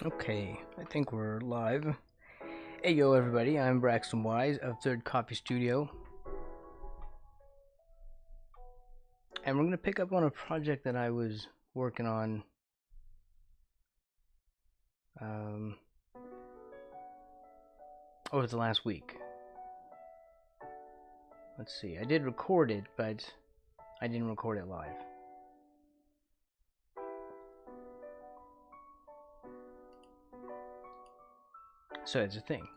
Okay, I think we're live. Hey yo everybody, I'm Braxton Wise of Third Coffee Studio. And we're going to pick up on a project that I was working on over the last week. Let's see, I did record it, but I didn't record it live. So it's a thing.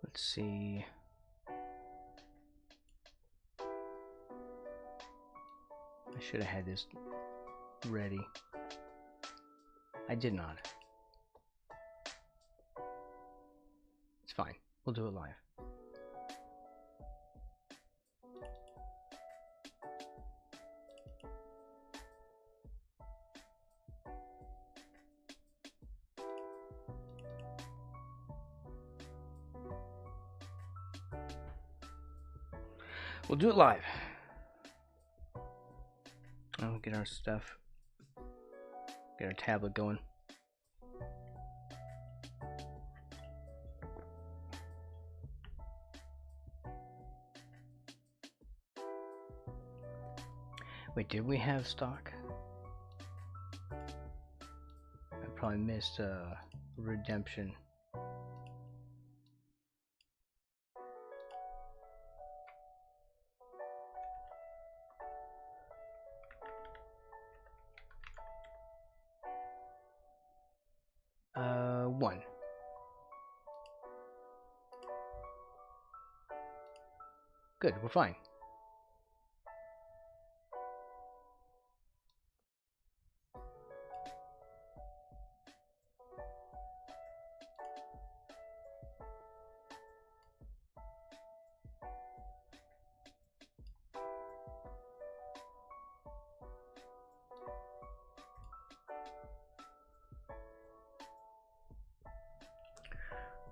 Let's see. I should have had this ready. I did not. It's fine. We'll do it live. We'll do it live. I'll get our stuff. Get our tablet going. Wait, did we have stock? I probably missed redemption. One. Good, we're fine.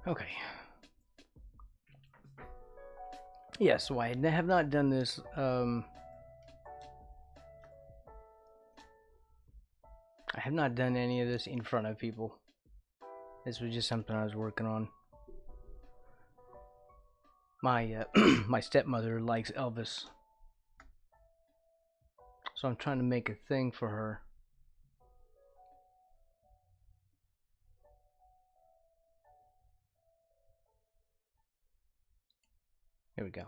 Okay. Yes, so I have not done this. I have not done any of this in front of people. This was just something I was working on. My my stepmother likes Elvis, so I'm trying to make a thing for her. Here we go.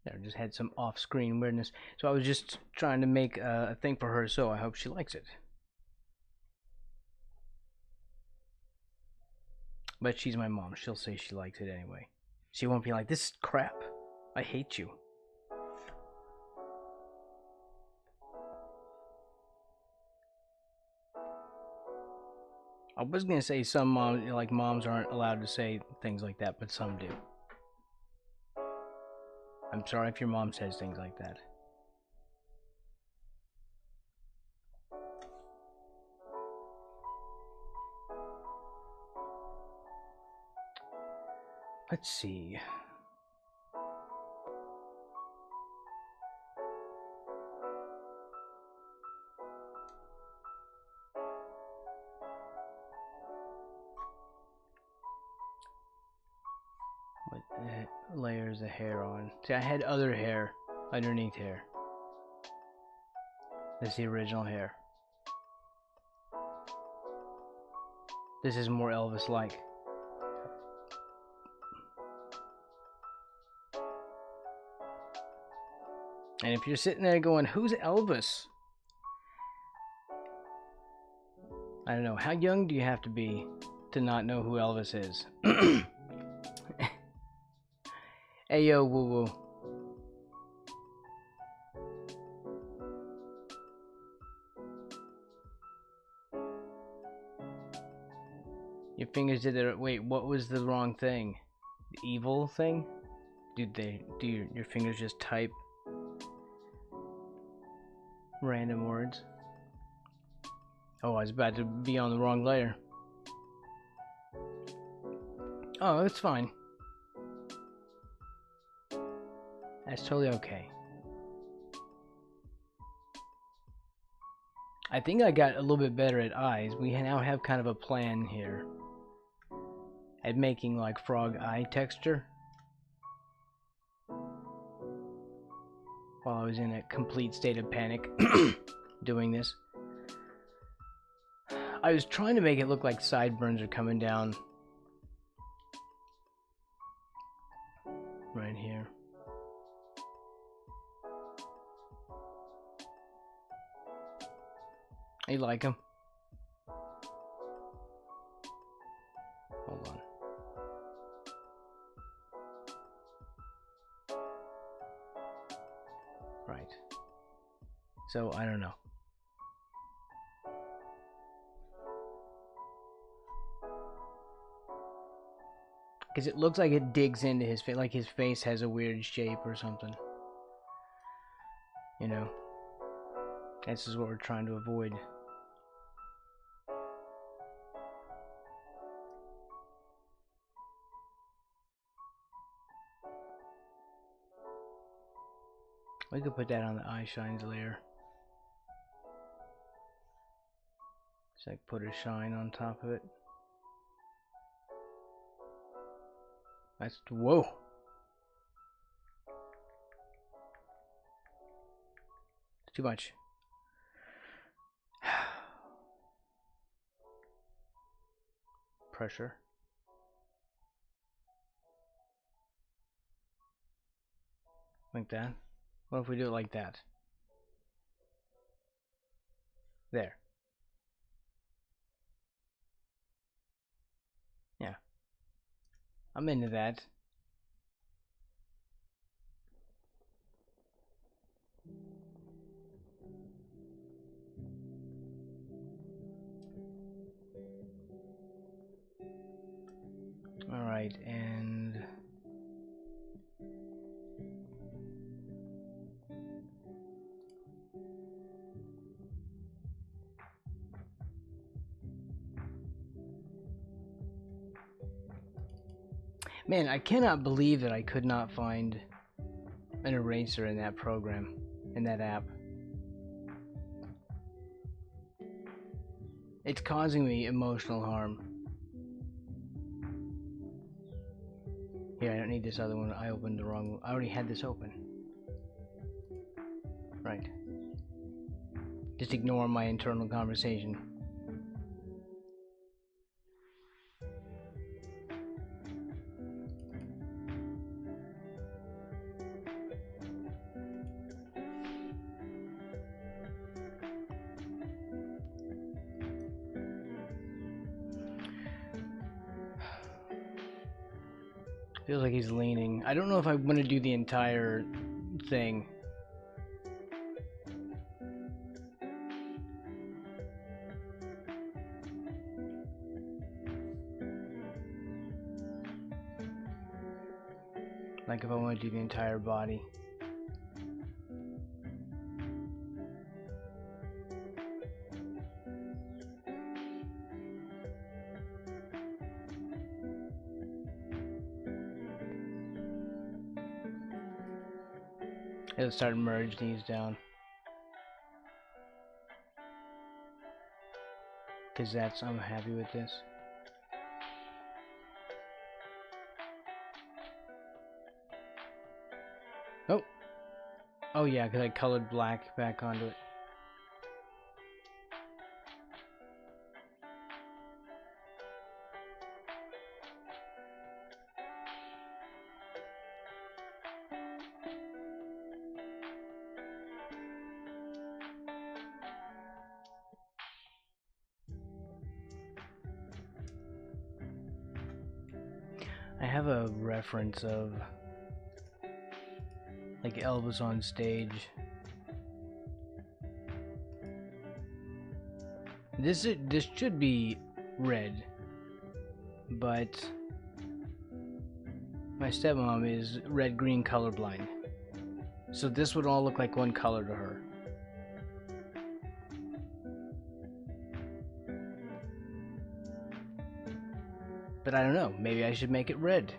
There, just had some off-screen weirdness. So I was just trying to make a thing for her, so I hope she likes it. But she's my mom. She'll say she likes it anyway. She won't be like, this is crap. I hate you. I was gonna say some moms aren't allowed to say things like that, but some do. I'm sorry if your mom says things like that. Let's see. What layers of hair on? See, I had other hair underneath here. This is the original hair. This is more Elvis-like. And if you're sitting there going, who's Elvis? I don't know. How young do you have to be to not know who Elvis is? Hey yo, woo woo. Your fingers did it. Wait, what was the wrong thing? The evil thing? Do your fingers just type random words? Oh, I was about to be on the wrong layer. Oh, it's fine. That's totally okay. I think I got a little bit better at eyes. We now have kind of a plan here at making like frog eye texture. While I was in a complete state of panic doing this. I was trying to make it look like sideburns are coming down right here. You like them? Hold on. Right. So, I don't know. Because it looks like it digs into his face, like his face has a weird shape or something. You know? This is what we're trying to avoid. We could put that on the eye shines layer. Just like put a shine on top of it. That's whoa. It's too much. Pressure. Like that. What if we do it like that? There. Yeah. I'm into that. Alright, and man, I cannot believe that I could not find an eraser in that program, in that app. It's causing me emotional harm. Here, I don't need this other one. I opened the wrong one. I already had this open. Right. Just ignore my internal conversation. Feels like he's leaning. I don't know if I want to do the entire thing. Like if I want to do the entire body. It'll start to merge these down. Cause I'm happy with this. Oh. Oh yeah, cause I colored black back onto it. I have a reference of like Elvis on stage. This should be red, but my stepmom is red-green colorblind, so this would all look like one color to her. But I don't know, maybe I should make it red.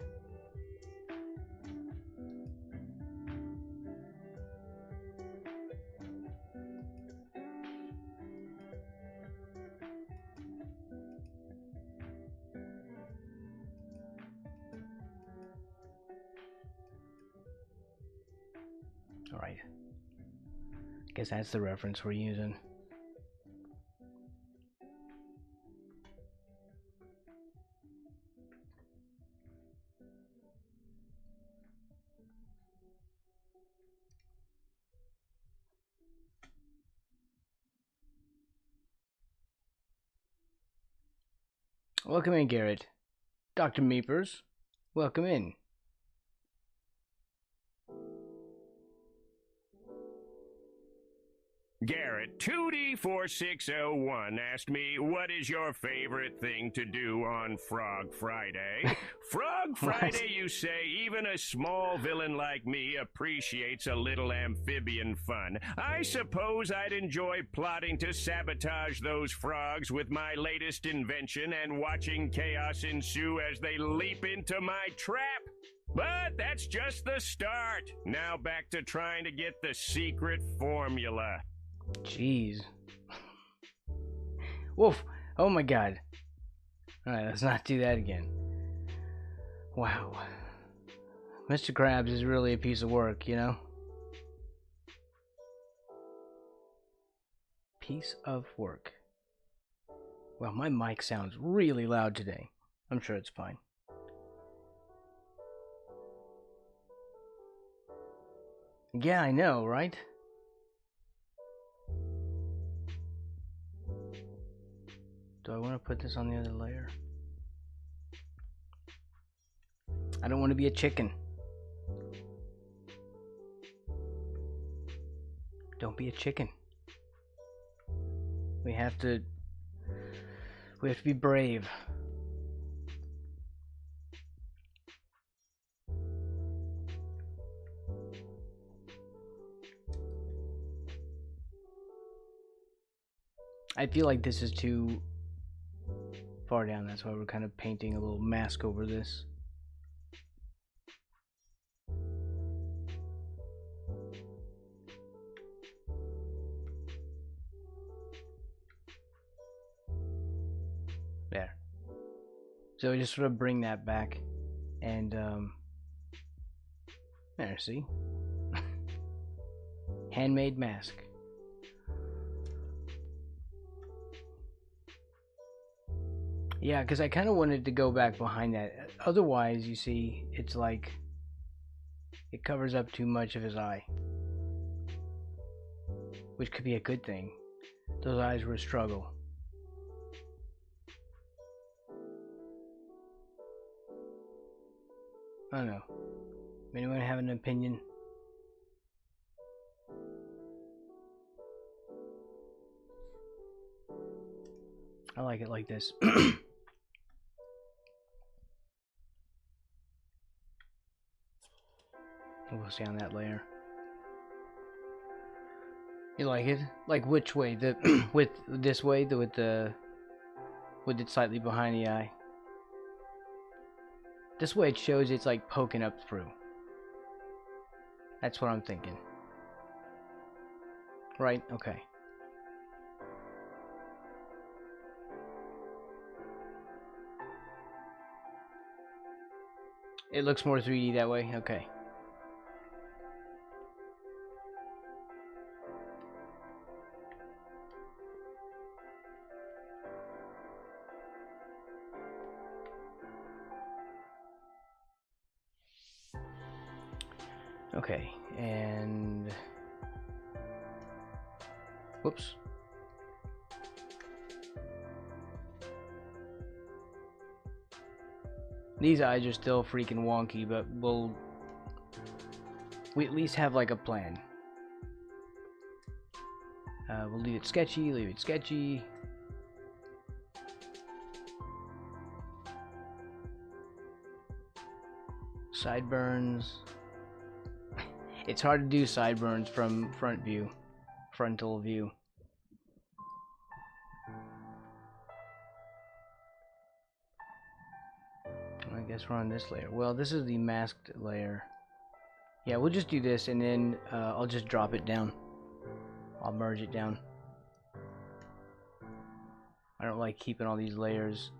Alright. Guess that's the reference we're using. Welcome in, Garrett. Dr. Meepers, welcome in. Garrett, 2D4601 asked me, what is your favorite thing to do on Frog Friday? Frog Friday, you say, even a small villain like me appreciates a little amphibian fun. I suppose I'd enjoy plotting to sabotage those frogs with my latest invention and watching chaos ensue as they leap into my trap. But that's just the start. Now back to trying to get the secret formula. Jeez. Woof. Oh my god. Alright, let's not do that again. Wow. Mr. Krabs is really a piece of work, you know? Piece of work. Well, my mic sounds really loud today. I'm sure it's fine. Yeah, I know, right? Do I want to put this on the other layer? I don't want to be a chicken. Don't be a chicken. We have to be brave. I feel like this is too far down, that's why we're kind of painting a little mask over this. There. So we just sort of bring that back and there, see? Handmade mask. Yeah, because I kind of wanted to go back behind that. Otherwise, you see, it's like it covers up too much of his eye. Which could be a good thing. Those eyes were a struggle. I don't know. Anyone have an opinion? I like it like this. We'll see on that layer. You like it? Like which way? The with this way, with it slightly behind the eye. This way it shows it's like poking up through. That's what I'm thinking. Right? Okay. It looks more 3D that way? Okay. Okay, and whoops. These eyes are still freaking wonky, but we at least have like a plan. We'll leave it sketchy, leave it sketchy. Sideburns. It's hard to do sideburns from frontal view. guess we're on this layer. Well, this is the masked layer. Yeah, we'll just do this, and then I'll just drop it down. I'll merge it down. I don't like keeping all these layers.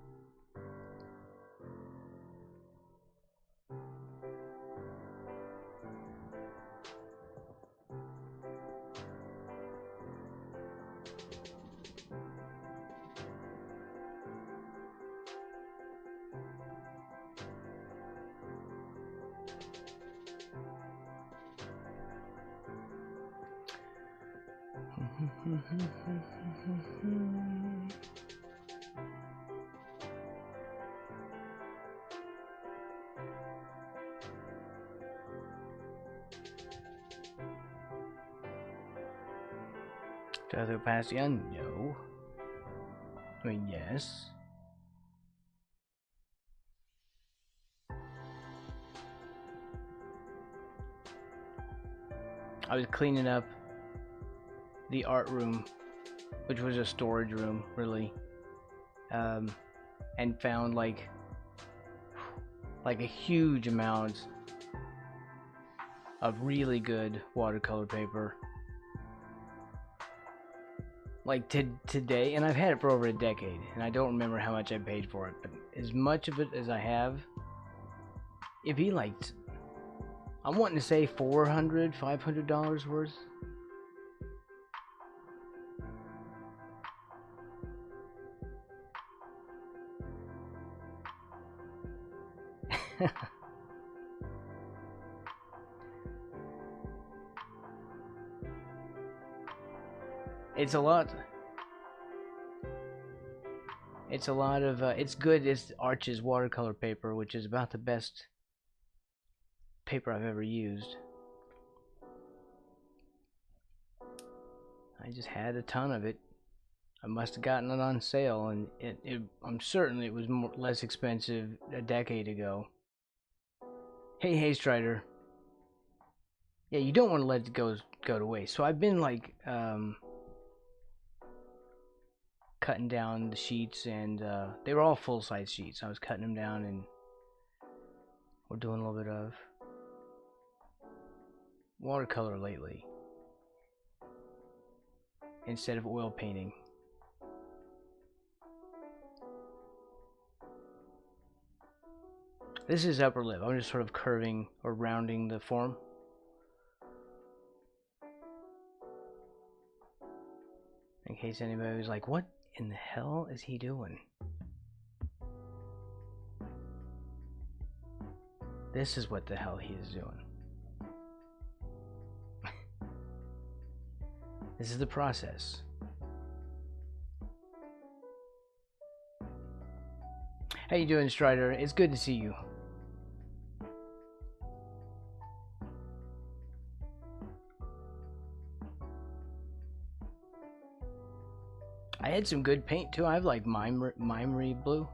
Does it pass the no? I mean, yes. I was cleaning up the art room, which was a storage room, really, and found like a huge amount of really good watercolor paper. Like today, and I've had it for over a decade, and I don't remember how much I paid for it, but as much of it as I have, it'd be like, I'm wanting to say $400, $500 worth. It's a lot. It's a lot of, it's good. It's Arches watercolor paper, which is about the best paper I've ever used. I just had a ton of it. I must have gotten it on sale, and I'm certain it was less expensive a decade ago. Hey Strider. Yeah, you don't want to let it go to waste. So I've been like cutting down the sheets, and they were all full-size sheets. I was cutting them down, and we're doing a little bit of watercolor lately instead of oil painting. This is upper lip. I'm just sort of curving or rounding the form. In case anybody was like, what in the hell is he doing? This is what the hell he is doing. This is the process. How you doing, Strider? It's good to see you. I had some good paint too. I have like Mimery blue.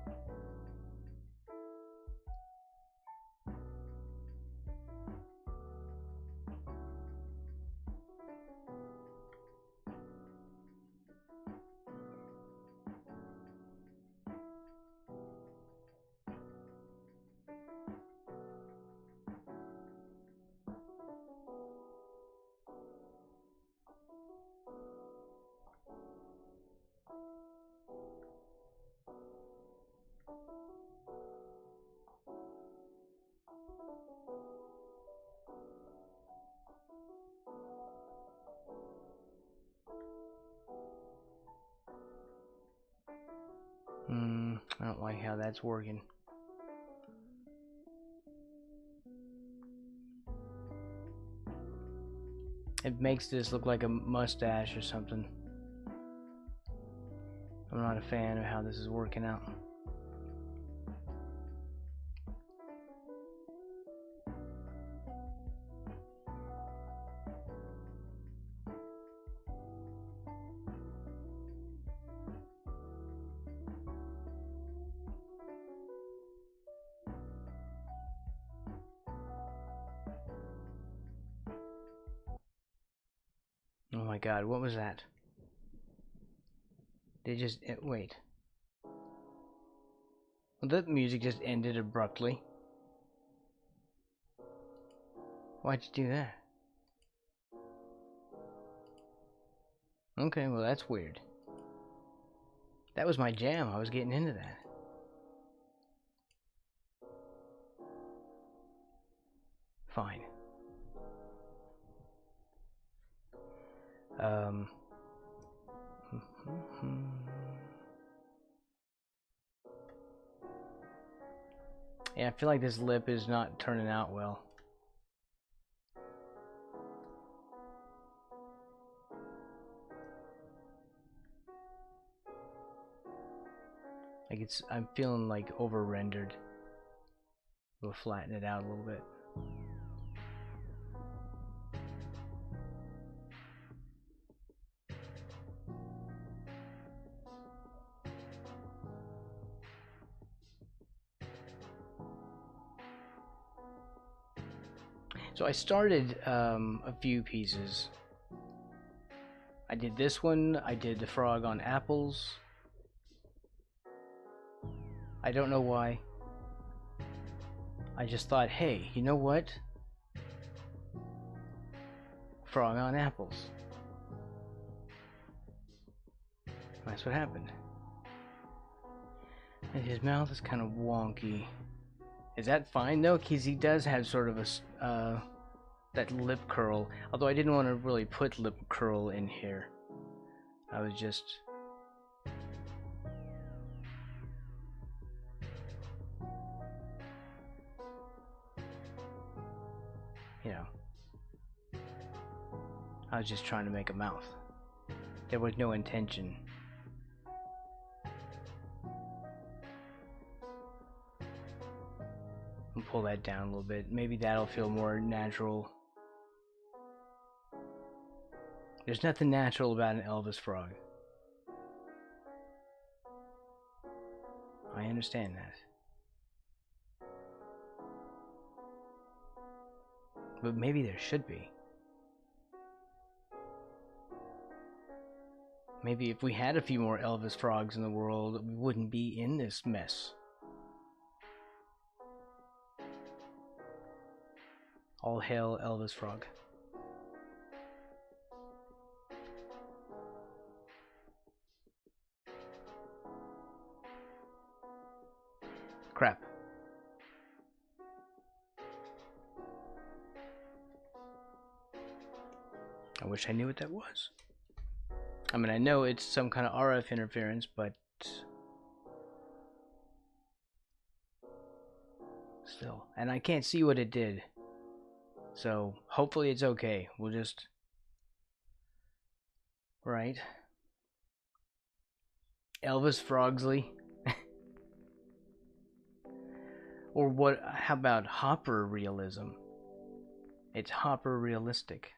I don't like how that's working. It makes this look like a mustache or something. I'm not a fan of how this is working out. Oh my god, what was that? They just wait. Well, that music just ended abruptly. Why'd you do that? Okay, well that's weird. That was my jam. I was getting into that. Fine. Yeah, I feel like this lip is not turning out well. Like I'm feeling like over-rendered. We'll flatten it out a little bit. So I started a few pieces. I did this one, I did the frog on apples. I don't know why. I just thought, hey, you know what? Frog on apples. That's what happened. And his mouth is kind of wonky. Is that fine though? Because he does have sort of a that lip curl. Although I didn't want to really put lip curl in here. I was just I was just trying to make a mouth. There was no intention. I'll pull that down a little bit. Maybe that'll feel more natural. There's nothing natural about an Elvis frog. I understand that. But maybe there should be. Maybe if we had a few more Elvis frogs in the world, we wouldn't be in this mess. All hail Elvis frog. Crap. I wish I knew what that was. I mean, I know it's some kind of RF interference, but still. And I can't see what it did. So, hopefully it's okay. We'll just... Right. Elvis Frogsley. Or what, how about Hopper realism? It's Hopper realistic.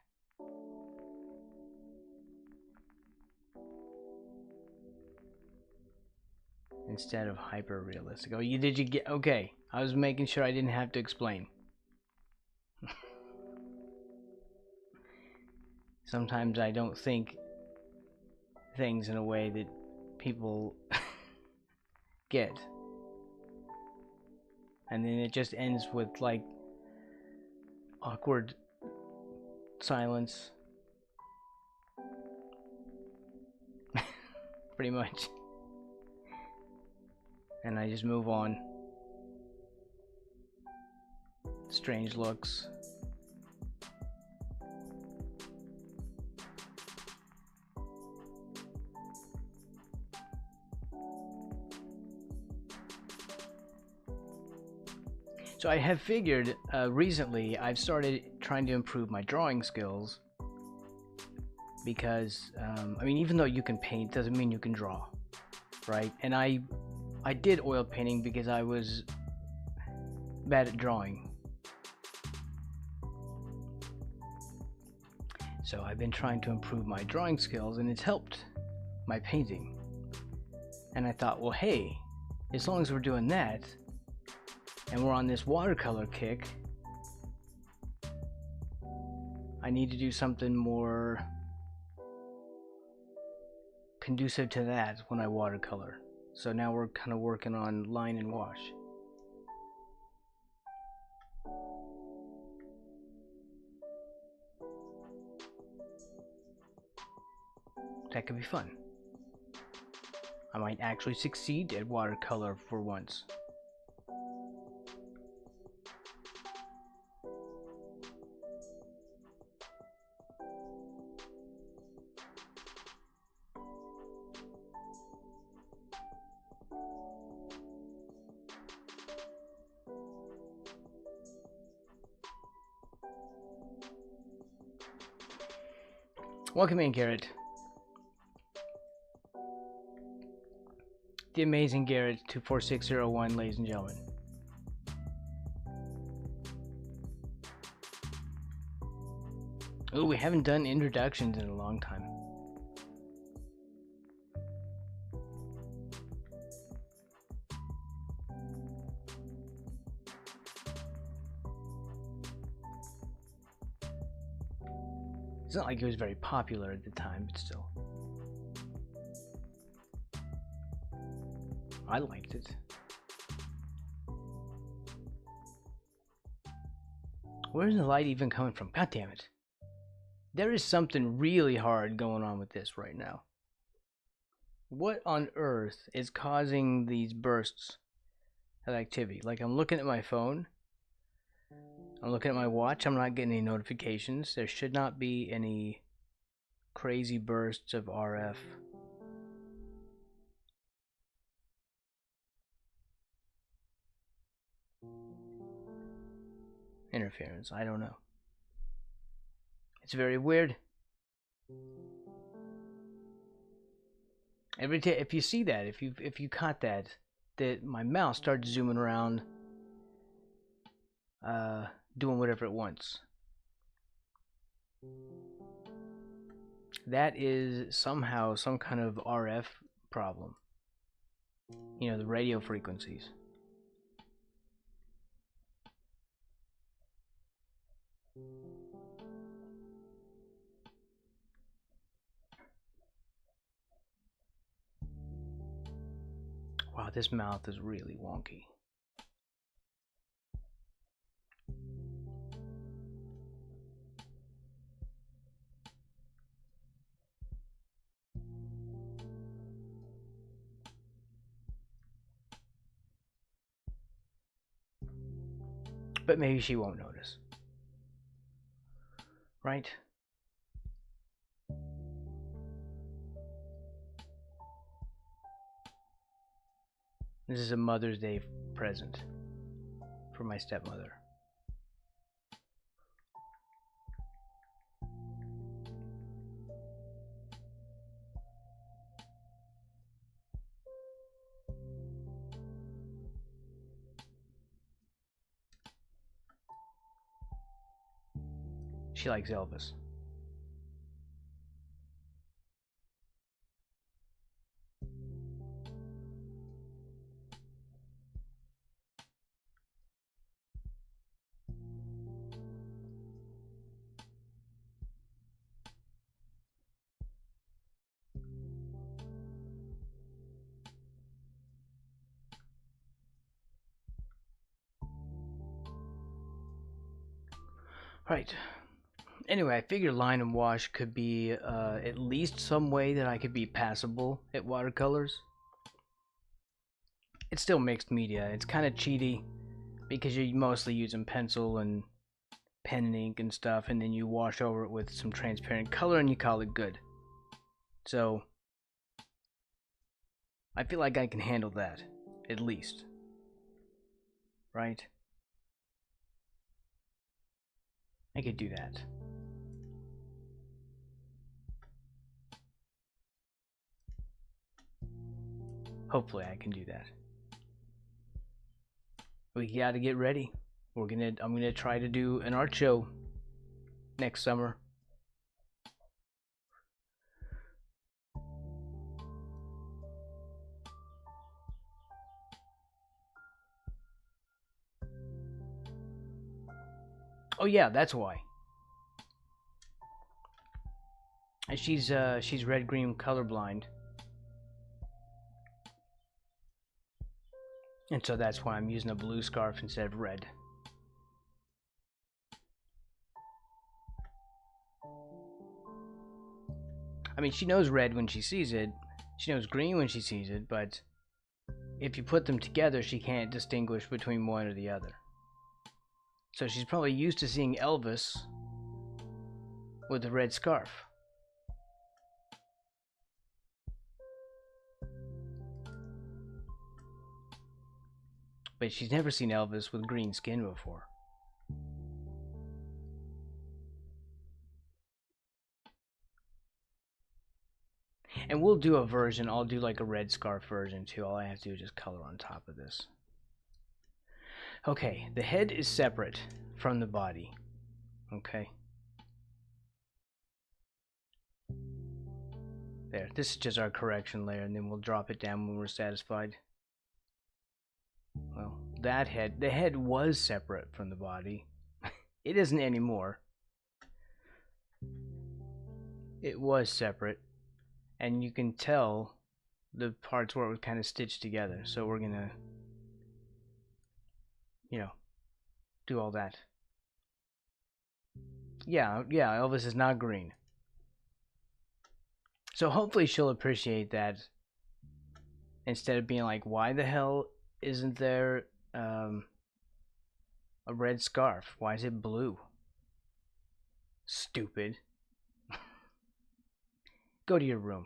Instead of hyper realistic. Oh, did you get... Okay. I was making sure I didn't have to explain. Sometimes I don't think things in a way that people get. And then it just ends with like awkward silence. Pretty much. And I just move on. Strange looks. So I have figured recently I've started trying to improve my drawing skills because I mean, even though you can paint doesn't mean you can draw, right? And I did oil painting because I was bad at drawing. So I've been trying to improve my drawing skills and it's helped my painting. And I thought, well, hey, as long as we're doing that and we're on this watercolor kick, I need to do something more conducive to that when I watercolor. So now we're kind of working on line and wash. That could be fun. I might actually succeed at watercolor for once. Welcome in, Garrett. The amazing Garrett 24601, ladies and gentlemen. Oh, we haven't done introductions in a long time. It's not like it was very popular at the time, but still. I liked it. Where's the light even coming from? God damn it. There is something really hard going on with this right now. What on earth is causing these bursts of activity? Like, I'm looking at my phone. I'm looking at my watch. I'm not getting any notifications. There should not be any crazy bursts of RF. Interference. I don't know. It's very weird. Every time, if you see that, if you caught that my mouse starts zooming around, doing whatever it wants. That is somehow some kind of RF problem. You know, the radio frequencies. Wow, this mouth is really wonky. But maybe she won't notice. Right? This is a Mother's Day present for my stepmother. She likes Elvis. Right. Anyway, I figured line and wash could be at least some way that I could be passable at watercolors. It's still mixed media. It's kind of cheaty because you're mostly using pencil and pen and ink and stuff, and then you wash over it with some transparent color and you call it good. So I feel like I can handle that, at least. Right? I could do that. Hopefully I can do that. We gotta get ready. I'm gonna try to do an art show next summer. Oh yeah, that's why. And she's red-green colorblind. And so that's why I'm using a blue scarf instead of red. I mean, she knows red when she sees it. She knows green when she sees it, but if you put them together, she can't distinguish between one or the other. So she's probably used to seeing Elvis with a red scarf. But she's never seen Elvis with green skin before. And we'll do a version. I'll do like a red scarf version too. All I have to do is just color on top of this. Okay, the head is separate from the body. Okay. There, this is just our correction layer, and then we'll drop it down when we're satisfied. Well, the head was separate from the body. It isn't anymore. It was separate, and you can tell the parts where it was kind of stitched together. So we're gonna, you know, do all that. Yeah, Elvis is not green. So hopefully she'll appreciate that, instead of being like, why the hell isn't there a red scarf? Why is it blue? Stupid. Go to your room.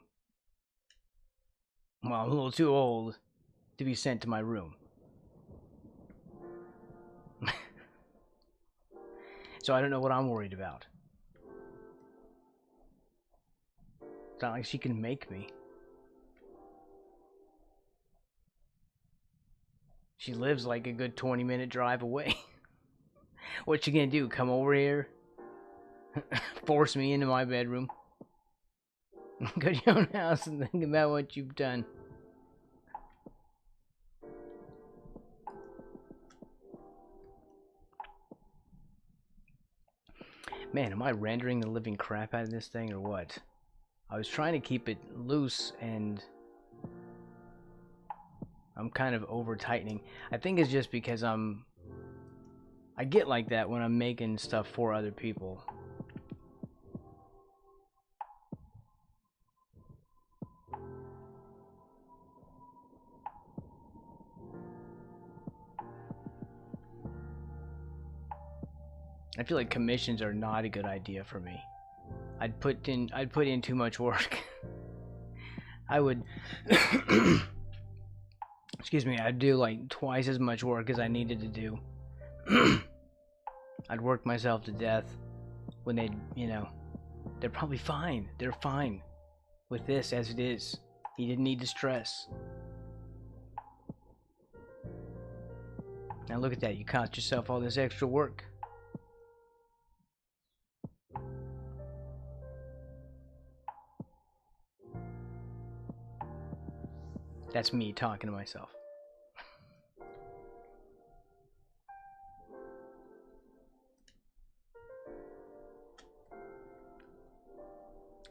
Well, I'm a little too old to be sent to my room. So I don't know what I'm worried about. It's not like she can make me. She lives like a good 20-minute drive away. What you gonna do? Come over here? Force me into my bedroom? Go to your own house and think about what you've done. Man, am I rendering the living crap out of this thing or what? I was trying to keep it loose and I'm kind of over tightening. I think it's just because I get like that when I'm making stuff for other people. I feel like commissions are not a good idea for me. I'd put in too much work. I would excuse me, I'd do like twice as much work as I needed to do. I'd work myself to death when they, you know, they're probably fine. They're fine with this as it is. You didn't need to stress. Now look at that, you cost yourself all this extra work. That's me talking to myself.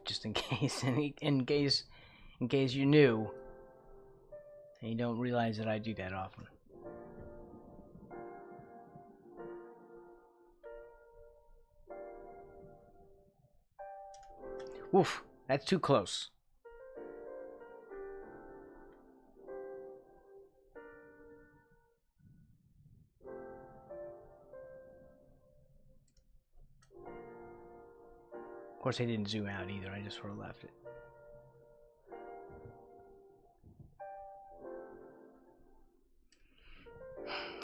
Just in case, in case you're new and you don't realize that I do that often. Woof, that's too close. Of course, I didn't zoom out either. I just sort of left it.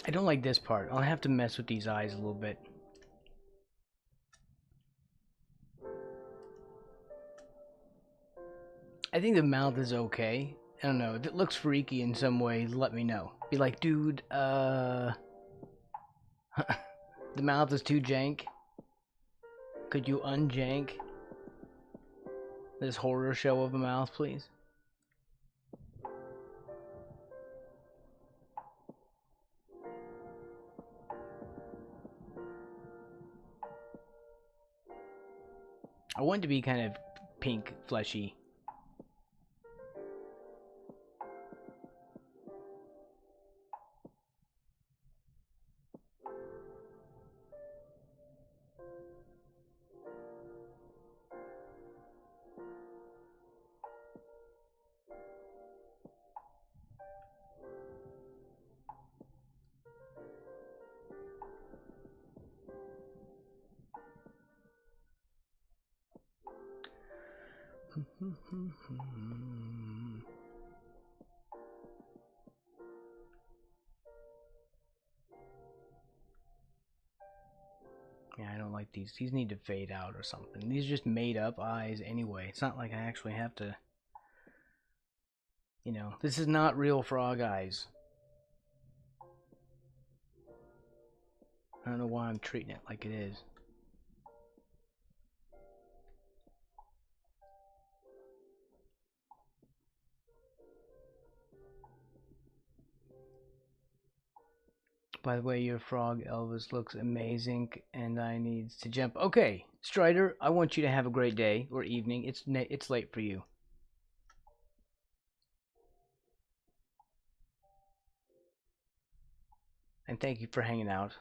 I don't like this part. I'll have to mess with these eyes a little bit. I think the mouth is okay. I don't know. If it looks freaky in some way, let me know. Be like, dude, the mouth is too jank. Could you unjank this horror show of a mouth, please? I want it to be kind of pink, fleshy. Yeah, I don't like these. These need to fade out or something. These are just made up eyes anyway. It's not like I actually have to, you know, this is not real frog eyes. I don't know why I'm treating it like it is. By the way, your frog, Elvis, looks amazing, and I need to jump. Okay, Strider, I want you to have a great day or evening. It's late for you. And thank you for hanging out.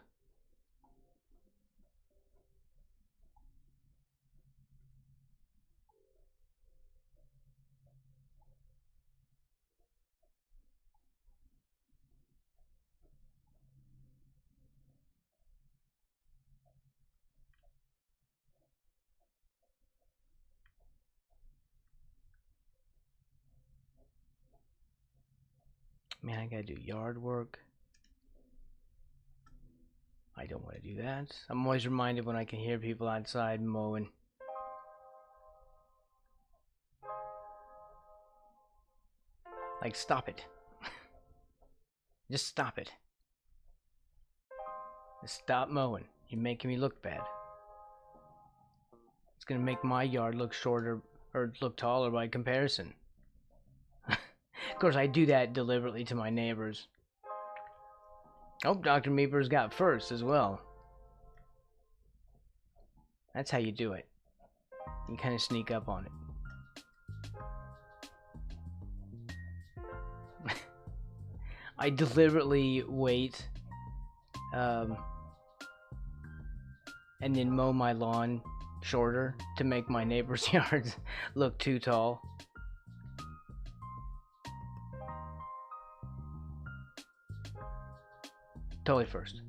Man, I gotta do yard work. I don't want to do that. I'm always reminded when I can hear people outside mowing. Like, stop it. Just stop it. Just stop mowing. You're making me look bad. It's gonna make my yard look shorter or look taller by comparison. Of course, I do that deliberately to my neighbors. Oh, Dr. Meeper's got first as well. That's how you do it. You kind of sneak up on it. I deliberately wait and then mow my lawn shorter to make my neighbor's yards look too tall. Totally first.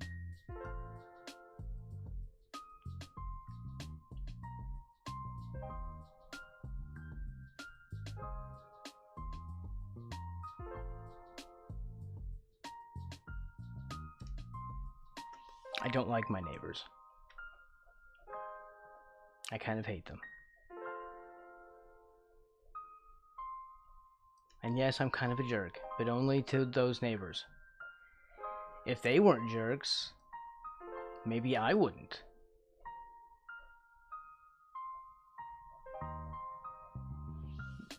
I don't like my neighbors. I kind of hate them. And yes, I'm kind of a jerk, but only to those neighbors. If they weren't jerks, maybe I wouldn't.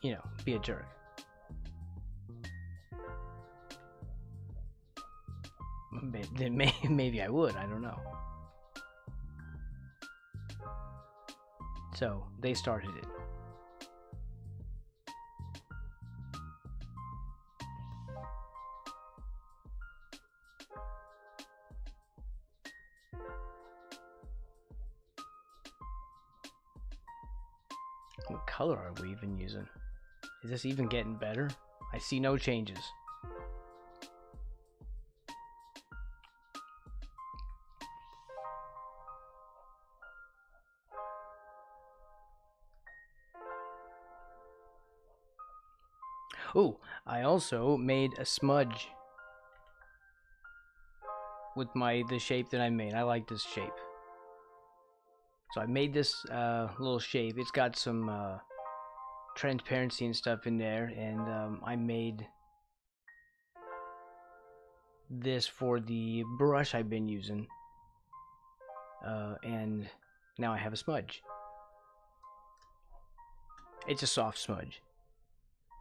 You know, be a jerk. Then maybe I would, I don't know. So, they started it. What color are we even using? Is this even getting better? I see no changes. Oh, I also made a smudge with the shape that I made. I like this shape. So I made this little shape. It's got some transparency and stuff in there, and I made this for the brush I've been using, and now I have a smudge. It's a soft smudge.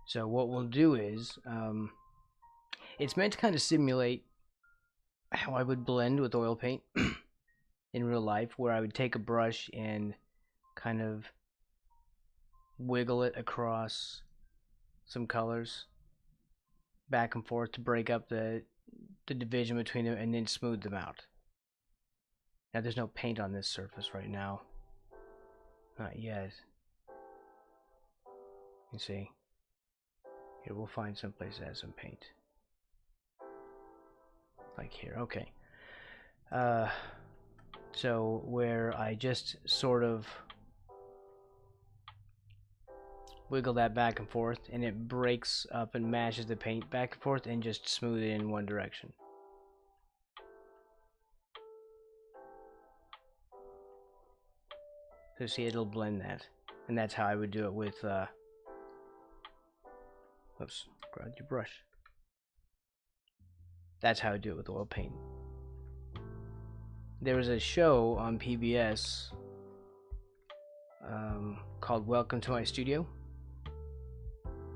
So what we'll do is, it's meant to kind of simulate how I would blend with oil paint in real life, where I would take a brush and kind of wiggle it across some colors back and forth to break up the division between them and then smooth them out. Now there's no paint on this surface right now. Not yet. You see? Here, we'll find someplace that has some paint. Like here, okay. So where I just sort of wiggle that back and forth, and it breaks up and mashes the paint back and forth and just smooth it in one direction. So see, it'll blend that. And that's how I would do it with, oops, grab your brush. That's how I do it with oil paint. There was a show on PBS called Welcome to My Studio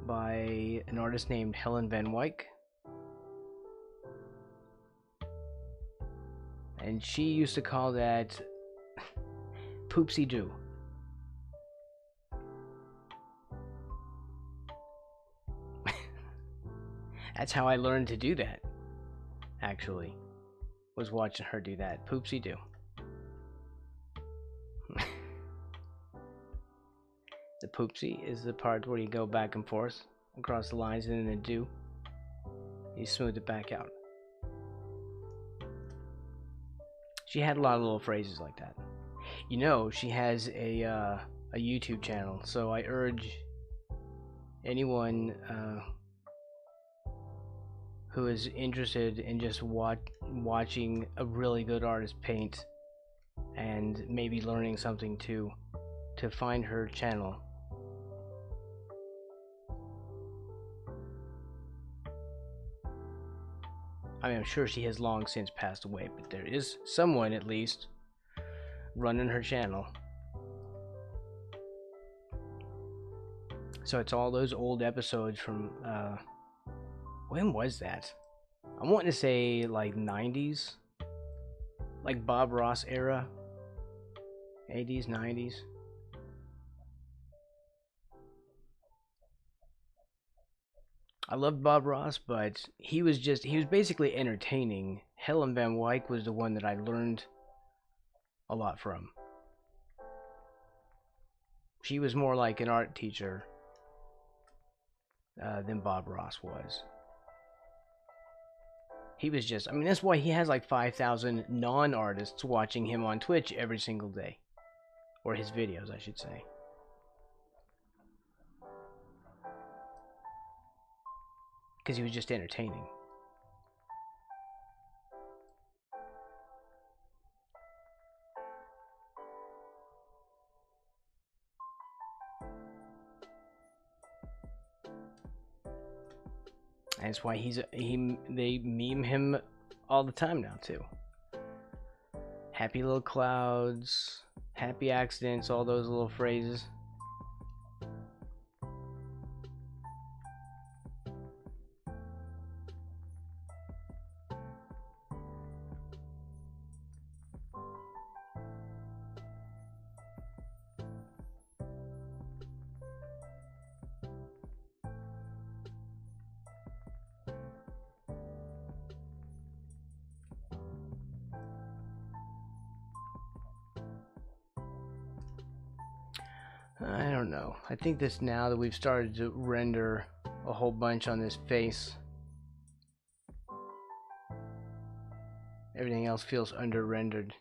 by an artist named Helen Van Wyck. And she used to call that poopsie doo. That's how I learned to do that, actually, was watching her do that. Poopsie doo. The poopsie is the part where you go back and forth across the lines, and then the do, you smooth it back out. She had a lot of little phrases like that. You know, she has a YouTube channel, so I urge anyone who is interested in just watching a really good artist paint and maybe learning something too, to find her channel. I mean, I'm sure she has long since passed away, but there is someone at least running her channel. So it's all those old episodes from, when was that? I want to say like 90s, like Bob Ross era, 80s, 90s. I loved Bob Ross, but he was basically entertaining. Helen Van Wyck was the one that I learned a lot from. She was more like an art teacher than Bob Ross was. He was just, I mean, that's why he has like 5,000 non-artists watching him on Twitch every single day. Or his videos, I should say. Because he was just entertaining. And that's why they meme him all the time now too. Happy little clouds, happy accidents, all those little phrases. I don't know. I think this, now that we've started to render a whole bunch on this face, everything else feels under-rendered.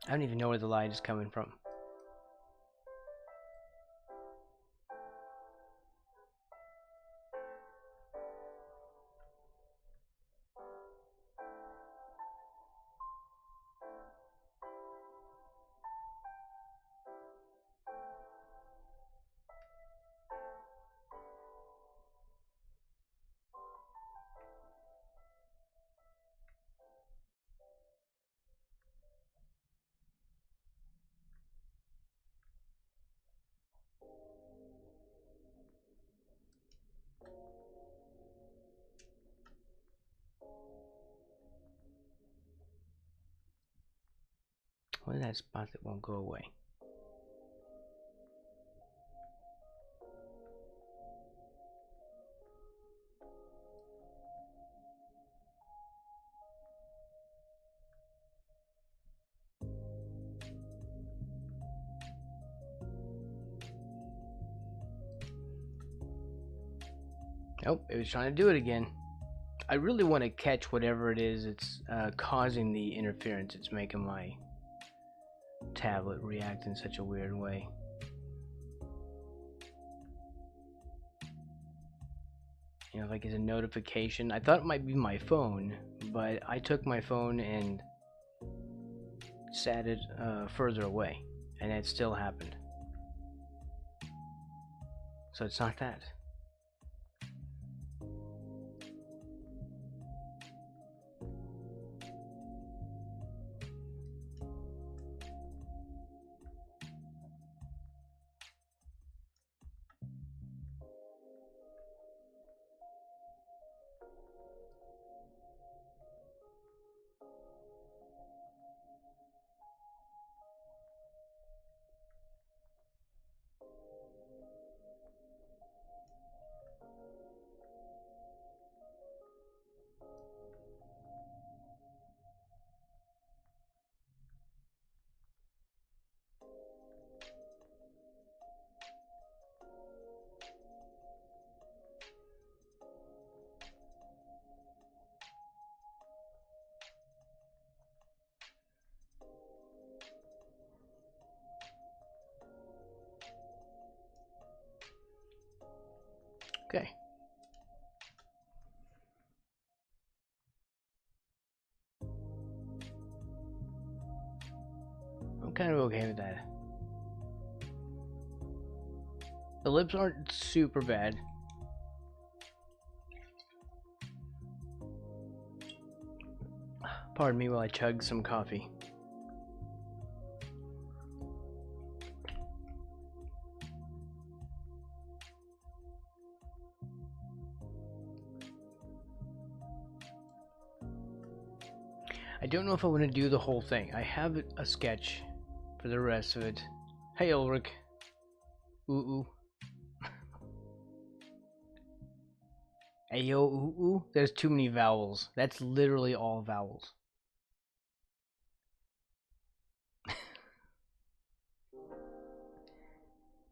I don't even know where the light is coming from. What is that spot that won't go away? Nope, it was trying to do it again. I really want to catch whatever it is that's causing the interference. It's making my tablet react in such a weird way. You know, like it's a notification. I thought it might be my phone, but I took my phone and sat it further away, and it still happened. So it's not that. Okay. I'm kind of okay with that. The lips aren't super bad. Pardon me while I chug some coffee. I don't know if I want to do the whole thing. I have a sketch for the rest of it. Hey, Ulrich. Ooh. Ayo, ooh. There's too many vowels. That's literally all vowels.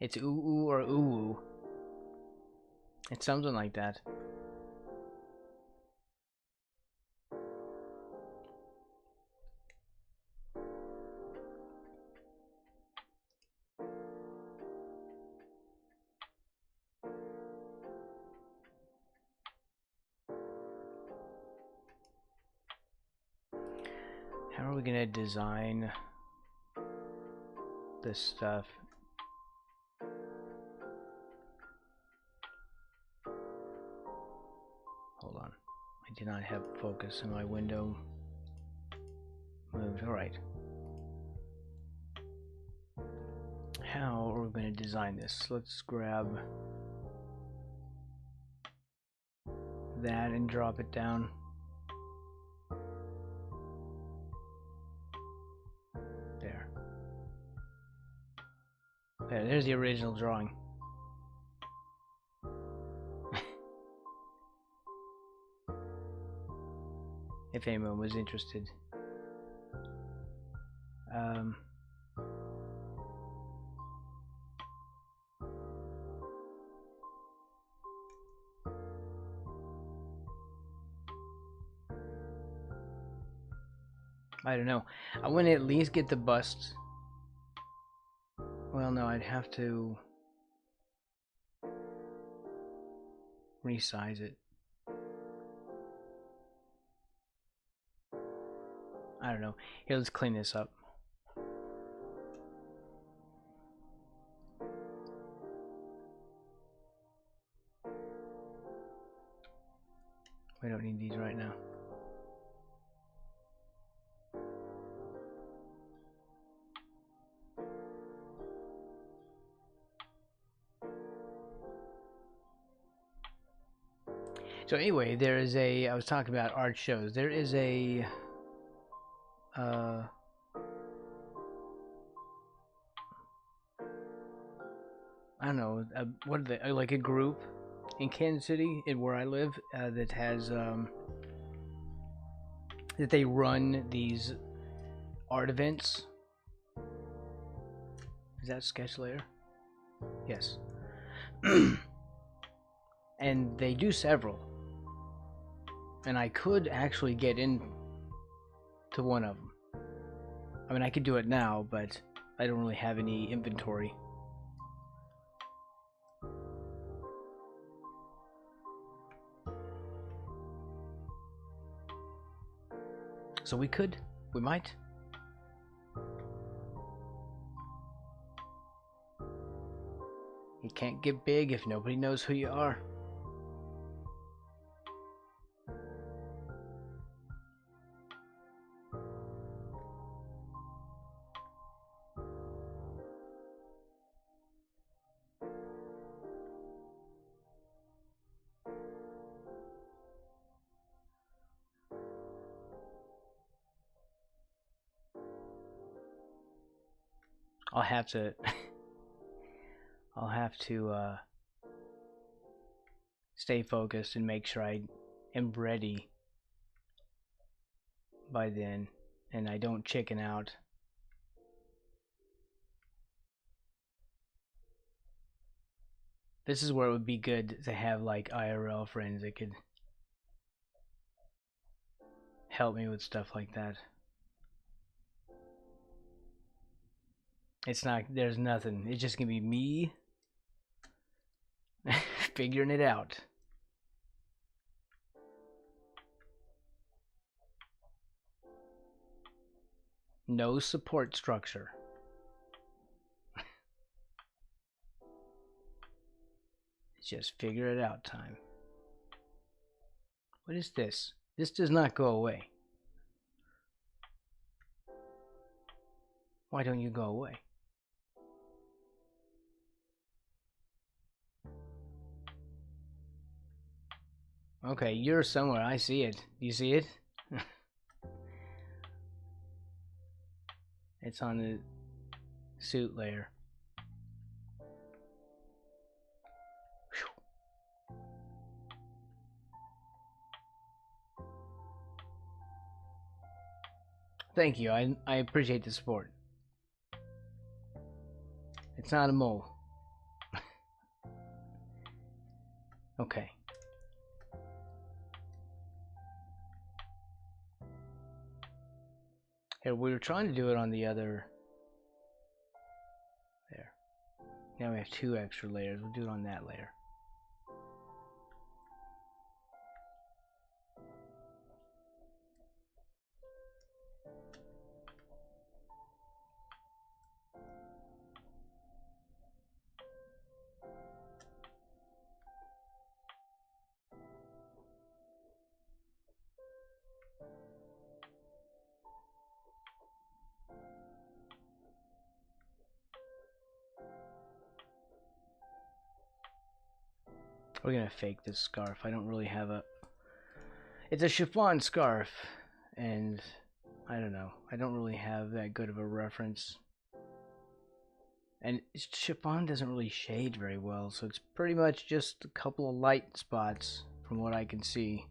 It's ooh or ooh. It's something like that. How are we gonna design this stuff? Hold on. I did not have focus in my window moved. Alright. How are we going to design this? Let's grab that and drop it down. There's the original drawing. If anyone was interested. I don't know. I want to at least get the bust. Well, no, I'd have to resize it. I don't know. Here, let's clean this up. We don't need these right now. So anyway, there is a, I was talking about art shows. There is a, I don't know, what are they, like a group in Kansas City, where I live, that has, that they run these art events. Is that sketch layer? Yes. and they do several. And I could actually get in to one of them. I mean, I could do it now, but I don't really have any inventory. So we might. You can't get big if nobody knows who you are. I'll have to stay focused and make sure I am ready by then and I don't chicken out. This is where it would be good to have like IRL friends that could help me with stuff like that. It's not, there's nothing. It's just gonna be me figuring it out. No support structure. It's just figure it out time. What is this? This does not go away. Why don't you go away? Okay, you're somewhere. I see it. Do you see it? It's on the suit layer. Thank you. I appreciate the support. It's not a mole. Okay. Here, we were trying to do it on the other. There. Now we have 2 extra layers. We'll do it on that layer. We're gonna fake this scarf. I don't really have a... It's a chiffon scarf, and I don't know. I don't really have that good of a reference. And chiffon doesn't really shade very well, so it's pretty much just a couple of light spots from what I can see.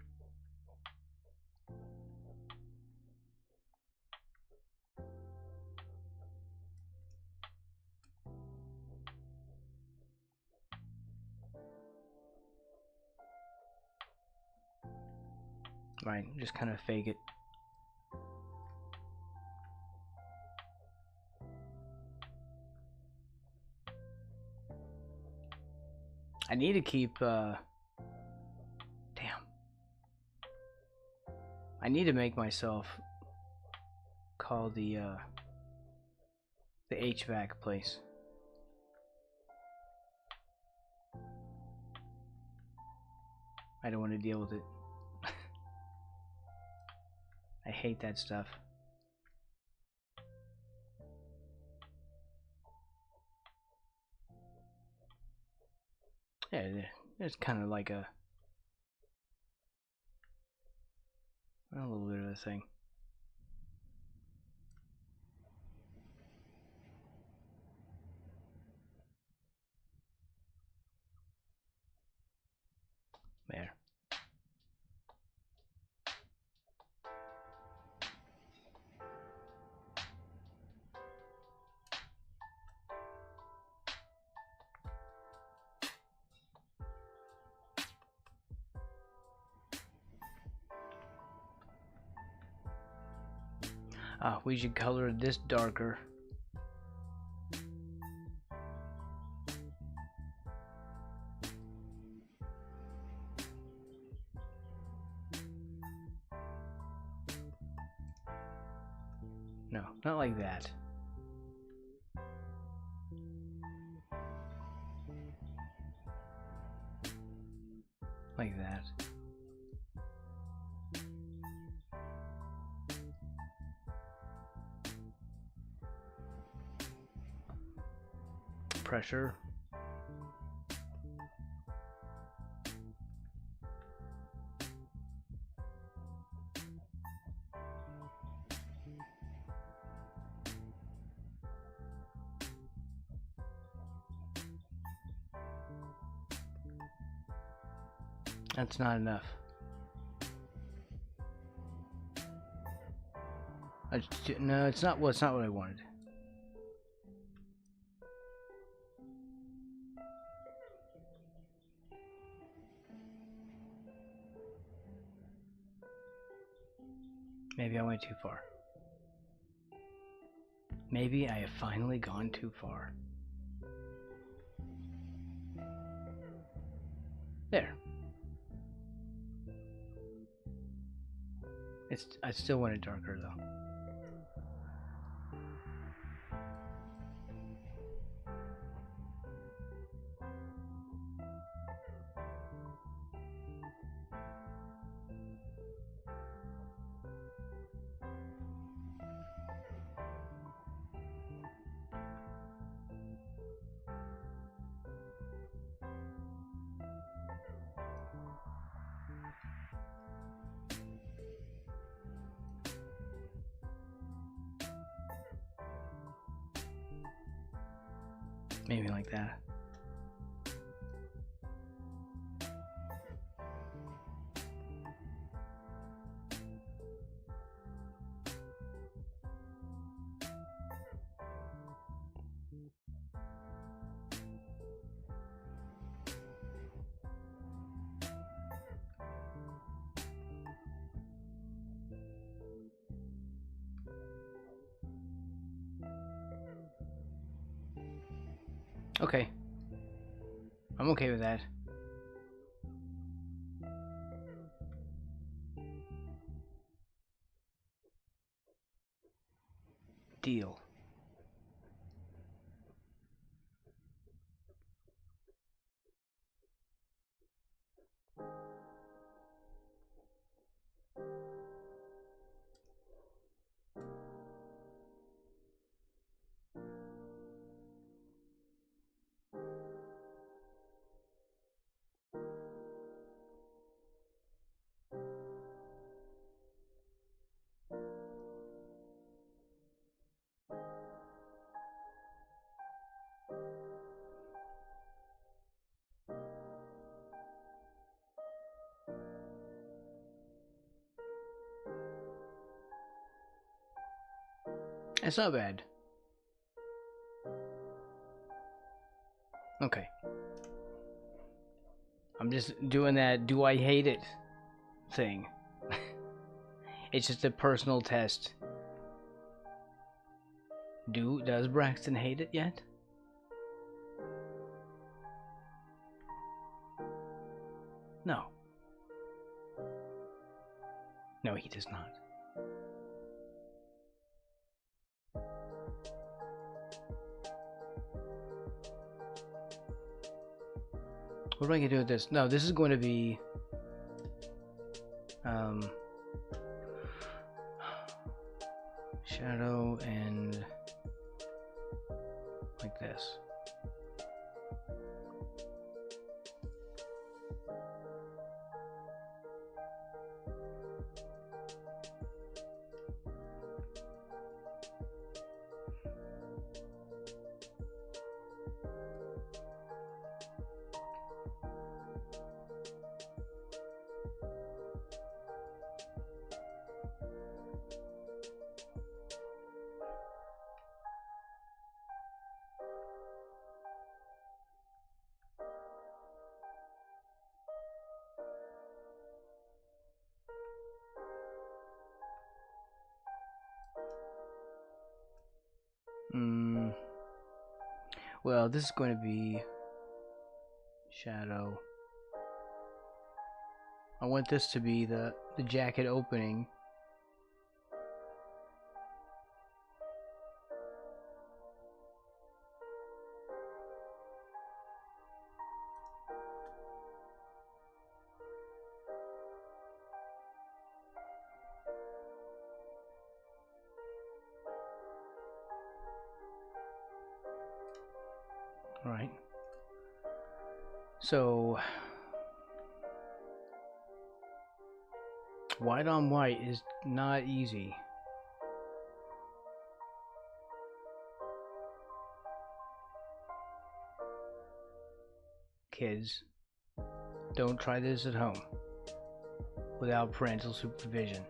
Right, just kind of fake it. I need to keep, damn. I need to make myself call the HVAC place. I don't want to deal with it. I hate that stuff. Yeah, there's kind of like a little bit of a thing. There. We should color this darker. No, not like that. Like that. Pressure. That's not enough. No, it's not. Well, it's not what I wanted. Maybe I went too far. Maybe I have finally gone too far. There. I still want it darker though. Maybe like that. Okay. I'm okay with that. Deal. It's not bad. Okay. I'm just doing that do I hate it thing. It's just a personal test. Does Braxton hate it yet? No. No, he does not. What am I gonna do with this? No, this is going to be shadow and like this. Mm, well, this is going to be shadow. I want this to be the jacket opening. Right. So white on white is not easy. Kids, don't try this at home without parental supervision.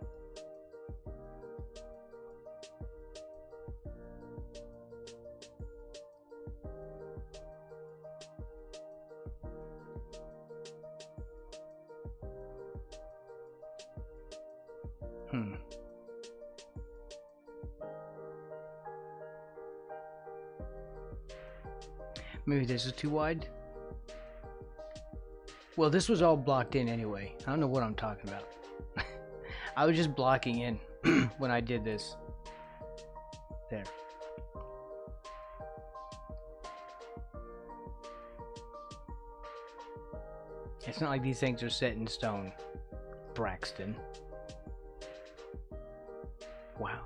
Maybe this is too wide. Well, this was all blocked in anyway. I don't know what I'm talking about. I was just blocking in when I did this. There. It's not like these things are set in stone, Braxton. Wow.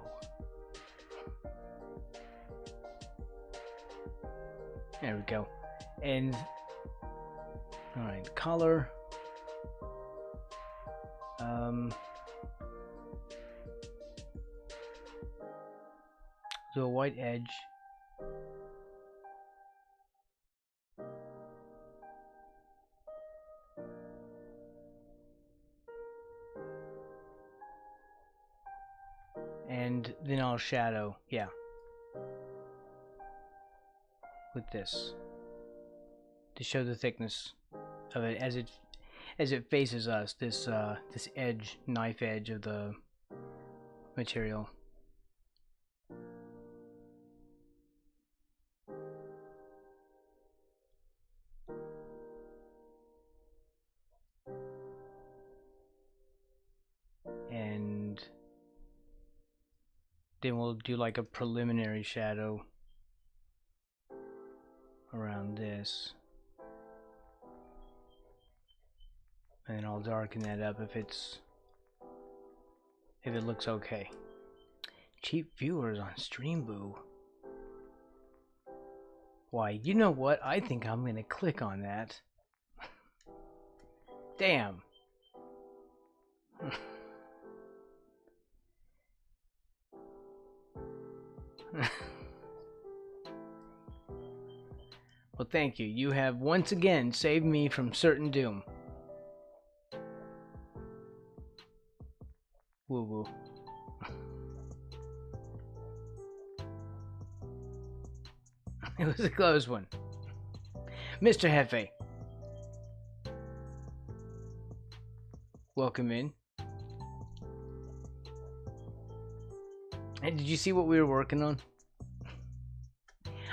There we go. And alright, color. So a white edge. And then I'll shadow, yeah. With this. To show the thickness of it as it faces us, this edge, knife edge of the material. And then we'll do like a preliminary shadow around this. And then I'll darken that up if it looks okay. Cheap viewers on Streamboo. Why, you know what? I think I'm gonna click on that. Damn. Well, thank you. You have once again saved me from certain doom. Woo woo. It was a close one. Mr. Hefe. Welcome in. Hey, did you see what we were working on?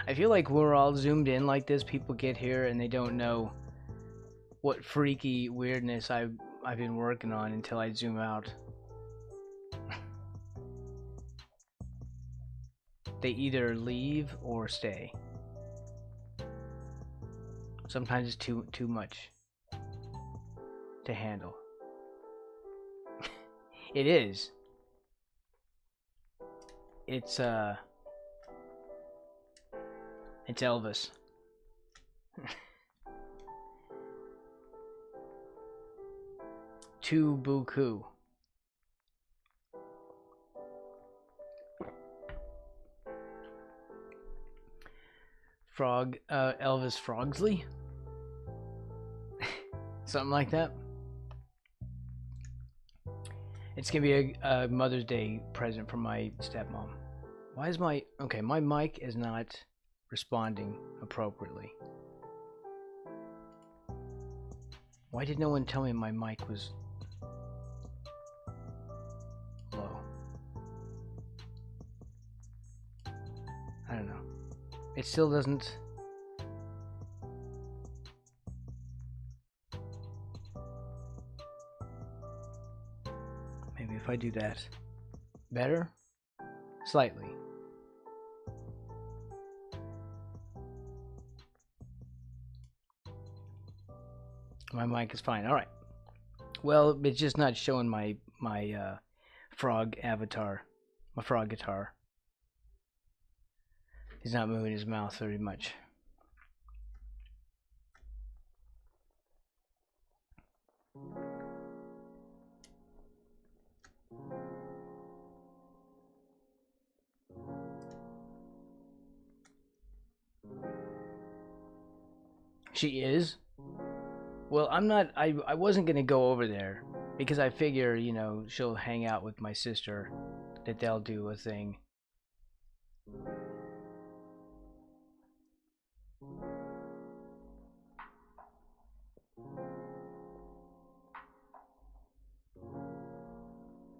I feel like we're all zoomed in like this. People get here and they don't know what freaky weirdness I've been working on until I zoom out. They either leave or stay. Sometimes it's too much to handle. It is. It's Elvis. Tu Buku. Elvis Frogsley? Something like that. It's gonna be a Mother's Day present from my stepmom. Why is my mic is not responding appropriately? Why did no one tell me my mic was low? I don't know. it still doesn't. Maybe if I do that. Better? Slightly. My mic is fine. All right. Well, it's just not showing my frog avatar, my frog guitar. He's not moving his mouth very much. She is? Well, I'm not. I wasn't gonna go over there because I figure, you know, she'll hang out with my sister, that they'll do a thing.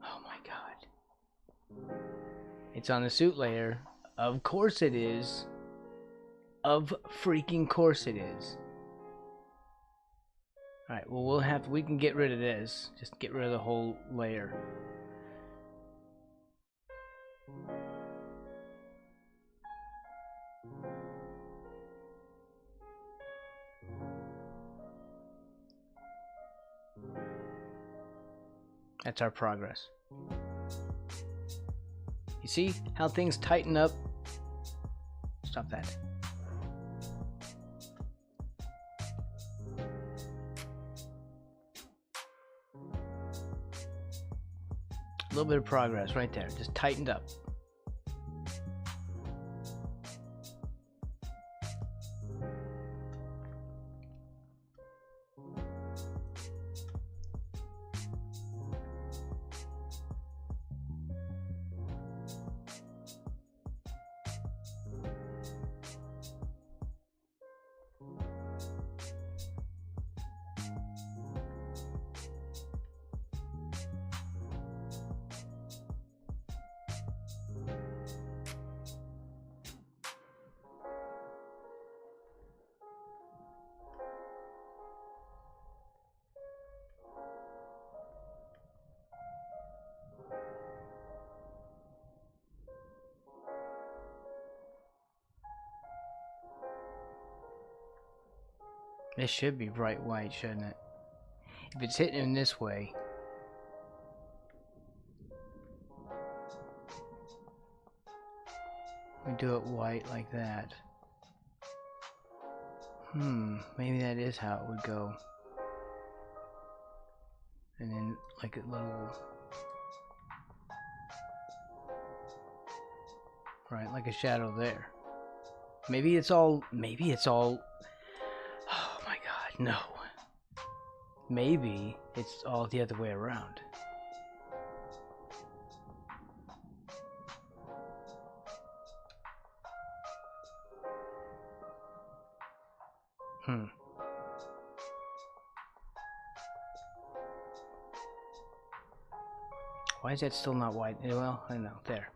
Oh my god. It's on the suit layer. Of course it is. Of freaking course it is. Alright, well we can get rid of this. Just get rid of the whole layer. That's our progress. You see how things tighten up? Stop that. A little bit of progress right there. Just tightened up. This should be bright white, shouldn't it? If it's hitting in this way. We do it white like that. Maybe that is how it would go. And then like a little... Right, like a shadow there. Maybe it's all... Oh my god, no. Maybe it's all the other way around. Why is that still not white? Well, I don't know. There.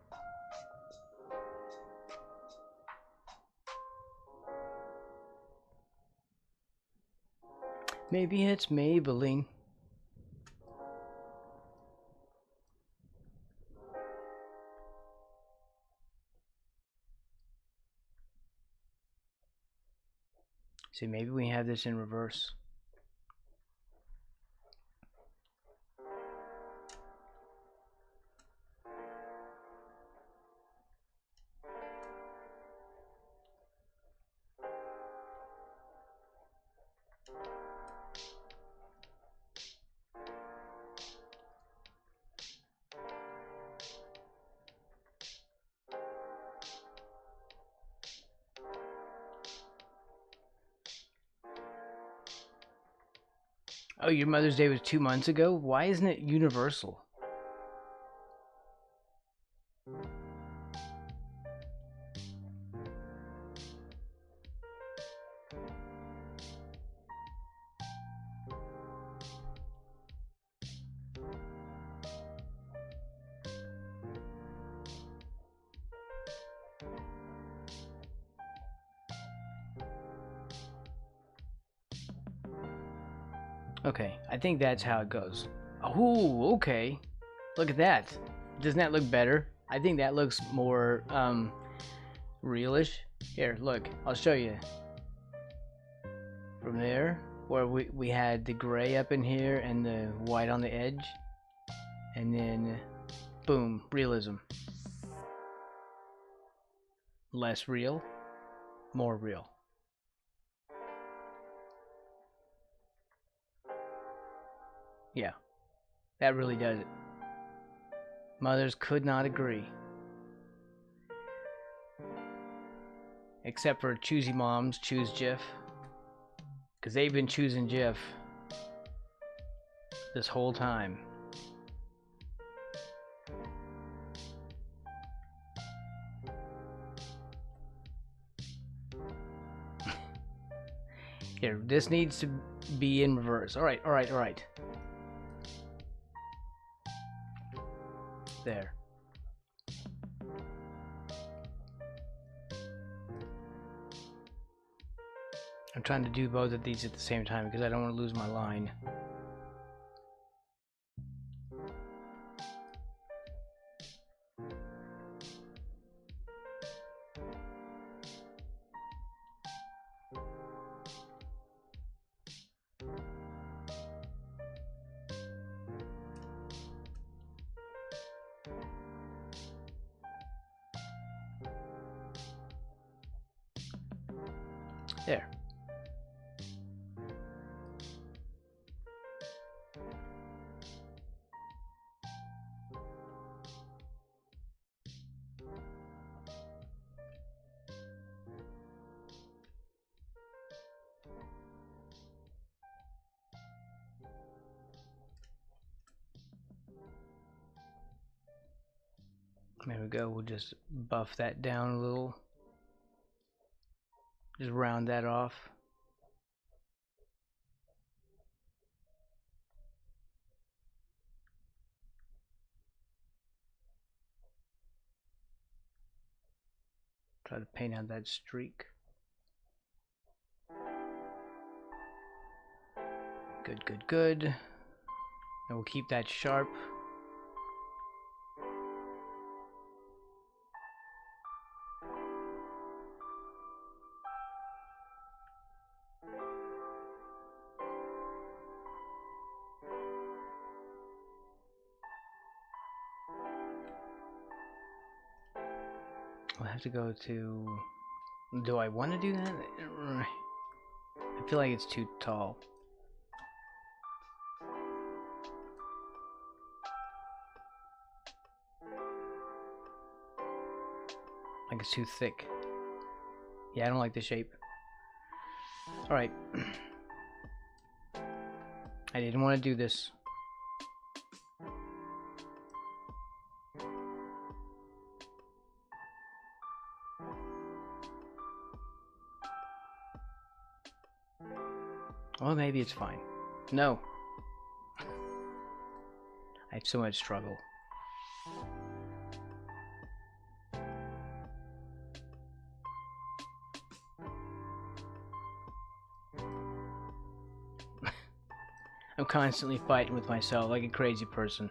Maybe it's Maybelline. See, maybe we have this in reverse. Oh, your Mother's Day was 2 months ago? Why isn't it universal? Okay, I think that's how it goes. Oh, okay. Look at that. Doesn't that look better? I think that looks more realish. Here, look. I'll show you. From there, where we had the gray up in here and the white on the edge, and then boom, realism. Less real, more real. Yeah, that really does it. Mothers could not agree. Except for choosy moms choose Jif. Because they've been choosing Jif this whole time. Here, this needs to be in reverse. Alright, alright, alright. There. I'm trying to do both of these at the same time because I don't want to lose my line. There. There we go. We'll just buff that down a little. Just round that off. Try to paint out that streak. Good, good, good. And we'll keep that sharp. I'll have to go to... Do I want to do that? I feel like it's too tall. Like it's too thick. Yeah, I don't like the shape. Alright. I didn't want to do this. Well, maybe it's fine. No. I have so much struggle. I'm constantly fighting with myself like a crazy person.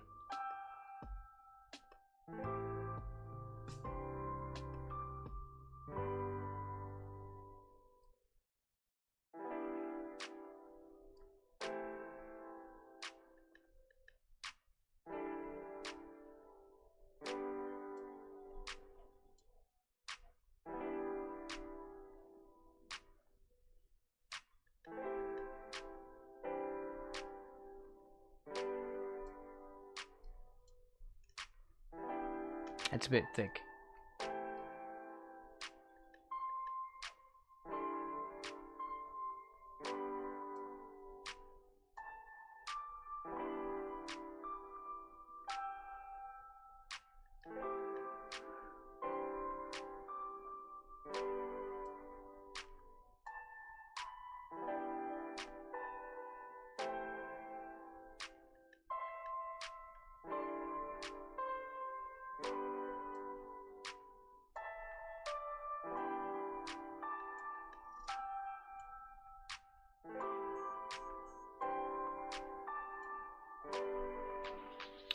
That's a bit thick.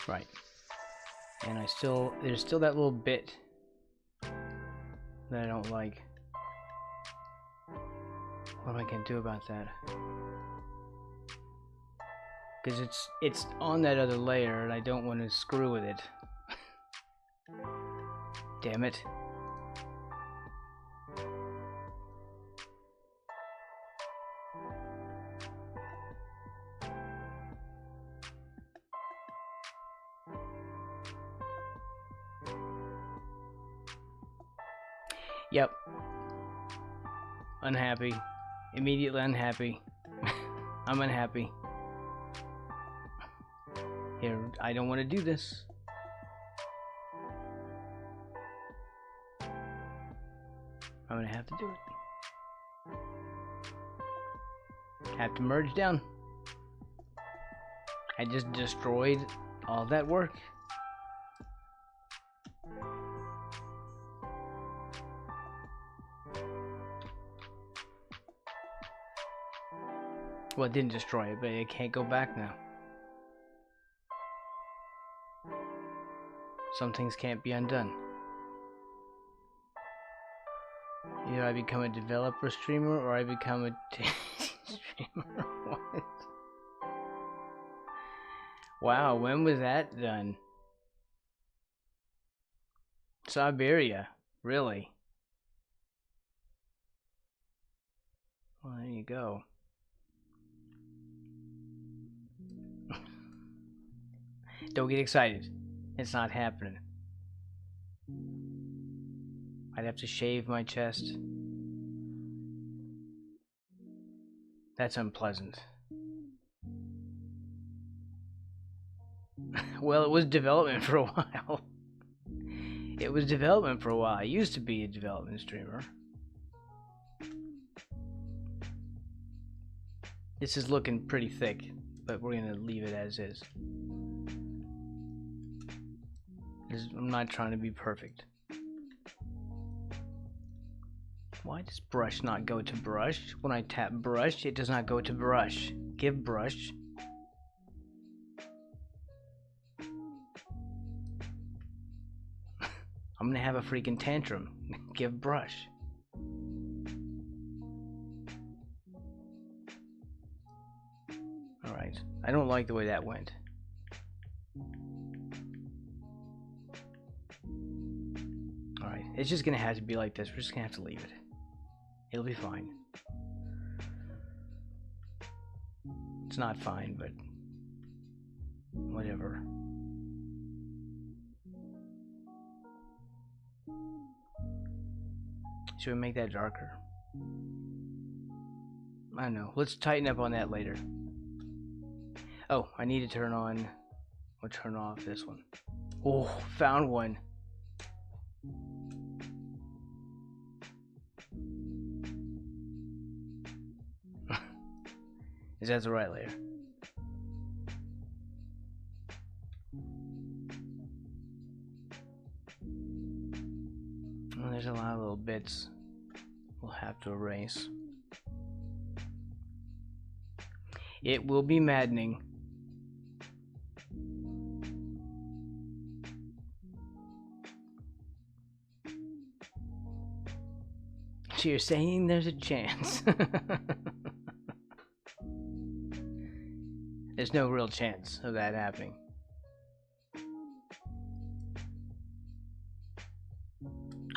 Right. And there's still that little bit that I don't like. What am I gonna do about that? Because it's on that other layer and I don't want to screw with it. Damn it. Yep. Unhappy. Immediately unhappy. I'm unhappy. Here, I don't want to do this. I'm gonna have to do it. Have to merge down. I just destroyed all that work. Well, it didn't destroy it, but it can't go back now. Some things can't be undone. Either I become a developer streamer or I become a streamer. What? Wow, when was that done? Siberia, really? Well, there you go. Don't get excited. It's not happening. I'd have to shave my chest. That's unpleasant. Well, it was development for a while. It was development for a while. I used to be a development streamer. This is looking pretty thick, but we're gonna leave it as is. I'm not trying to be perfect. Why does brush not go to brush? When I tap brush, it does not go to brush. Give brush. I'm gonna have a freaking tantrum. Give brush. Alright. I don't like the way that went. Alright. It's just gonna have to be like this. We're just gonna have to leave it. It'll be fine. It's not fine, but whatever. Should we make that darker? I don't know. Let's tighten up on that later. Oh, I need to turn on or turn off this one. Oh, found one. Is that the right layer? Well, there's a lot of little bits we'll have to erase. It will be maddening. So you're saying there's a chance? There's no real chance of that happening.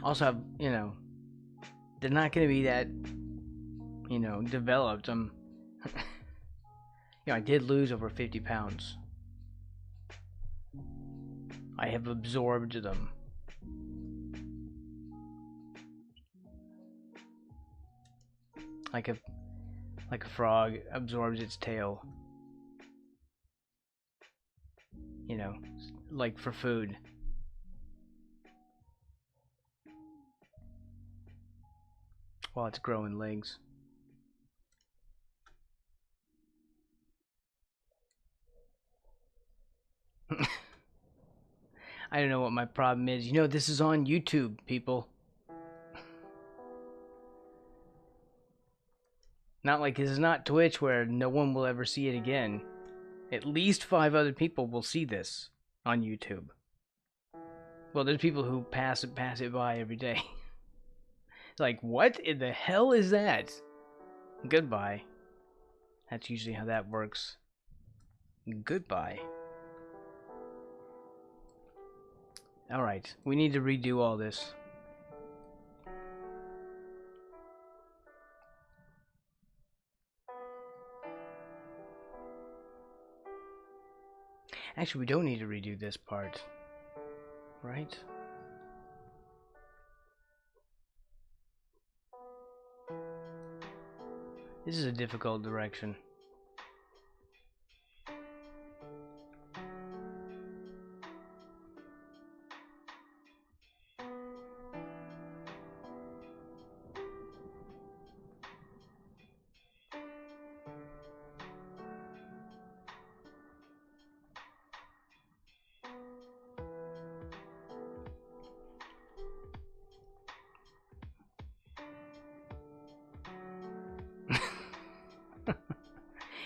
Also, you know, they're not going to be that, you know, developed. You know, I did lose over 50 pounds. I have absorbed them. Like a frog absorbs its tail. You know, like for food. While it's growing legs. I don't know what my problem is. You know, this is on YouTube, people. Not like this is not Twitch where no one will ever see it again. At least 5 other people will see this on YouTube. Well, there's people who pass it by every day. Like, what in the hell is that? Goodbye. That's usually how that works. Goodbye. Alright, we need to redo all this. Actually, we don't need to redo this part. Right? This is a difficult direction.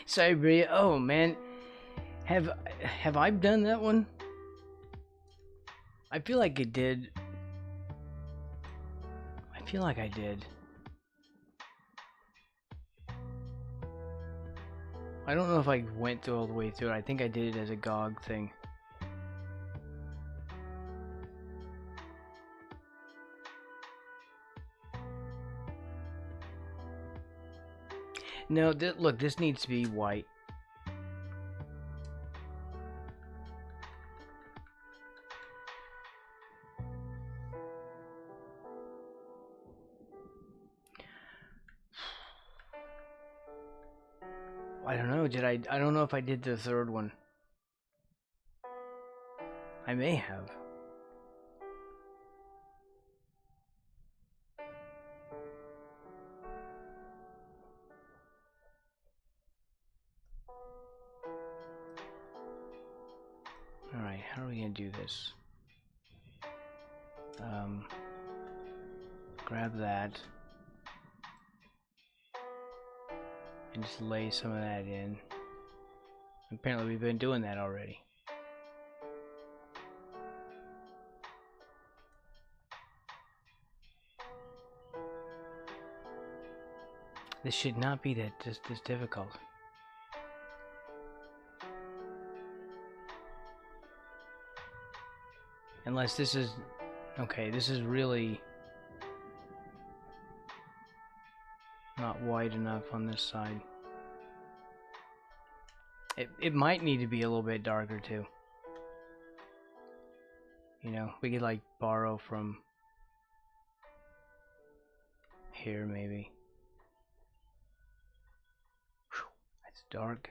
Siberia. Oh man, have I done that one? I feel like it did. I feel like I did. I don't know if I went through all the way through it. I think I did it as a GOG thing. No, look, this needs to be white. I don't know, I don't know if I did the third one. I may have. Alright, how are we gonna do this? Grab that. And just lay some of that in. Apparently we've been doing that already. This should not be this difficult. Unless this is... Okay, this is really... not wide enough on this side. It might need to be a little bit darker too. You know, we could like borrow from here maybe. Whew, that's dark.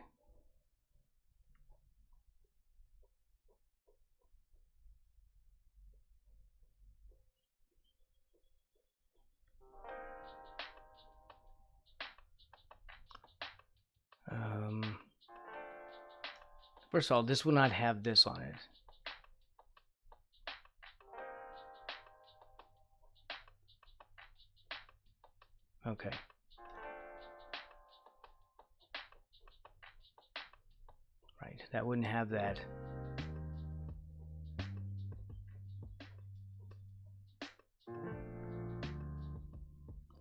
First of all, this will not have this on it. Okay. Right, that wouldn't have that.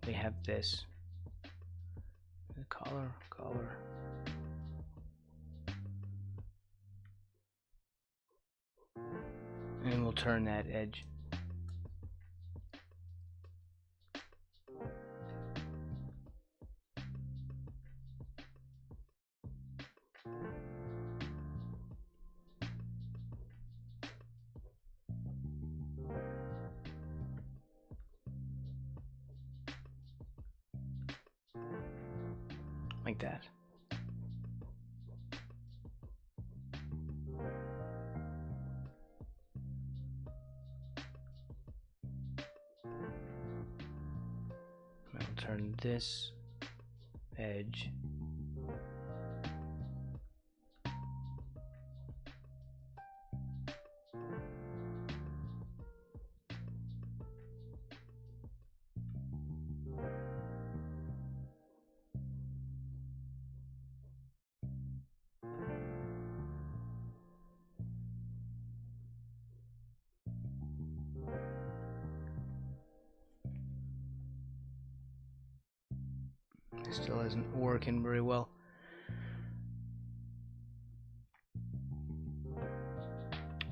They have this. The color. And we'll turn that edge. Like that. I'll turn this edge Still isn't working very well.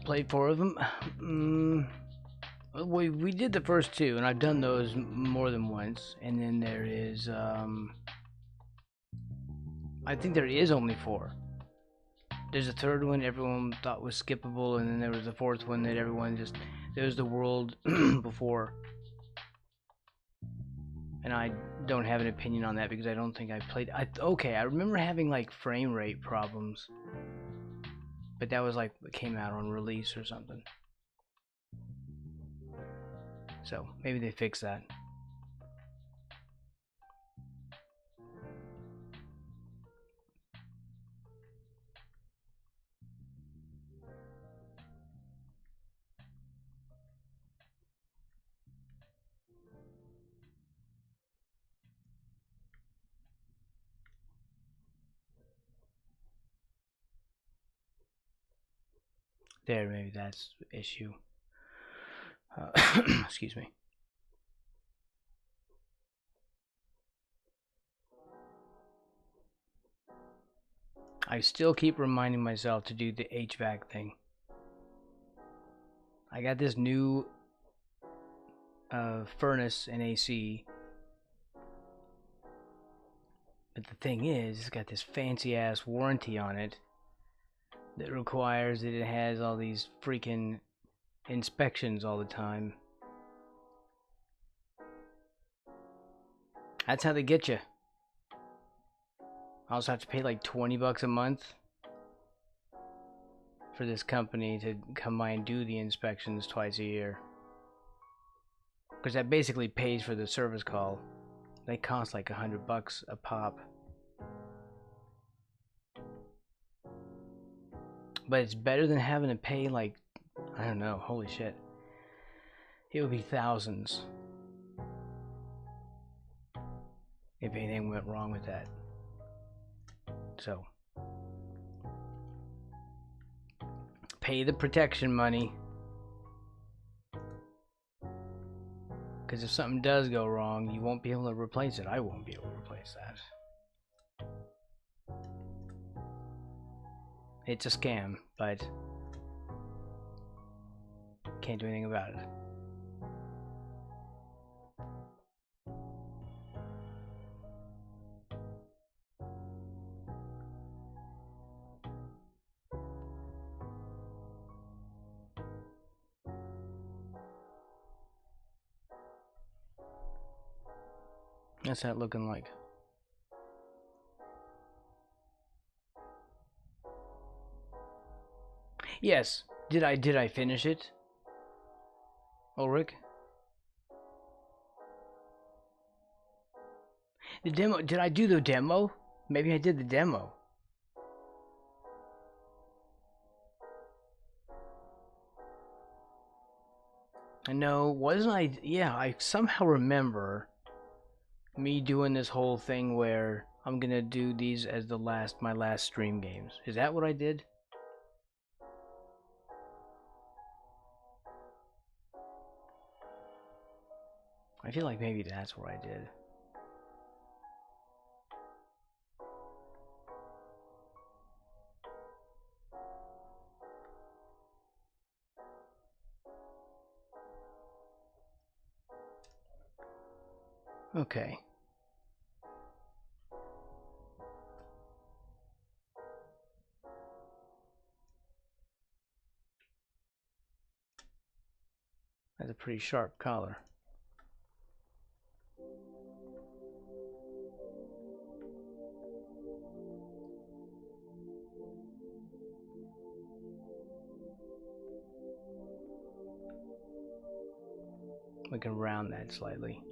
Played 4 of them. We did the first 2, and I've done those more than once. And then there is, I think there is only 4. There's a 3rd one everyone thought was skippable, and then there was a 4th one that everyone just... There's the world before. And I don't have an opinion on that because I don't think I played... Okay, I remember having like frame rate problems. But that was like it came out on release or something. So maybe they fixed that. There, maybe that's the issue. Excuse me. I still keep reminding myself to do the HVAC thing. I got this new furnace and AC. But the thing is, it's got this fancy ass warranty on it that requires that it has all these freaking inspections all the time. That's how they get you. I also have to pay like $20 a month for this company to come by and do the inspections twice a year. Because that basically pays for the service call. They cost like $100 a pop. But it's better than having to pay like, I don't know, holy shit. It would be thousands if anything went wrong with that. So, pay the protection money. Because if something does go wrong, you won't be able to replace it. I won't be able to replace that. It's a scam, but can't do anything about it. What's that looking like? Yes. Did I finish it? Ulrich? The demo, did I do the demo? Maybe I did the demo. No, wasn't I? Yeah, I somehow remember me doing this whole thing where I'm gonna do these as my last stream games. Is that what I did? I feel like maybe that's what I did. Okay. That's a pretty sharp collar. We can round that slightly.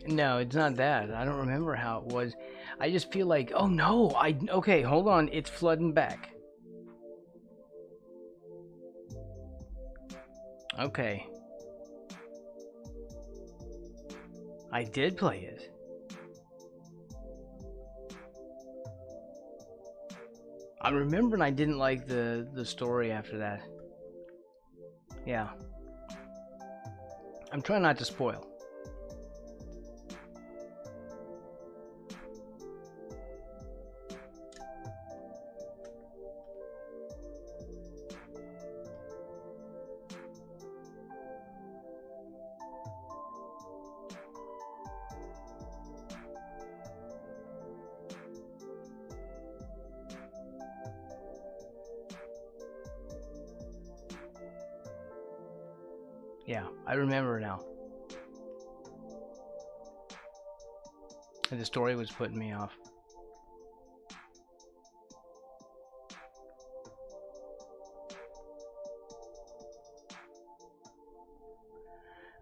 No, it's not that. I don't remember how it was. I just feel like, oh no, okay, hold on, it's flooding back. Okay. I did play it. I remember I didn't like the story after that. Yeah. I'm trying not to spoil. Yeah, I remember now. And the story was putting me off.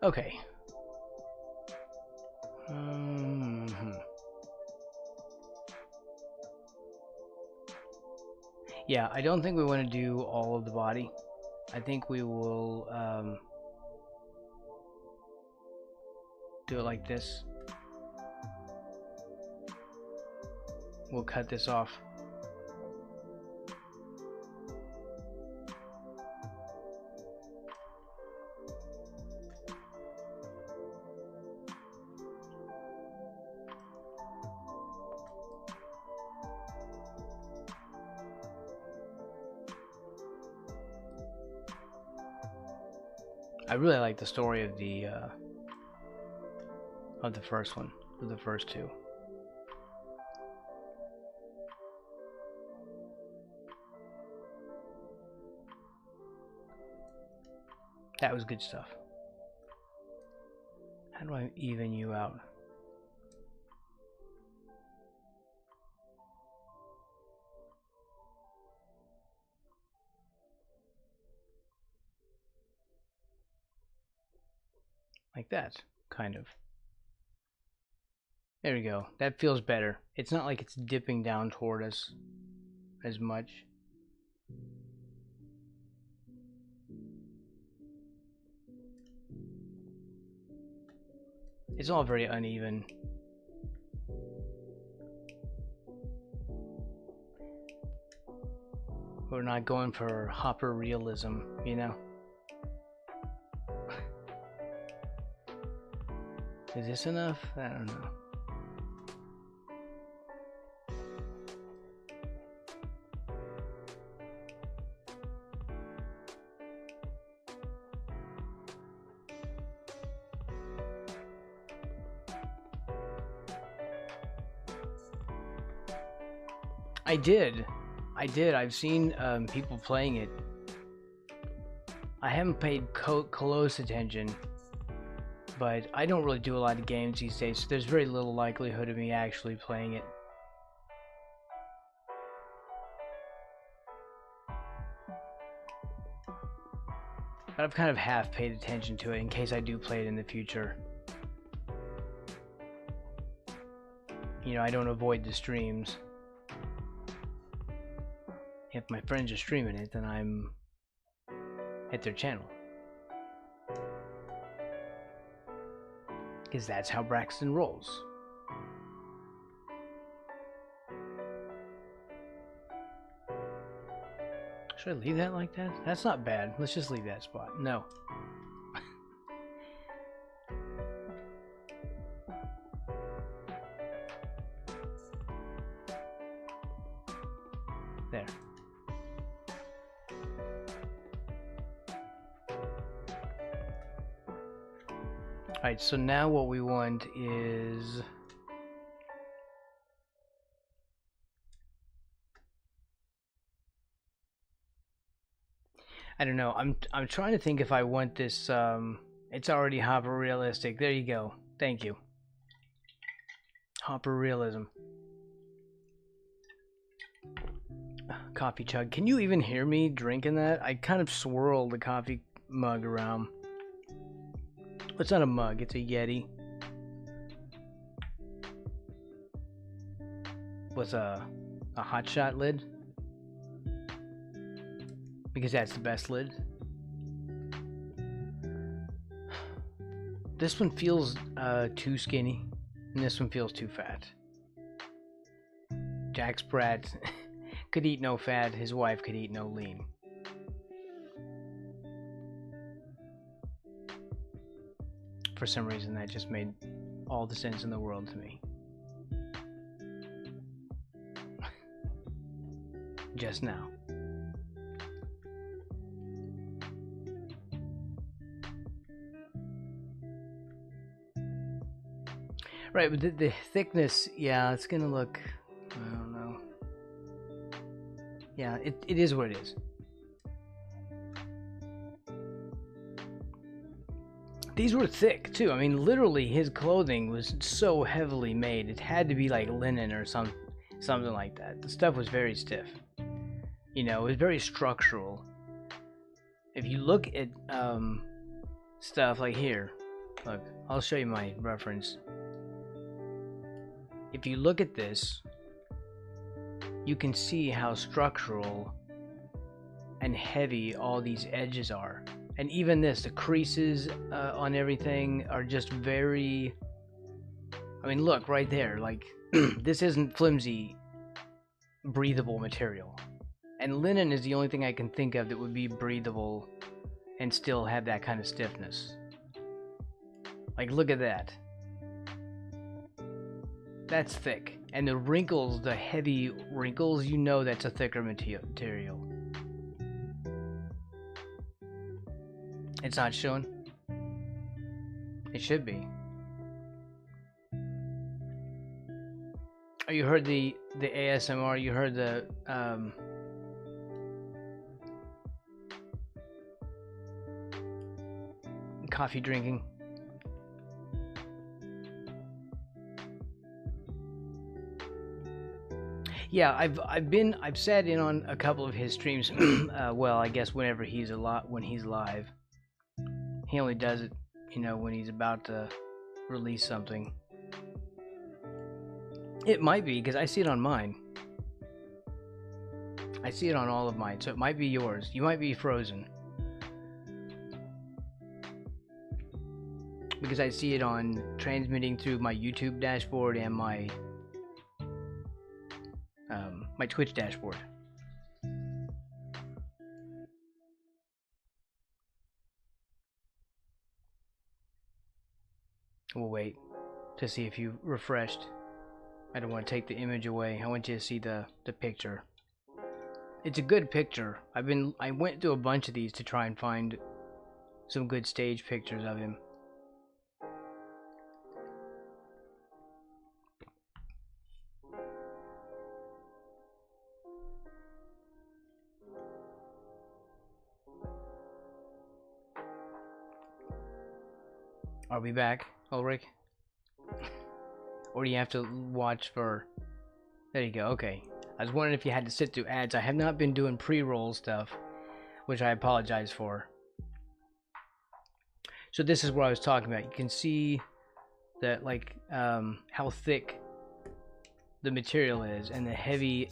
Okay. Yeah, I don't think we want to do all of the body. I think we will do it like this. We'll cut this off. I really like the story of the first one, of the first two. That was good stuff. How do I even you out? Like that, kind of. There we go. That feels better. It's not like it's dipping down toward us as much. It's all very uneven. We're not going for Hopper realism, you know? Is this enough? I don't know. I did. I've seen people playing it. I haven't paid close attention, but I don't really do a lot of games these days, so there's very little likelihood of me actually playing it. But I've kind of half paid attention to it in case I do play it in the future. You know, I don't avoid the streams. If my friends are streaming it, then I'm at their channel. Because that's how Braxton rolls. Should I leave that like that? That's not bad. Let's just leave that spot. No. There. Alright, so now what we want is... I don't know. I'm trying to think if I want this. It's already Hopper realistic. There you go. Thank you. Hopper realism. Coffee chug. Can you even hear me drinking that? I kind of swirled the coffee mug around. It's not a mug. It's a Yeti. With a hot shot lid. Because that's the best lid. This one feels too skinny, and this one feels too fat. Jack Sprat could eat no fat, his wife could eat no lean. for some reason that just made all the sense in the world to me. Just now. Right, but the thickness, yeah, it's gonna look, I don't know. Yeah, it is what it is. These were thick too. I mean, literally, his clothing was so heavily made. It had to be like linen or something like that. The stuff was very stiff. You know, it was very structural. If you look at stuff like here, look, I'll show you my reference. If you look at this, you can see how structural and heavy all these edges are. And even this, the creases on everything are just very... I mean, look, right there, like, this isn't flimsy, breathable material. And linen is the only thing I can think of that would be breathable and still have that kind of stiffness. Like, look at that. That's thick. And the wrinkles, the heavy wrinkles, you know that's a thicker material. It's not showing? It should be. Oh, you heard the ASMR, you heard the coffee drinking. Yeah, I've sat in on a couple of his streams. Well, I guess whenever when he's live. He only does it, you know, when he's about to release something. It might be, because I see it on mine. I see it on all of mine, so it might be yours. You might be frozen. Because I see it on transmitting through my YouTube dashboard and my Twitch dashboard. We'll wait to see if you refreshed. I don't want to take the image away. I want you to see the picture. It's a good picture. I went through a bunch of these to try and find some good stage pictures of him. Are we back, Ulrich? Or do you have to watch for... There you go, okay. I was wondering if you had to sit through ads. I have not been doing pre-roll stuff, which I apologize for. So this is what I was talking about. You can see that, like, how thick the material is, and the heavy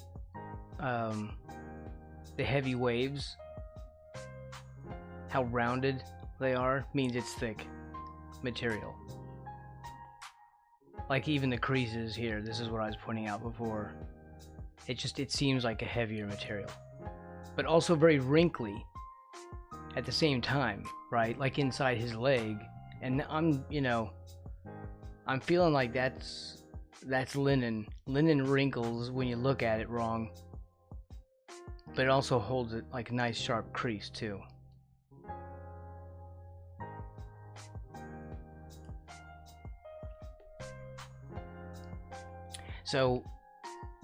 waves, how rounded they are, means it's thick material. Like even the creases here, this is what I was pointing out before. It seems like a heavier material, but also very wrinkly at the same time, right? Like inside his leg, and I'm feeling like that's linen wrinkles when you look at it wrong, but it also holds it like a nice sharp crease too. So,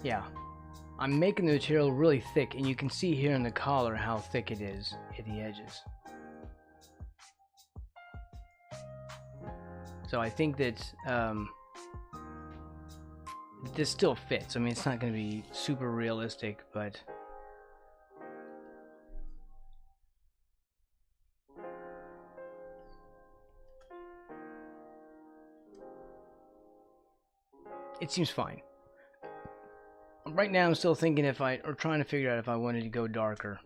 yeah, I'm making the material really thick, and you can see here in the collar how thick it is at the edges. So I think that this still fits. I mean, it's not going to be super realistic, but it seems fine. Right now I'm still thinking trying to figure out if I wanted to go darker.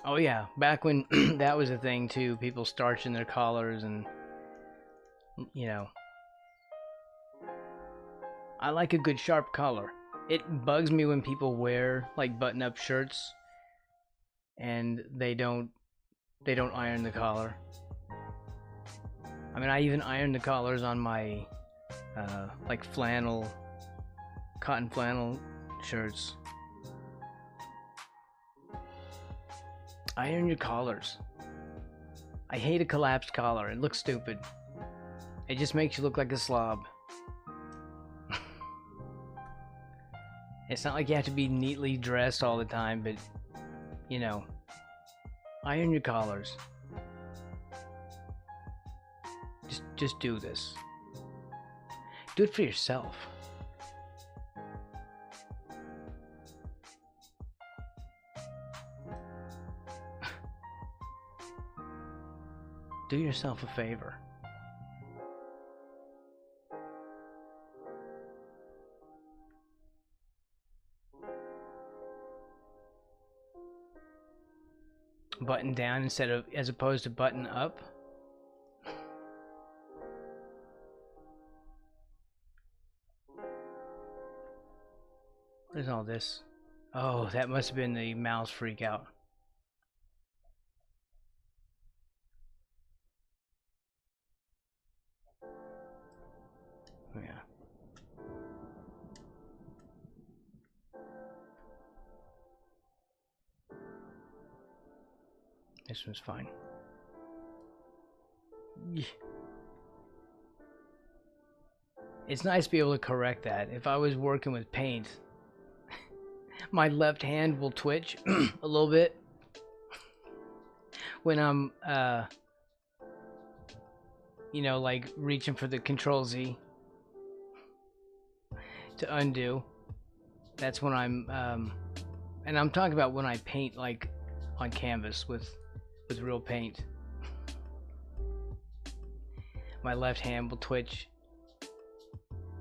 Oh yeah, back when that was a thing too, people starching their collars and You know, I like a good sharp collar. It bugs me when people wear like button-up shirts and they don't iron the collar. I mean, I even iron the collars on my like flannel, cotton flannel shirts. Iron your collars. I hate a collapsed collar. It looks stupid. It just makes you look like a slob. It's not like you have to be neatly dressed all the time, but, you know, iron your collars. Just do this. Do it for yourself. Do yourself a favor. Button down as opposed to button up. What is all this? Oh, that must have been the mouse freak out. Yeah. This one's fine. Yeah. It's nice to be able to correct that. If I was working with paint, my left hand will twitch a little bit when I'm, you know, like reaching for the Control Z to undo. That's when I'm, and I'm talking about when I paint like on canvas with real paint. My left hand will twitch.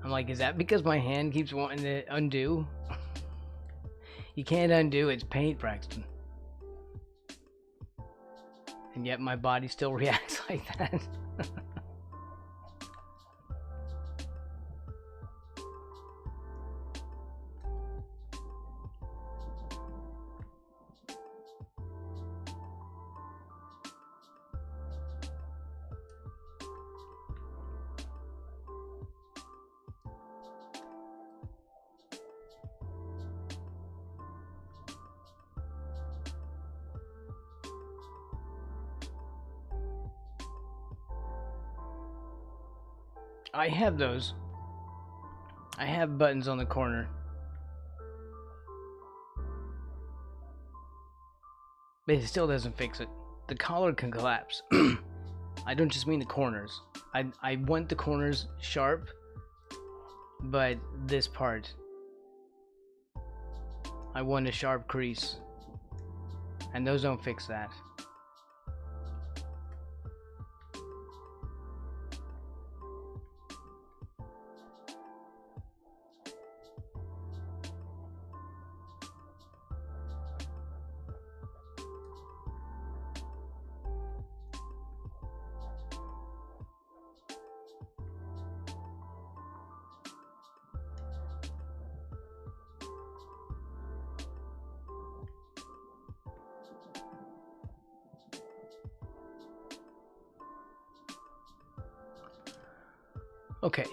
I'm like, is that because my hand keeps wanting to undo? You can't undo, it's paint, Braxton. And yet my body still reacts like that. I have those. I have buttons on the corner. But it still doesn't fix it. The collar can collapse. I don't just mean the corners. I want the corners sharp, but this part, I want a sharp crease. And those don't fix that. Okay.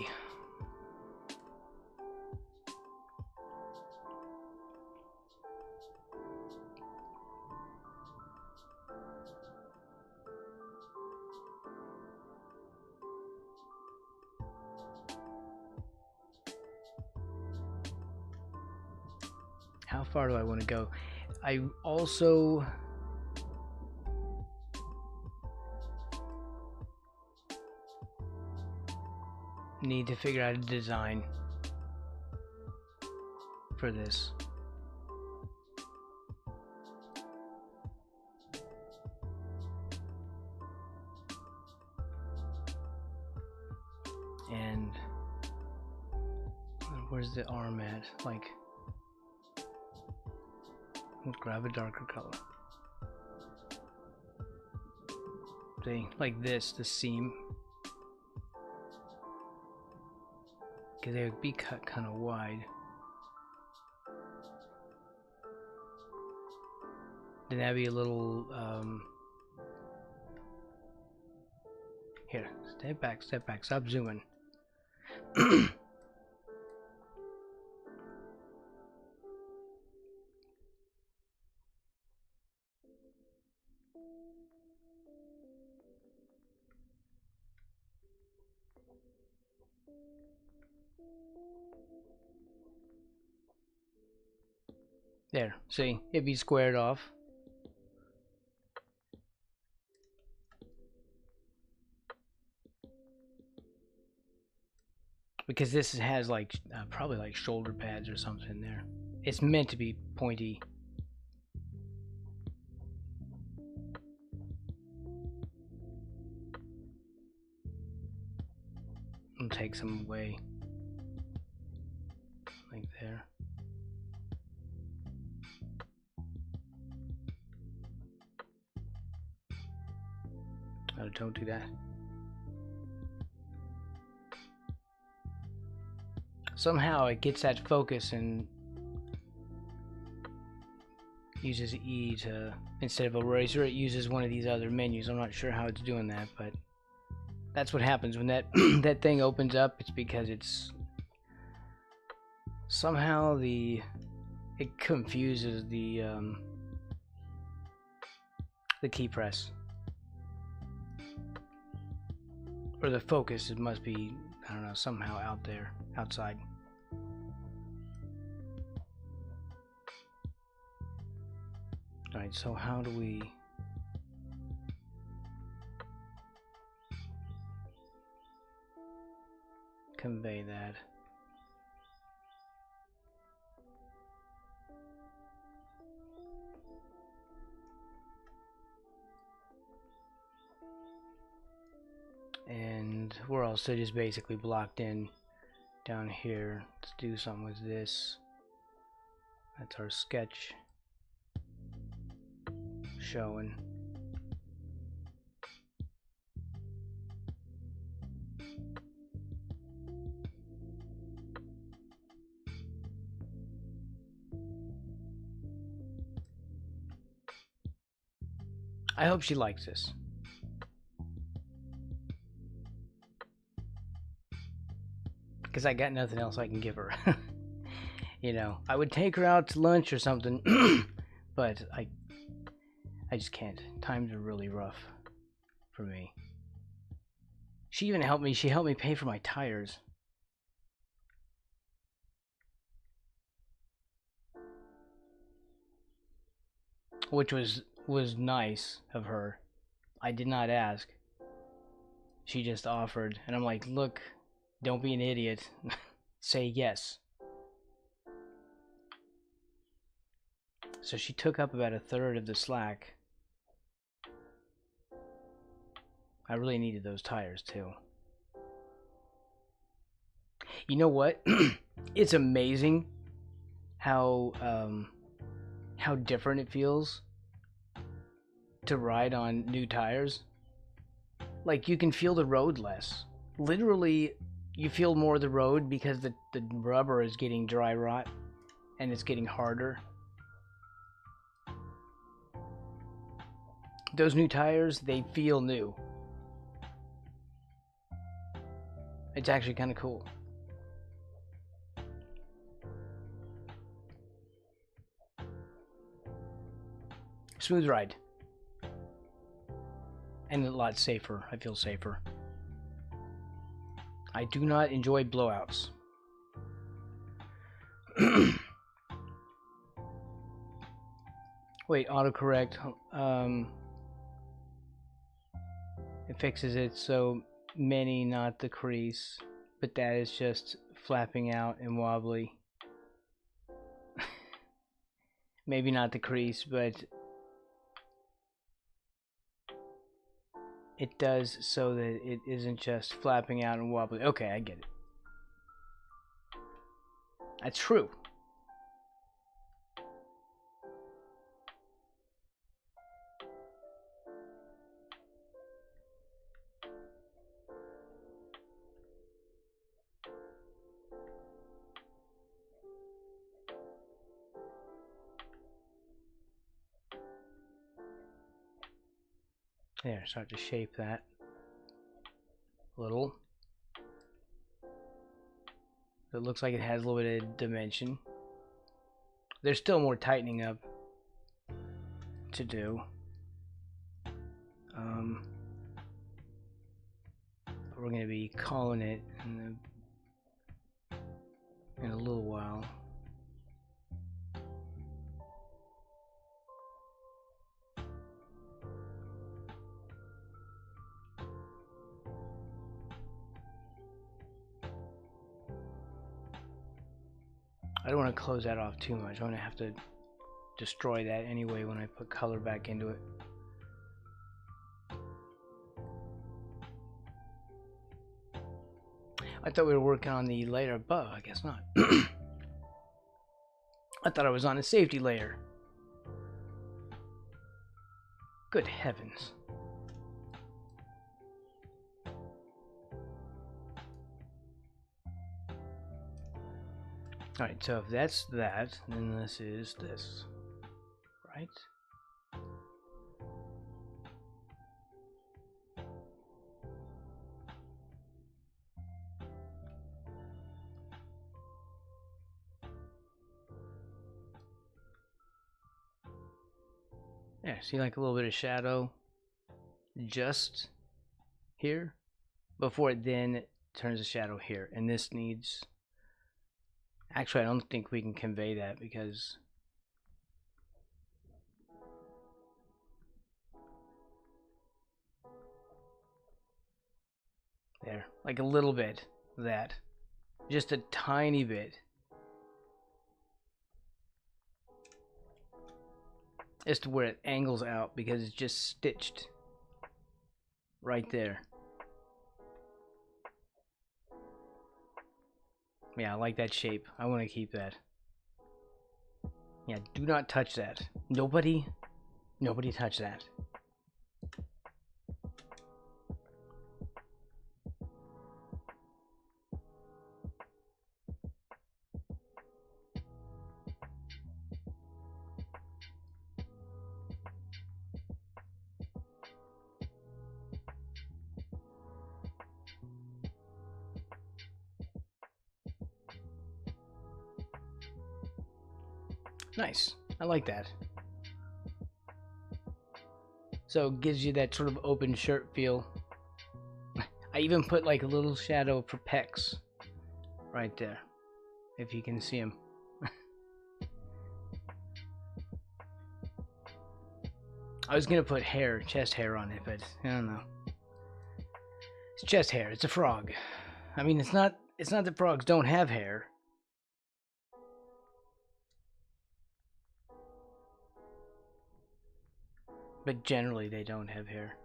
How far do I want to go? I also need to figure out a design for this. And where's the arm at? Like, let's grab a darker color. See, like this, the seam. Because they would be cut kind of wide. Then that'd be a little, here, step back, stop zooming. There, see, it'd be squared off. Because this has like, probably like shoulder pads or something there. It's meant to be pointy. I'll take some away. Like there. Oh, don't do that. Somehow it gets that focus and uses E to, instead of eraser, it uses one of these other menus. I'm not sure how it's doing that, but that's what happens when that that thing opens up. It's because it's somehow it confuses the key press, or the focus. It must be, I don't know, somehow out there, outside. Alright, so how do we convey that? And we're also just basically blocked in down here. Let's do something with this. That's our sketch showing. I hope she likes this. Because I got nothing else I can give her. You know, I would take her out to lunch or something, but I just can't. Times are really rough for me. She even helped me. She helped me pay for my tires. Which was nice of her. I did not ask. She just offered, and I'm like, look, don't be an idiot. Say yes. So she took up about 1/3 of the slack. I really needed those tires too. You know what? It's amazing how different it feels to ride on new tires. Like, you can feel the road less. Literally, you feel more of the road because the rubber is getting dry rot and it's getting harder. Those new tires, they feel new. It's actually kind of cool. Smooth ride. And a lot safer. I feel safer. I do not enjoy blowouts. Wait, autocorrect. It fixes it so many, not the crease. But that is just flapping out and wobbly. Maybe not the crease, but it does so that it isn't just flapping out and wobbly. Okay, I get it. That's true. There, start to shape that a little. It looks like it has a little bit of dimension. There's still more tightening up to do. We're going to be calling it in a little while. I don't want to close that off too much. I'm going to have to destroy that anyway when I put color back into it. I thought we were working on the layer above. I guess not. I thought I was on a safety layer. Good heavens. Alright, so if that's that, then this is this. Right? Yeah, see like a little bit of shadow just here before it then turns the shadow here. And this needs... Actually, I don't think we can convey that because... There, like a little bit of that. Just a tiny bit. As to where it angles out because it's just stitched right there. Yeah, I like that shape. I want to keep that. Yeah, do not touch that. Nobody touch that. Nice. I like that. So it gives you that sort of open shirt feel. I even put like a little shadow for pecs right there, if you can see him. I was gonna put hair, chest hair on it, but I don't know. It's chest hair. It's a frog. I mean, it's not that frogs don't have hair. But generally they don't have hair.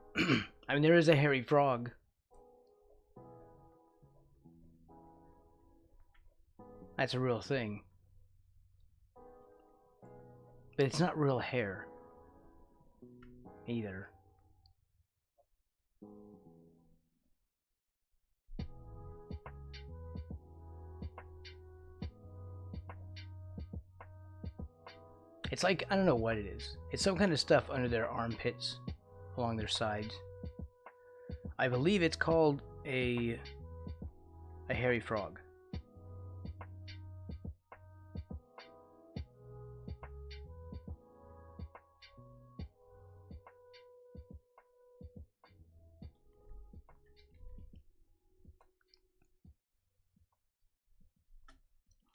I mean, there is a hairy frog. That's a real thing. But it's not real hair either. It's like, I don't know what it is. It's some kind of stuff under their armpits, along their sides. I believe it's called a hairy frog.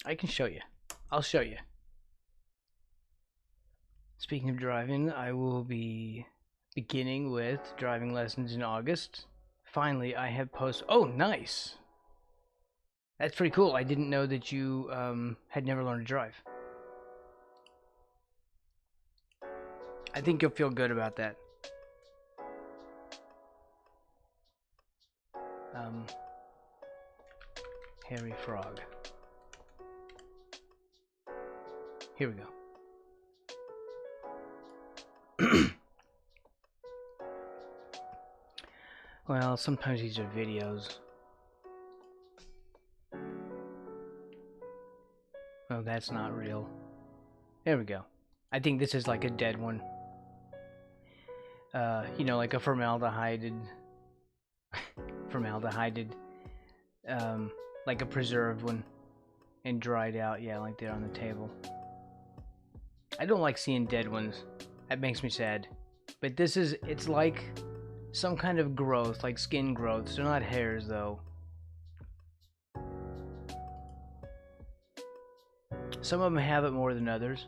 I can show you. I'll show you. Speaking of driving, I will be beginning with driving lessons in August. Finally, I have posted... Oh, nice! That's pretty cool. I didn't know that you had never learned to drive. I think you'll feel good about that. Hairy frog. Here we go. Well, sometimes these are videos. Oh, that's not real. There we go. I think this is like a dead one. You know, like a formaldehyde, like a preserved one and dried out. Yeah, like they're on the table. I don't like seeing dead ones. That makes me sad. But it's like some kind of growth, like skin growths. They're not hairs though. Some of them have it more than others.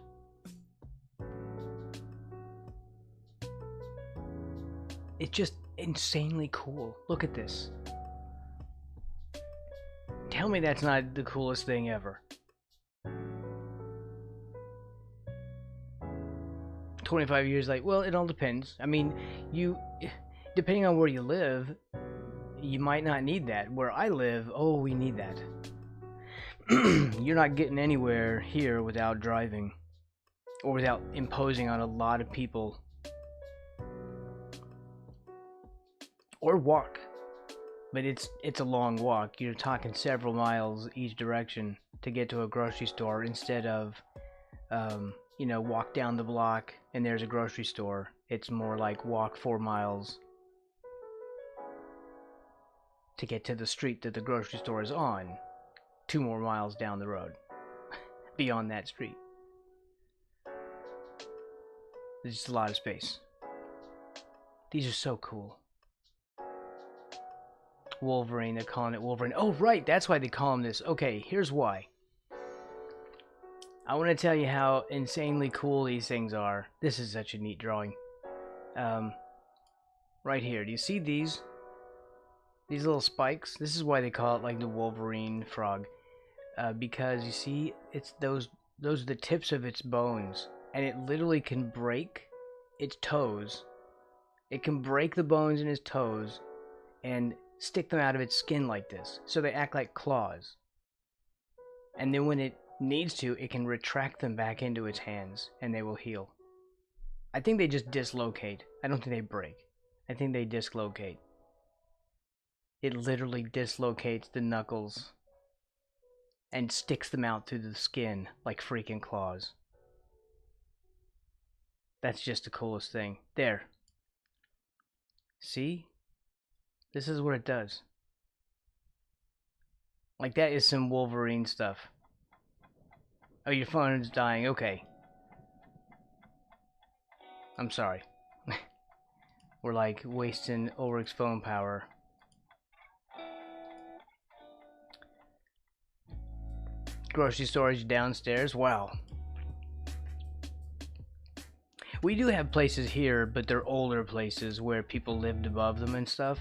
It's just insanely cool. Look at this. Tell me that's not the coolest thing ever. 25 years like, well, it all depends. I mean, depending on where you live, you might not need that. Where I live, oh, we need that. You're not getting anywhere here without driving or without imposing on a lot of people. Or walk. But it's a long walk. You're talking several miles each direction to get to a grocery store instead of you know, walk down the block and there's a grocery store. It's more like walk 4 miles to get to the street that the grocery store is on. 2 more miles down the road. Beyond that street. There's just a lot of space. These are so cool. Wolverine, they're calling it Wolverine. Oh, right, that's why they call him this. Okay, here's why. I want to tell you how insanely cool these things are. This is such a neat drawing. Right here, do you see these? These little spikes? This is why they call it like the Wolverine frog. Because you see, it's those are the tips of its bones. And it literally can break its toes. It can break the bones in its toes and stick them out of its skin like this. So they act like claws. And then when it needs to, it can retract them back into its hands and they will heal. I think they just dislocate. I don't think they break. I think they dislocate. It literally dislocates the knuckles and sticks them out through the skin like freaking claws. That's just the coolest thing. There. See? This is what it does. Like, that is some Wolverine stuff. Oh, your phone is dying. Okay. I'm sorry. We're like wasting Ulrich's phone power. Grocery storage downstairs. Wow. We do have places here, but they're older places where people lived above them and stuff.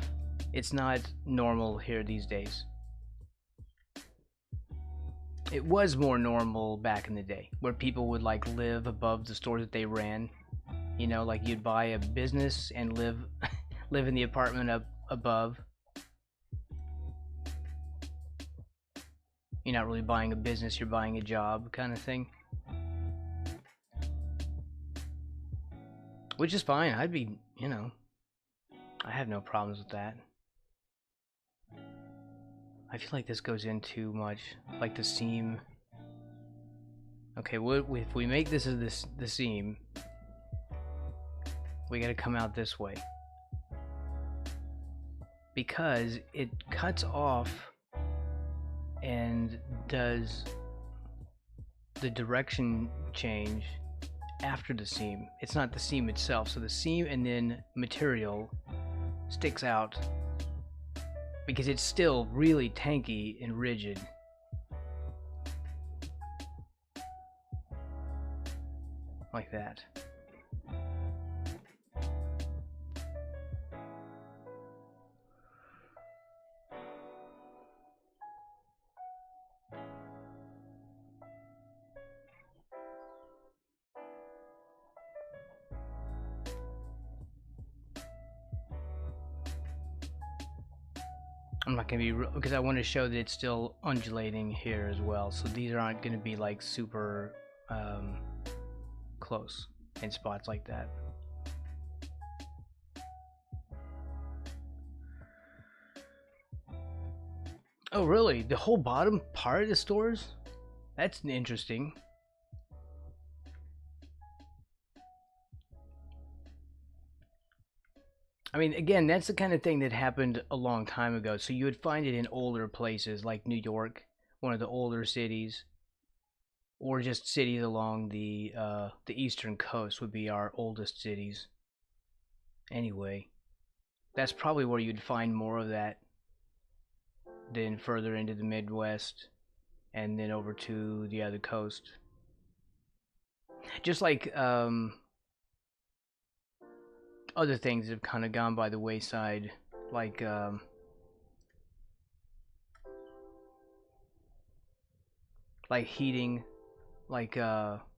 It's not normal here these days. It was more normal back in the day, where people would like live above the store that they ran. You know, like you'd buy a business and live in the apartment up above. You're not really buying a business, you're buying a job kind of thing. Which is fine. I'd be, you know, I have no problems with that. I feel like this goes in too much, like the seam. Okay, if we make this as the seam, we gotta come out this way. Because it cuts off and does the direction change after the seam. It's not the seam itself, so the seam and then material sticks out because it's still really tanky and rigid. Like that. I'm not gonna be because I want to show that it's still undulating here as well, so these aren't gonna be like super close in spots like that. Oh really? The whole bottom part of the stores? That's interesting. I mean, again, that's the kind of thing that happened a long time ago. So you would find it in older places like New York, one of the older cities, or just cities along the eastern coast would be our oldest cities. Anyway, that's probably where you'd find more of that than further into the Midwest and then over to the other coast. Just like other things have kind of gone by the wayside, like heating, like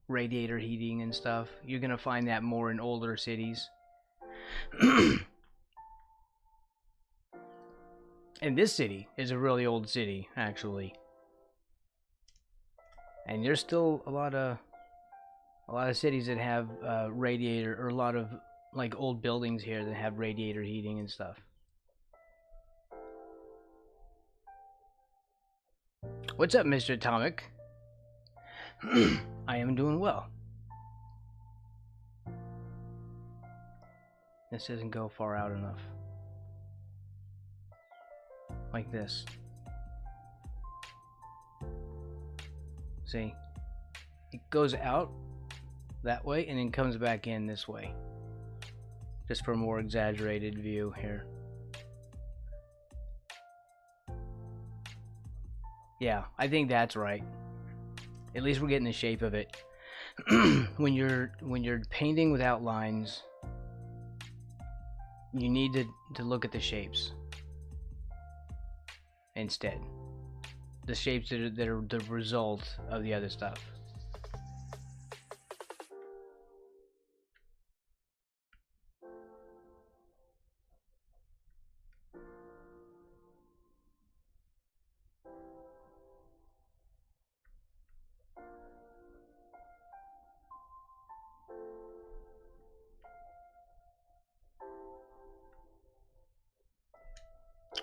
radiator heating and stuff. You're gonna find that more in older cities. And this city is a really old city, actually. And there's still a lot of cities that have radiator, or a lot of like old buildings here that have radiator heating and stuff. What's up, Mr. Atomic? I am doing well. This doesn't go far out enough. Like this. See? It goes out that way and then comes back in this way. Just for a more exaggerated view here. Yeah, I think that's right. At least we're getting the shape of it. when you're painting without lines, you need to look at the shapes instead. The shapes that are the result of the other stuff.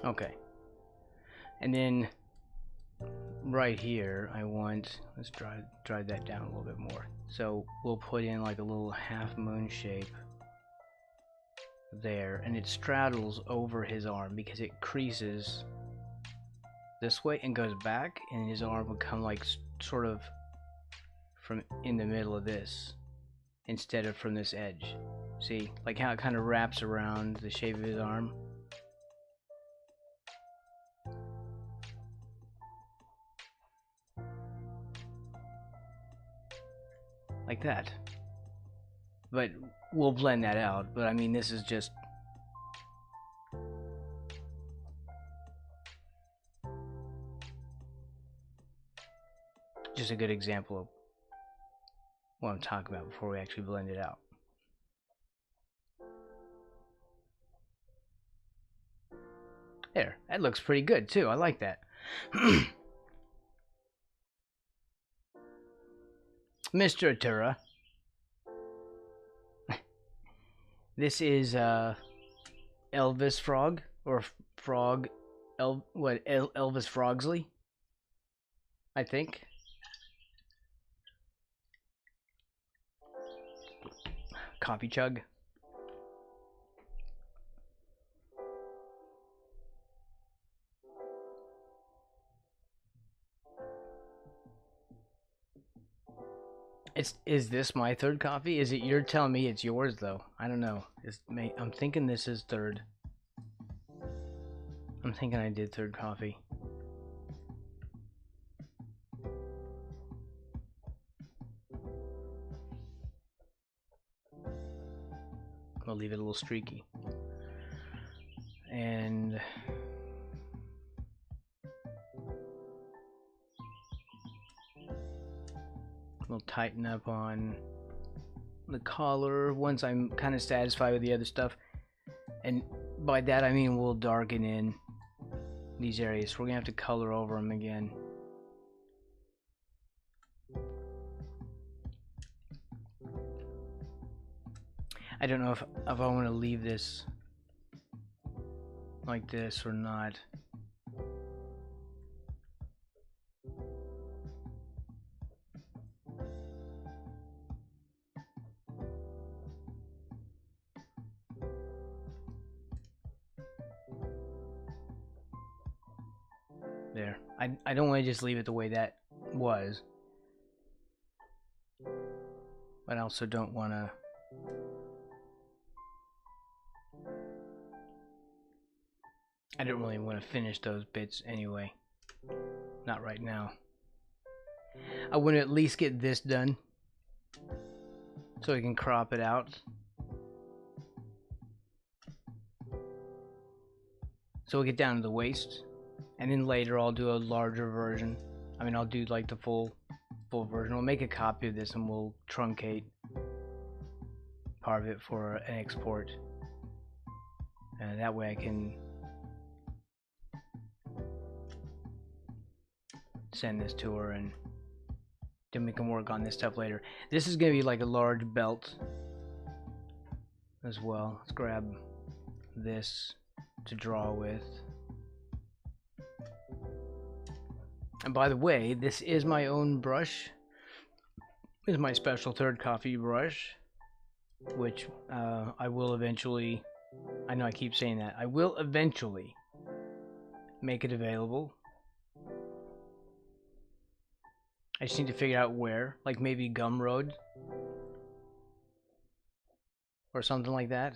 Okay. And then right here, I want, let's drive that down a little bit more. So we'll put in like a little half moon shape there, and it straddles over his arm because it creases this way and goes back, and his arm would come like sort of from in the middle of this instead of from this edge. See, like how it kind of wraps around the shape of his arm. Like that. But we'll blend that out. But I mean, this is just a good example of what I'm talking about before we actually blend it out. There, that looks pretty good too. I like that. Mr. Atura. This is Elvis Frog, or Frog Elvis Frogsley, I think. Coffee chug. Is this my third coffee? Is it, you're telling me it's yours though? I don't know. I'm thinking this is third. I'm thinking I did third coffee. I'll leave it a little streaky. And we'll tighten up on the collar once I'm kind of satisfied with the other stuff. And by that I mean we'll darken in these areas. We're gonna have to color over them again. I don't know if I want to leave this like this or not. There. I don't want to just leave it the way that was. But I also don't want to... I don't really want to finish those bits anyway. Not right now. I want to at least get this done, so I can crop it out. So we'll get down to the waist, and then later I'll do a larger version. I mean, I'll do like the full version. We'll make a copy of this and we'll truncate part of it for an export. And that way I can send this to her, and then we can work on this stuff later. This is going to be like a large belt as well. Let's grab this to draw with. And by the way, this is my own brush. This is my special third coffee brush, which I will eventually, I know I keep saying that, I will eventually make it available. I just need to figure out where, like maybe Gumroad or something like that.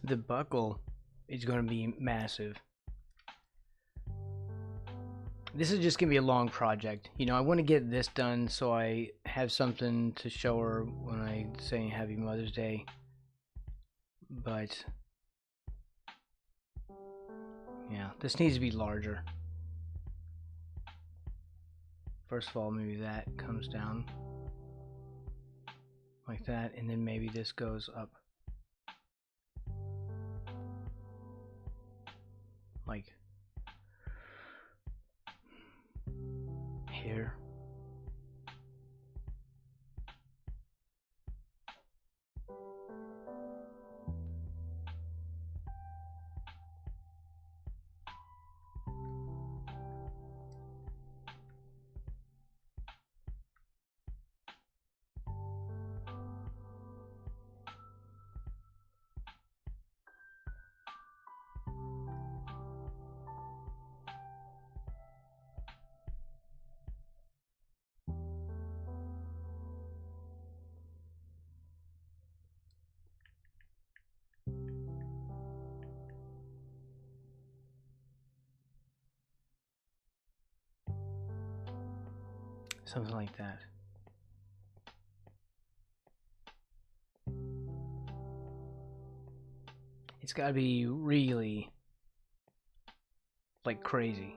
The buckle is going to be massive. This is just going to be a long project. You know, I want to get this done so I have something to show her when I say Happy Mother's Day. But yeah, this needs to be larger. First of all, maybe that comes down like that, and then maybe this goes up like here. Something like that. It's got to be really like crazy.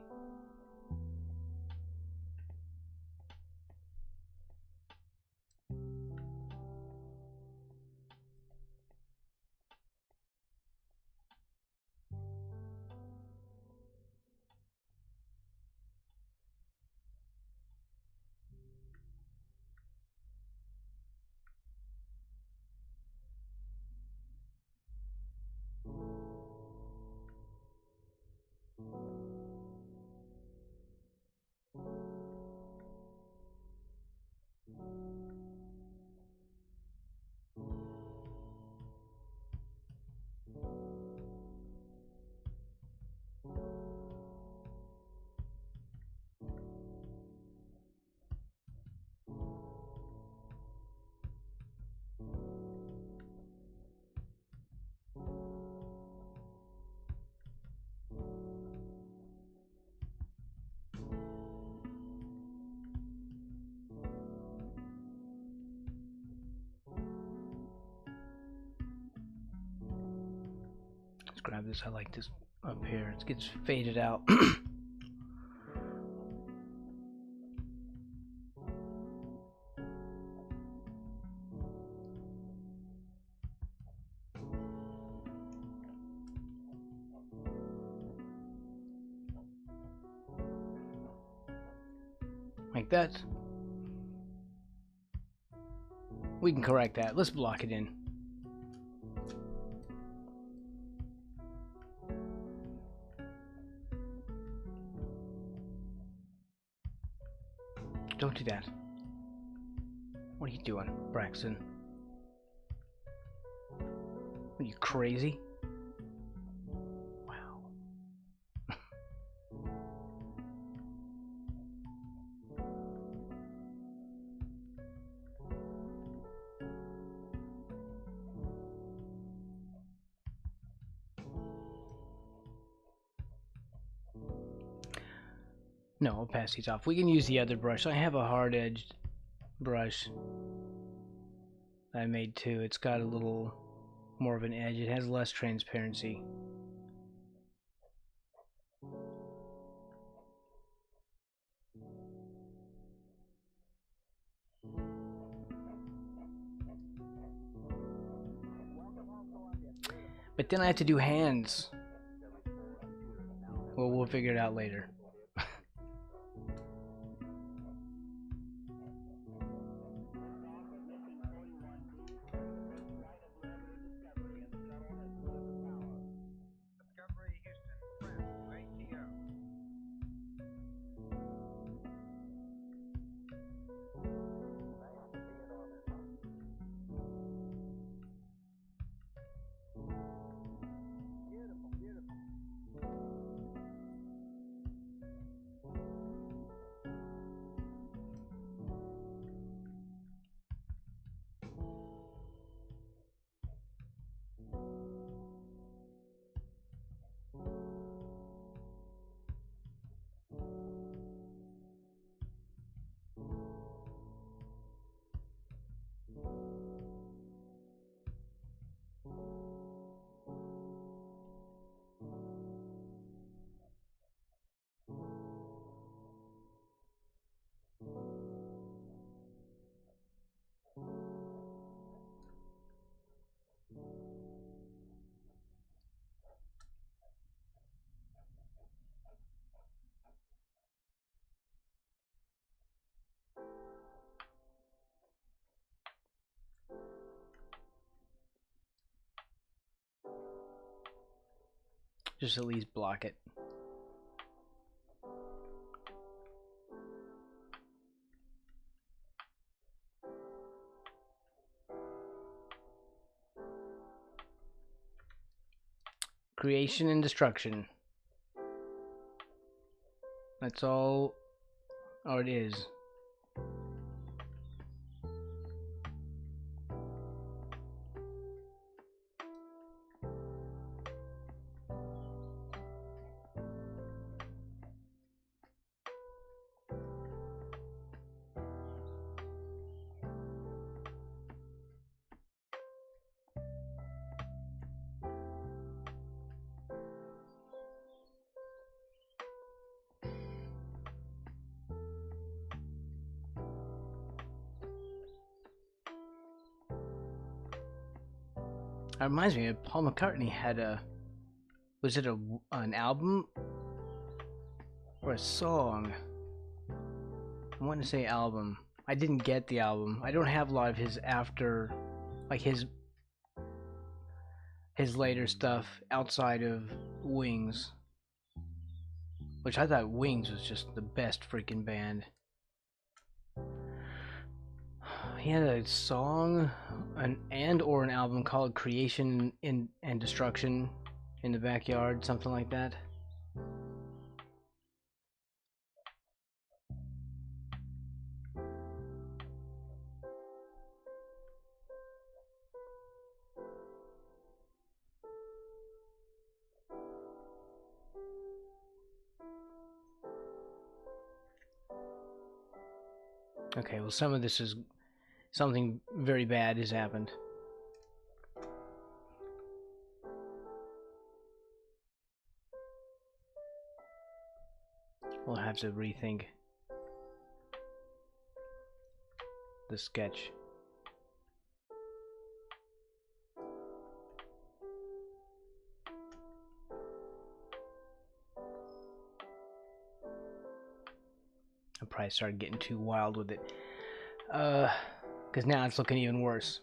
Let's grab this. I like this up here. It gets faded out. Like that. We can correct that. Let's block it in. Don't do that. What are you doing, Braxton? Are you crazy? Wow. No, I'll pass these off. We can use the other brush. I have a hard-edged brush that I made too. It's got a little more of an edge. It has less transparency. But then I have to do hands. Well, we'll figure it out later. Just at least block it. Creation and destruction. That's all it is. It reminds me of Paul McCartney had a, was it an album or a song? I want to say album. I didn't get the album. I don't have a lot of his after, like his later stuff outside of Wings, which I thought Wings was just the best freaking band. He had a song or an album called Creation and Destruction in the Backyard, something like that. Okay, well, some of this is something very bad has happened. We'll have to rethink the sketch. probably started getting too wild with it. Because now it's looking even worse.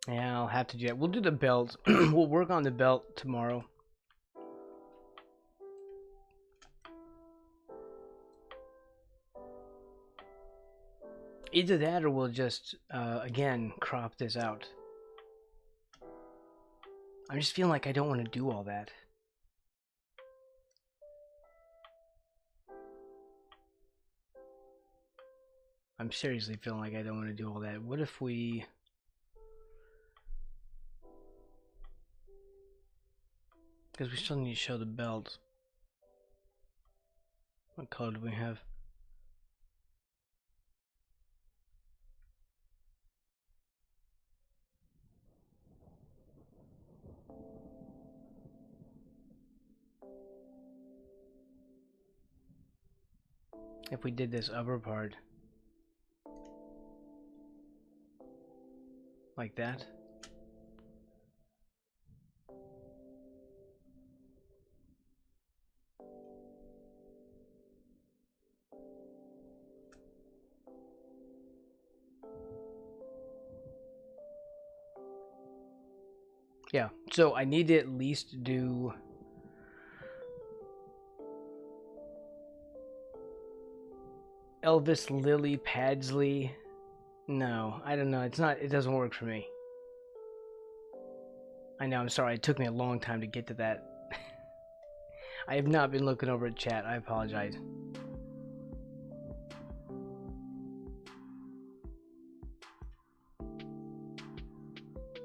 Yeah, I'll have to do that. We'll do the belt. We'll work on the belt tomorrow. Either that or we'll just, again, crop this out. I'm just feeling like I don't want to do all that. I'm seriously feeling like I don't want to do all that. What if we... Because we still need to show the belt. What color do we have? If we did this upper part like that. Yeah, so I need to at least do Elvis Lily Padsley. No, I don't know. It's not, it doesn't work for me. I know, I'm sorry. It took me a long time to get to that. I have not been looking over at chat. I apologize.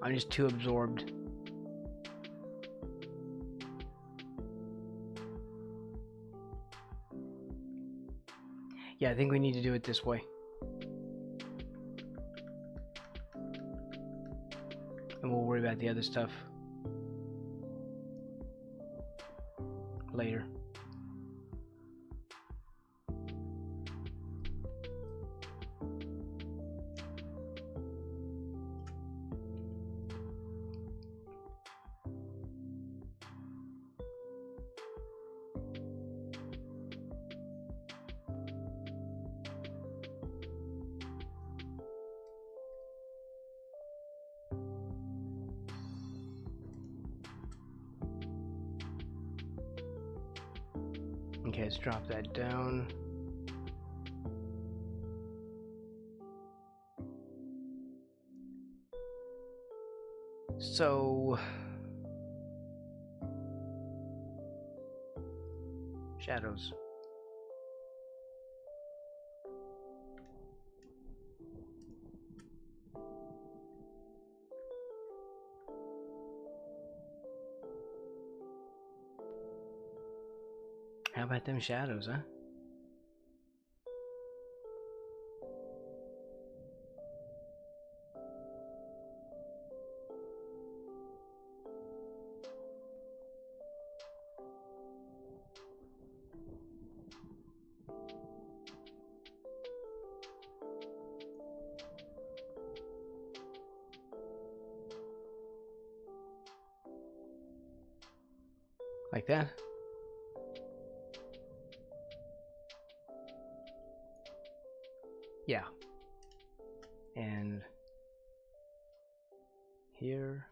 I'm just too absorbed. Yeah, I think we need to do it this way. And we'll worry about the other stuff later. Okay, let's drop that down. So, shadows. How about them shadows, huh? Like that? Yeah. And here.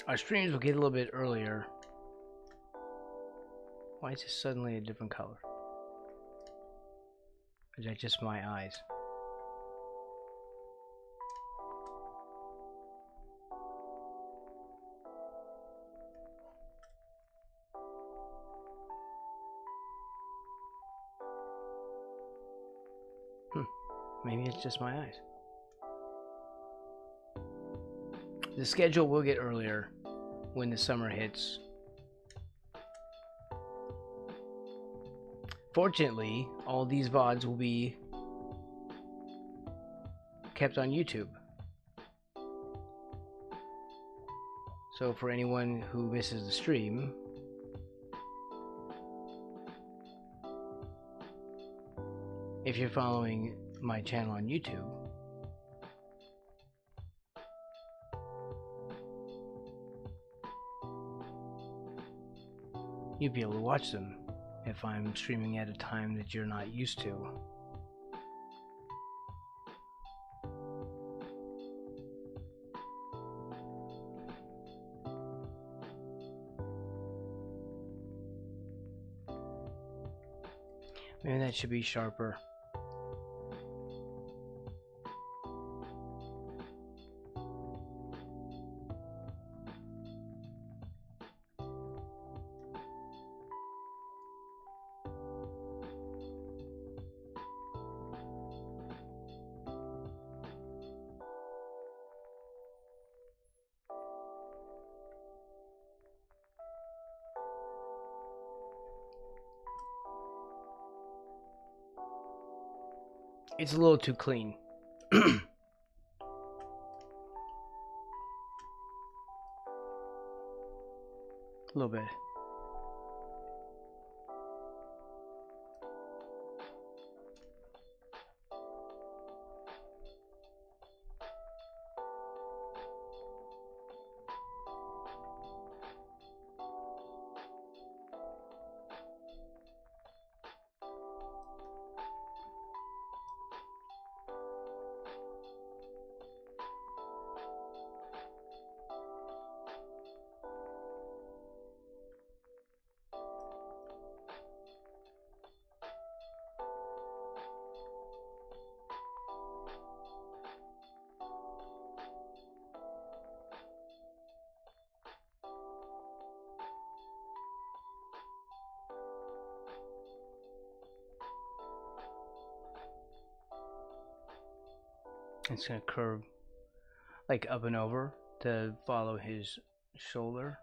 Our streams will get a little bit earlier. Why is this suddenly a different color? Is that just my eyes? Maybe it's just my eyes. The schedule will get earlier when the summer hits. Fortunately, all these VODs will be kept on YouTube. So for anyone who misses the stream, if you're following my channel on YouTube, you'll be able to watch them if I'm streaming at a time that you're not used to. Maybe that should be sharper. It's a little too clean. A little bit. It's gonna curve like up and over to follow his shoulder.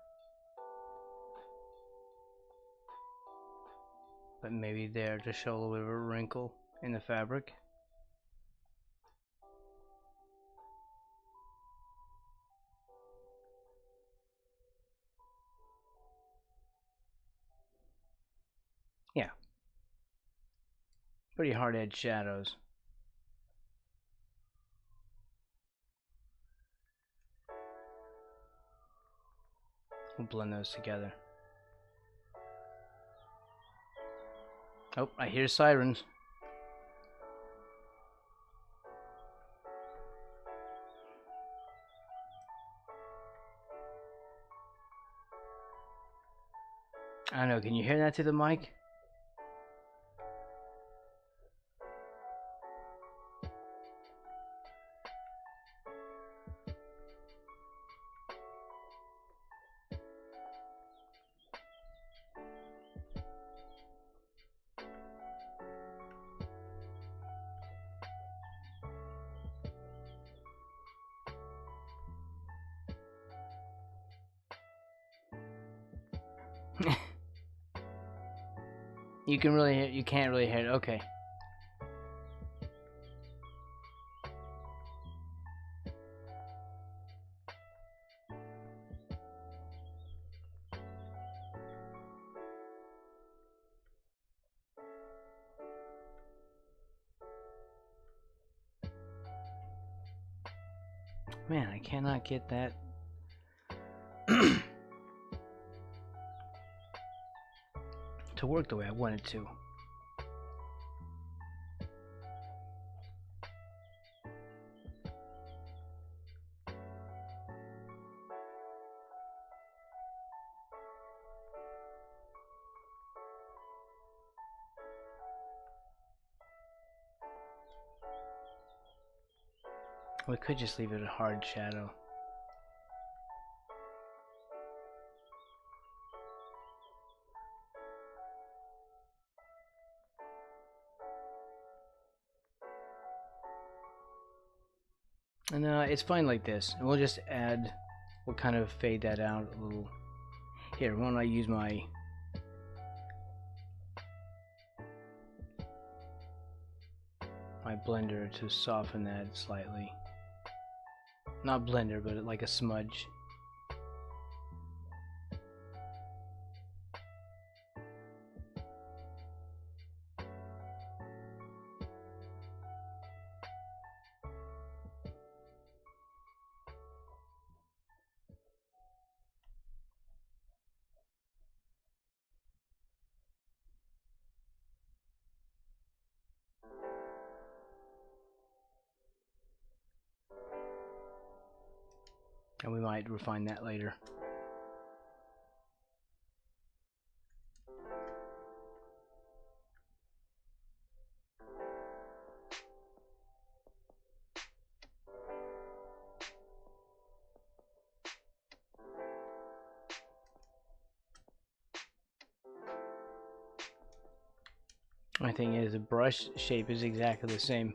But maybe there to show a little bit of a wrinkle in the fabric. Yeah. Pretty hard edge shadows. We'll blend those together. Oh, I hear sirens. I don't know, can you hear that through the mic? You can really hear, you can't really hear it. Okay. Man, I cannot get that. To work the way I want it to. We could just leave it a hard shadow. And it's fine like this. And we'll just add, we'll kind of fade that out a little. Here, why don't I use my blender to soften that slightly. Not blender, but like a smudge. And we might refine that later. My thing is, the brush shape is exactly the same.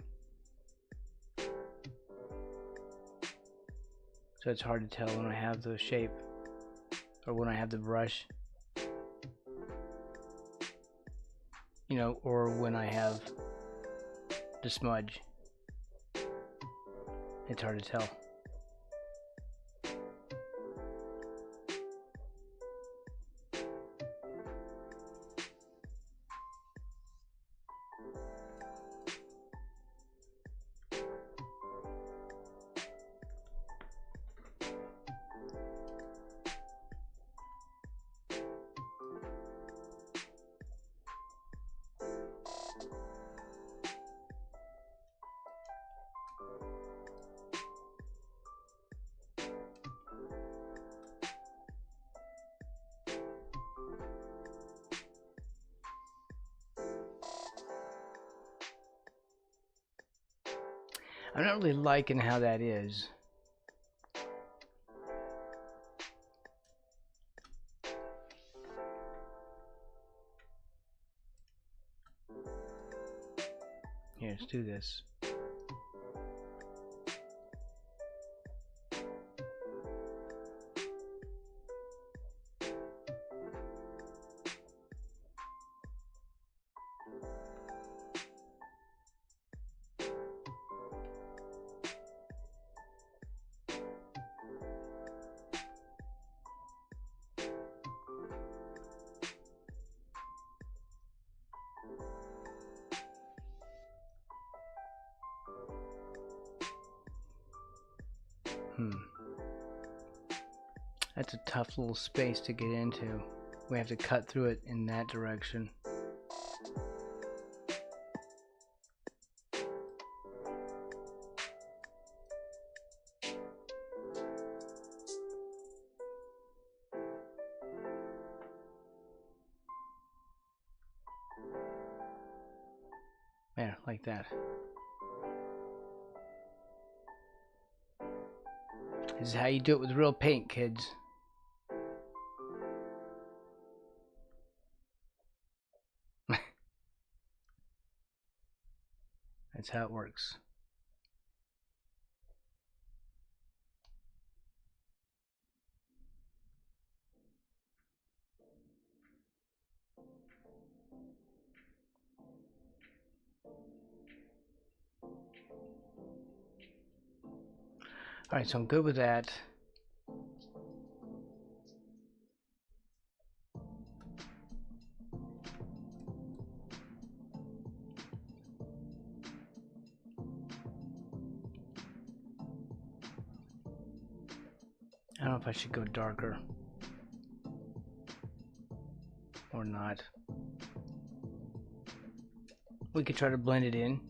So it's hard to tell when I have the shape or when I have the brush. You know, or when I have the smudge. It's hard to tell. I'm not really liking how that is. Here, let's do this. That's a tough little space to get into. We have to cut through it in that direction. There, like that. This is how you do it with real paint, kids. That's how it works. Alright, so I'm good with that. I don't know if I should go darker or not. We could try to blend it in.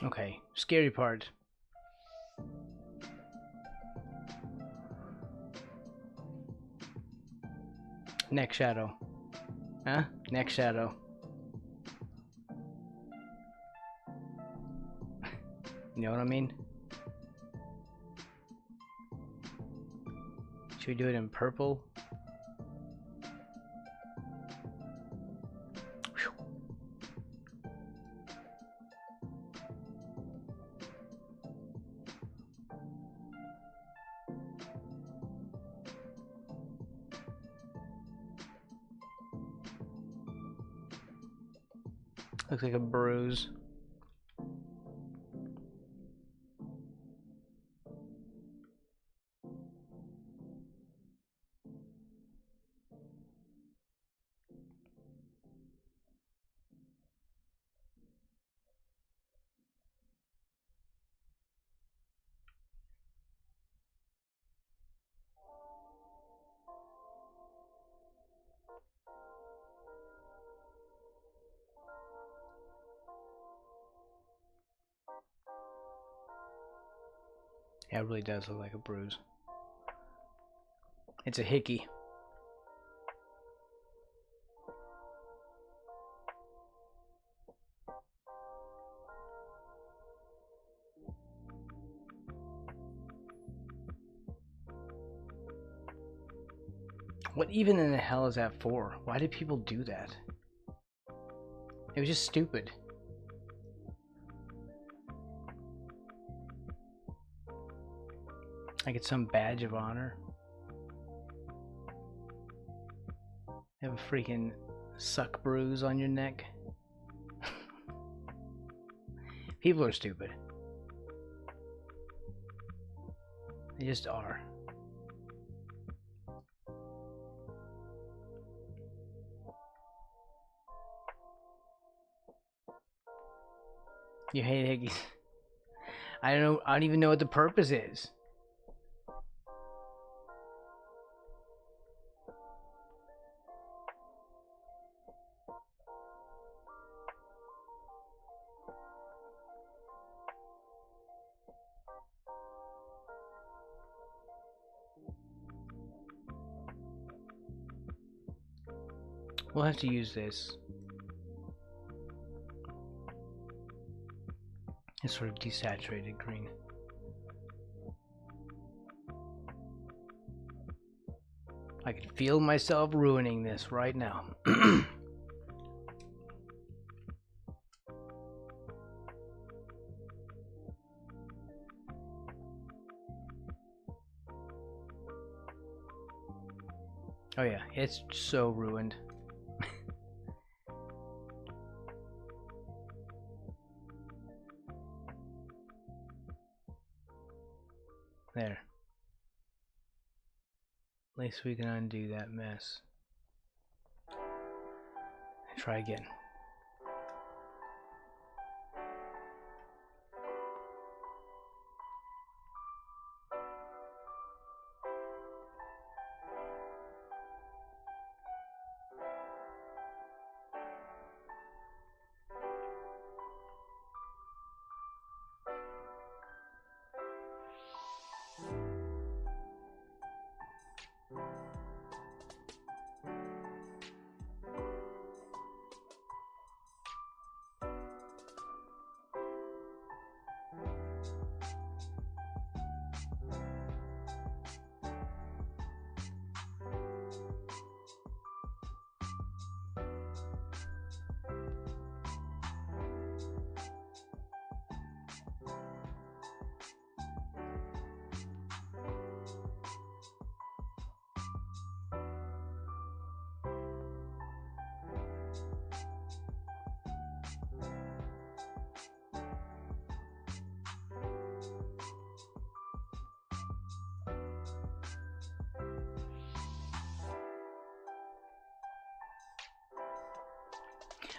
Okay, scary part. Neck shadow. Huh? Neck shadow. You know what I mean? Should we do it in purple? Looks like a bruise. Yeah, it really does look like a bruise. It's a hickey. What even in the hell is that for? Why did people do that? It was just stupid. Like it's some badge of honor. You have a freaking suck bruise on your neck. People are stupid. They just are. You hate hickeys. I don't know. I don't even know what the purpose is. We'll have to use this. It's sort of desaturated green. I can feel myself ruining this right now. Oh yeah, it's so ruined. There. At least we can undo that mess. Try again.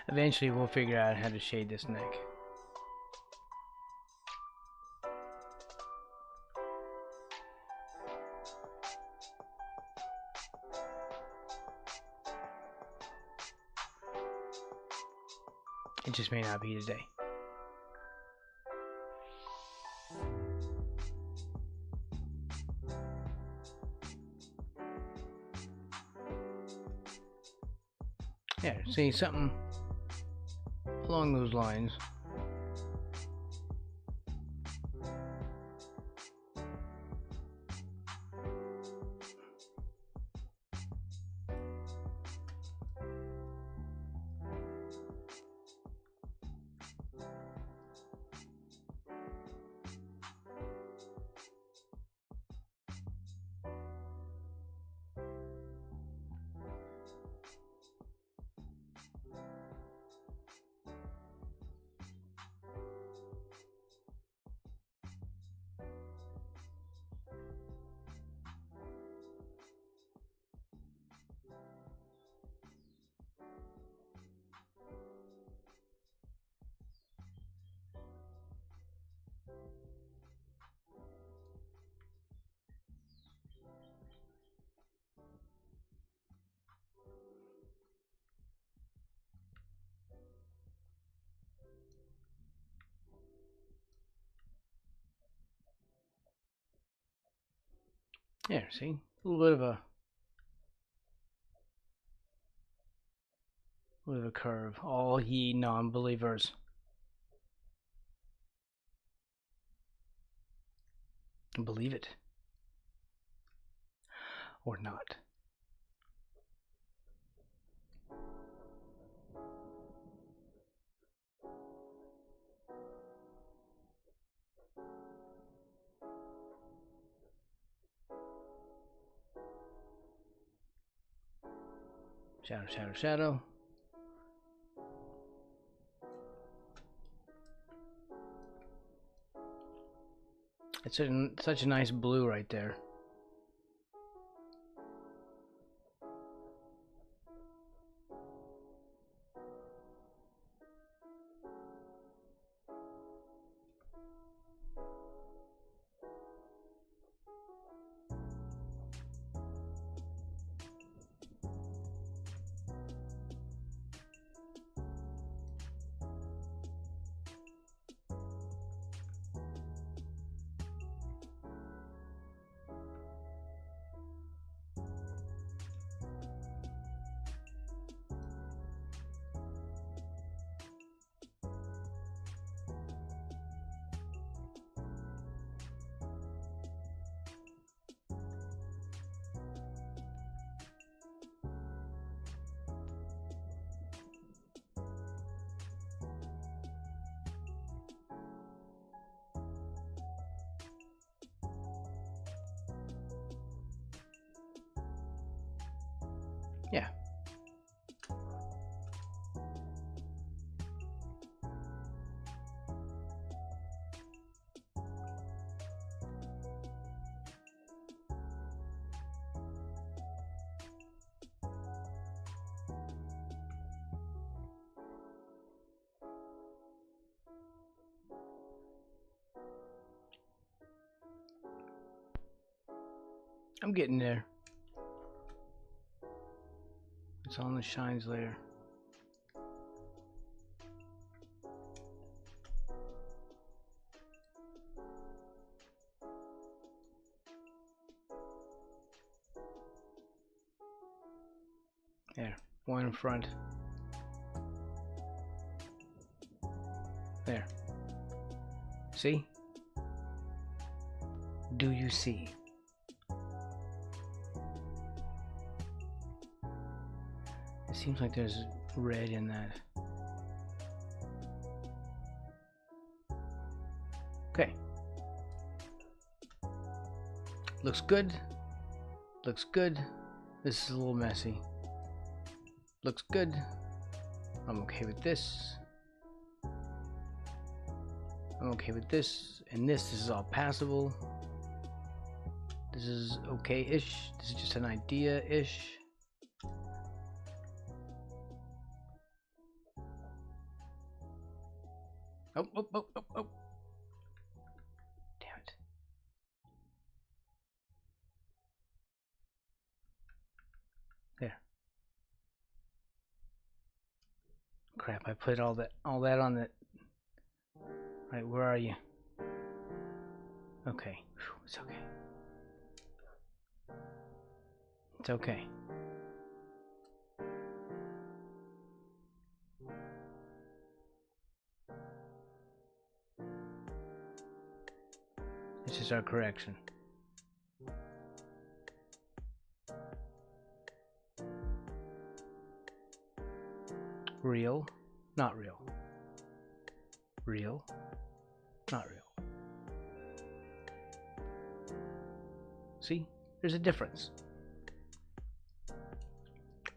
Eventually we'll figure out how to shade this neck. It just may not be today. See, something along those lines. There, see? A little bit of a curve. All ye non-believers. Believe it. Or not. Shadow, shadow, shadow. It's such a nice blue right there. Yeah. I'm getting there. It's on the shines later. There, one in front. There. See? Do you see? It seems like there's red in that. Okay. Looks good. Looks good. This is a little messy. Looks good. I'm okay with this. I'm okay with this. And this is all passable. This is okay-ish. This is just an idea-ish. Oh, oh, oh, oh, oh. Damn it. There. Crap, I put all that on the... Right, where are you? Okay. Whew, it's okay. It's okay. This is our correction. Real, not real. Real, not real. See, there's a difference.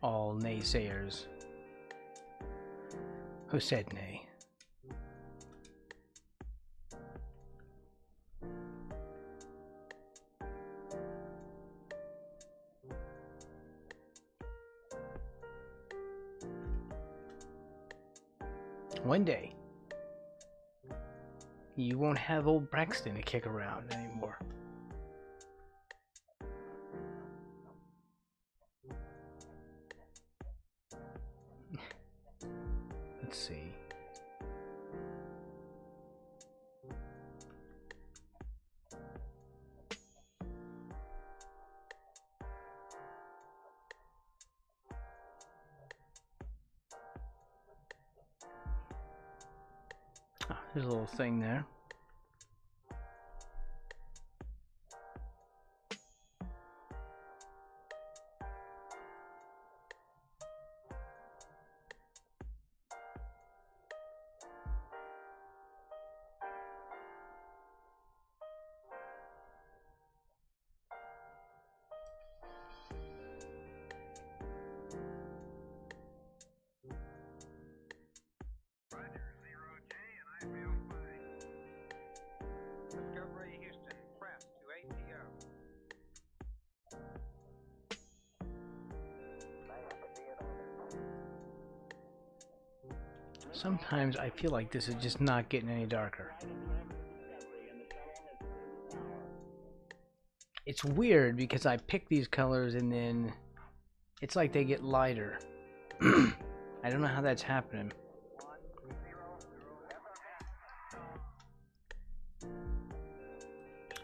All naysayers who said nay. One day, you won't have old Braxton to kick around anymore. Let's see. There's a little thing there. Sometimes I feel like this is just not getting any darker. It's weird because I pick these colors and then it's like they get lighter. I don't know how that's happening.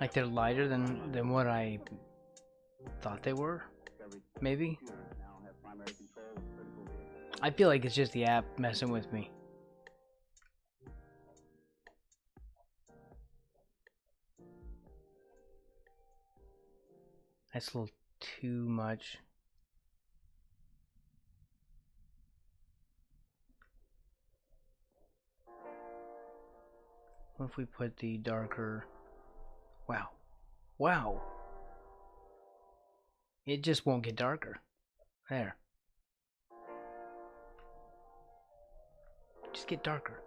Like they're lighter than what I thought they were, maybe? I feel like it's just the app messing with me. That's a little too much. What if we put the darker... Wow. Wow. It just won't get darker. There. Just get darker.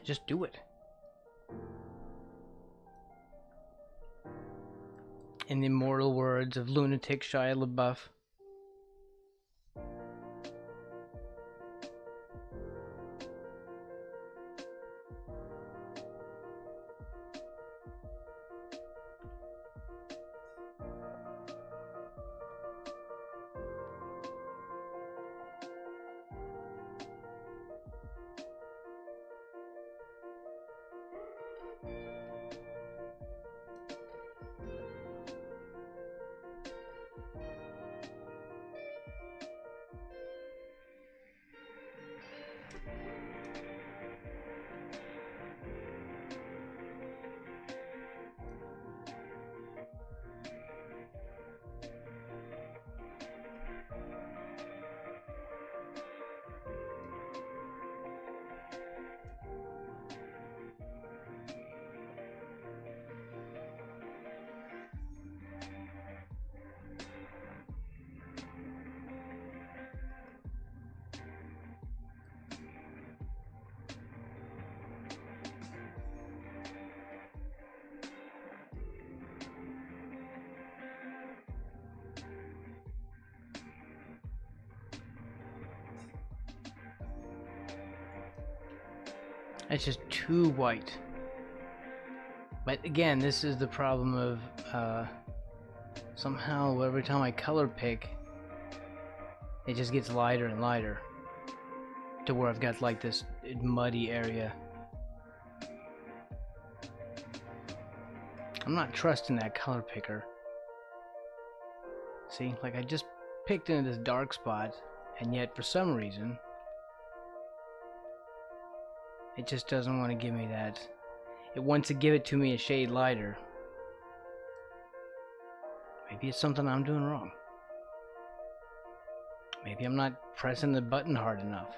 Just do it. In the immortal words of lunatic Shia LaBeouf. It's just too white. But again, this is the problem of somehow every time I color pick, it just gets lighter and lighter to where I've got like this muddy area. I'm not trusting that color picker. See, like I just picked into this dark spot, and yet for some reason, it just doesn't want to give me that. It wants to give it to me a shade lighter. Maybe it's something I'm doing wrong. Maybe I'm not pressing the button hard enough.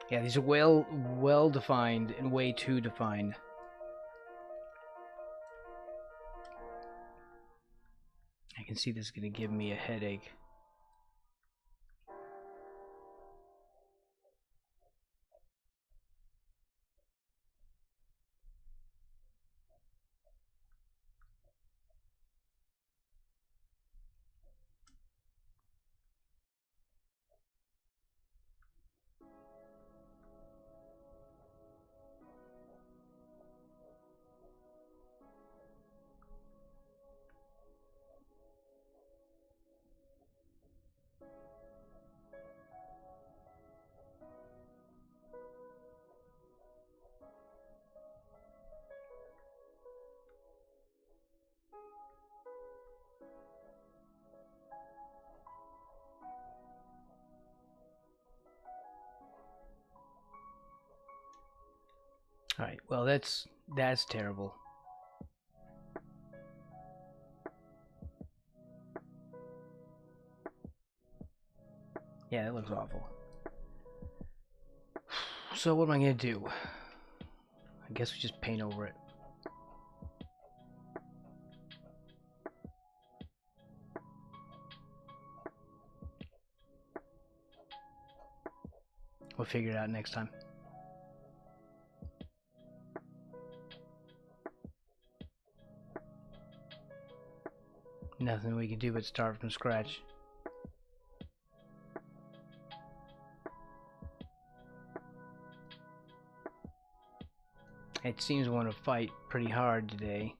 Yeah, these are well defined and way too defined. I can see this is going to give me a headache. Alright, well that's terrible. Yeah, that looks awful. So what am I gonna do? I guess we just paint over it. We'll figure it out next time. Nothing we can do but start from scratch. It seems to want to fight pretty hard today.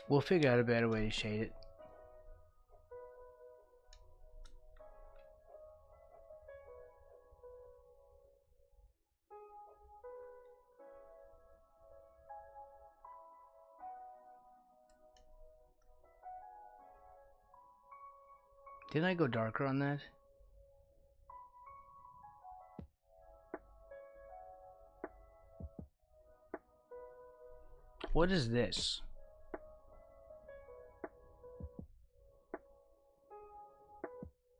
We'll figure out a better way to shade it. Didn't I go darker on that? What is this?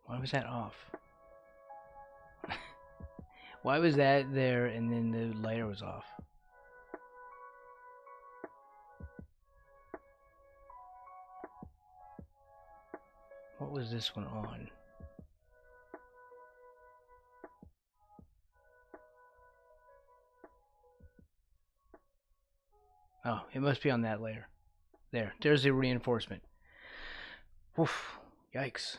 Why was that off? Why was that there and then the layer was off? What was this one on? Oh, it must be on that layer. There's the reinforcement. Oof, yikes.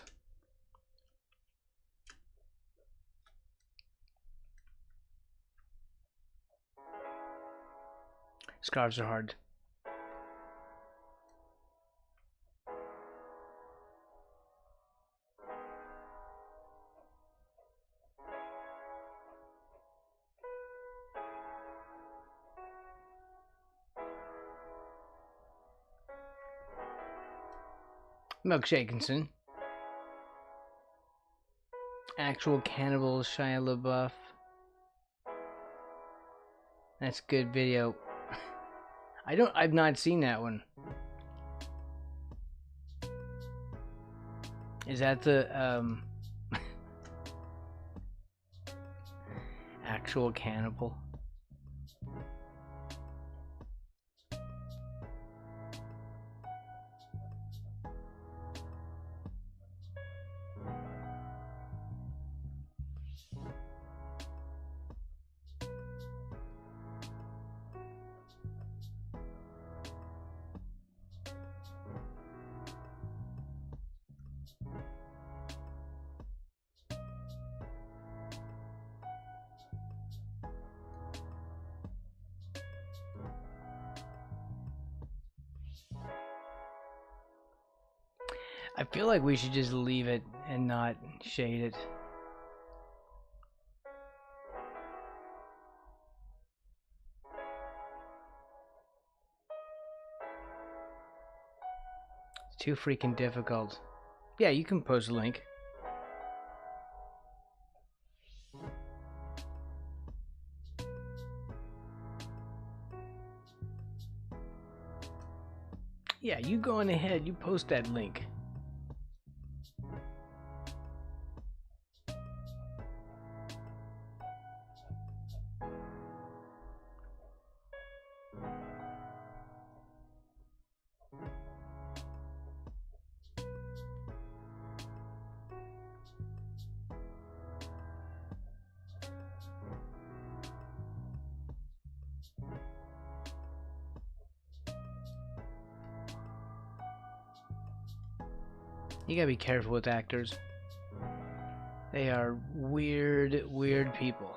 Scarves are hard. Milkshakinson. Actual Cannibal, Shia LaBeouf. That's good video. I've not seen that one. Is that the actual Cannibal? I feel like we should just leave it and not shade it. It's too freaking difficult. Yeah, you can post a link. Yeah, you go on ahead, you post that link. You gotta be careful with actors. They are weird, weird people.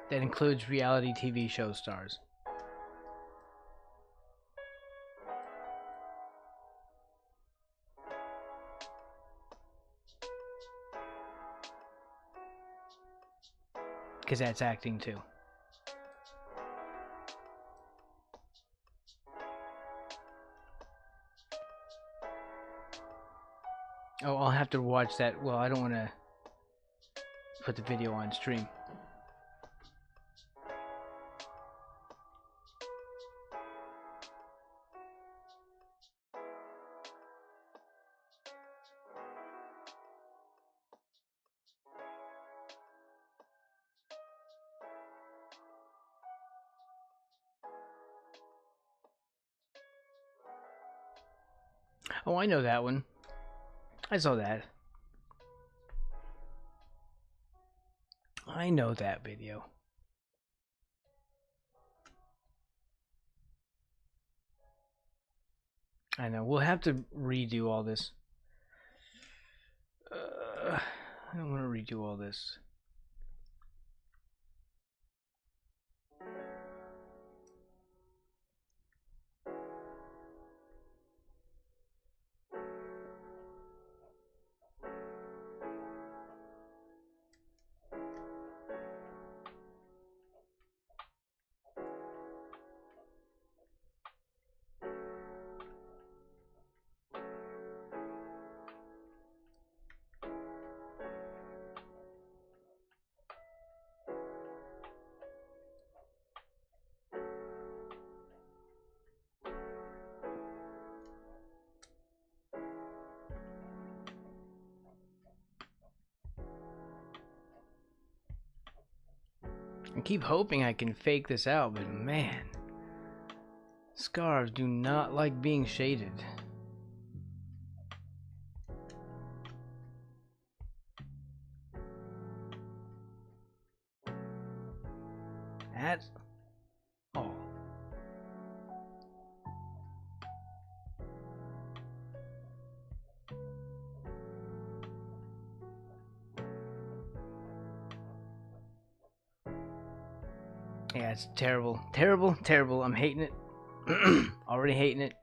That includes reality TV show stars. Because that's acting too. Oh, I'll have to watch that. Well, I don't want to put the video on stream. Oh, I know that one. I saw that. I know that video. I know. We'll have to redo all this. I don't want to redo all this. I keep hoping I can fake this out, but man, scarves do not like being shaded. That's all. Yeah, it's terrible. Terrible, terrible. I'm hating it. Already hating it.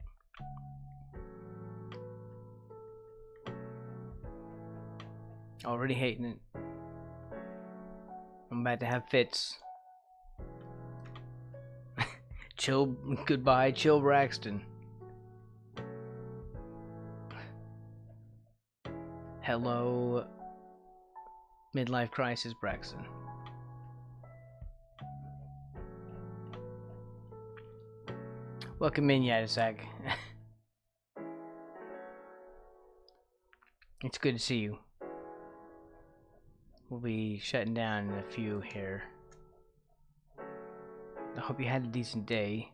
Already hating it. I'm about to have fits. Chill, goodbye, chill Braxton. Hello, midlife crisis Braxton. Welcome in, Yadasak. It's good to see you. We'll be shutting down in a few here. I hope you had a decent day.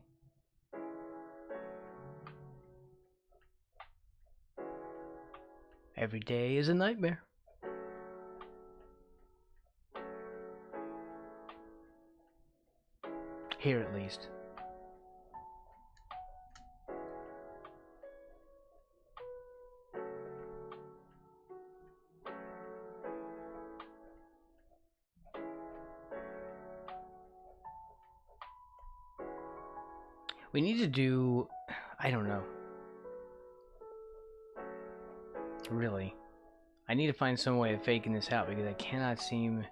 Every day is a nightmare. Here at least. We need to do... I don't know. Really. I need to find some way of faking this out because I cannot seem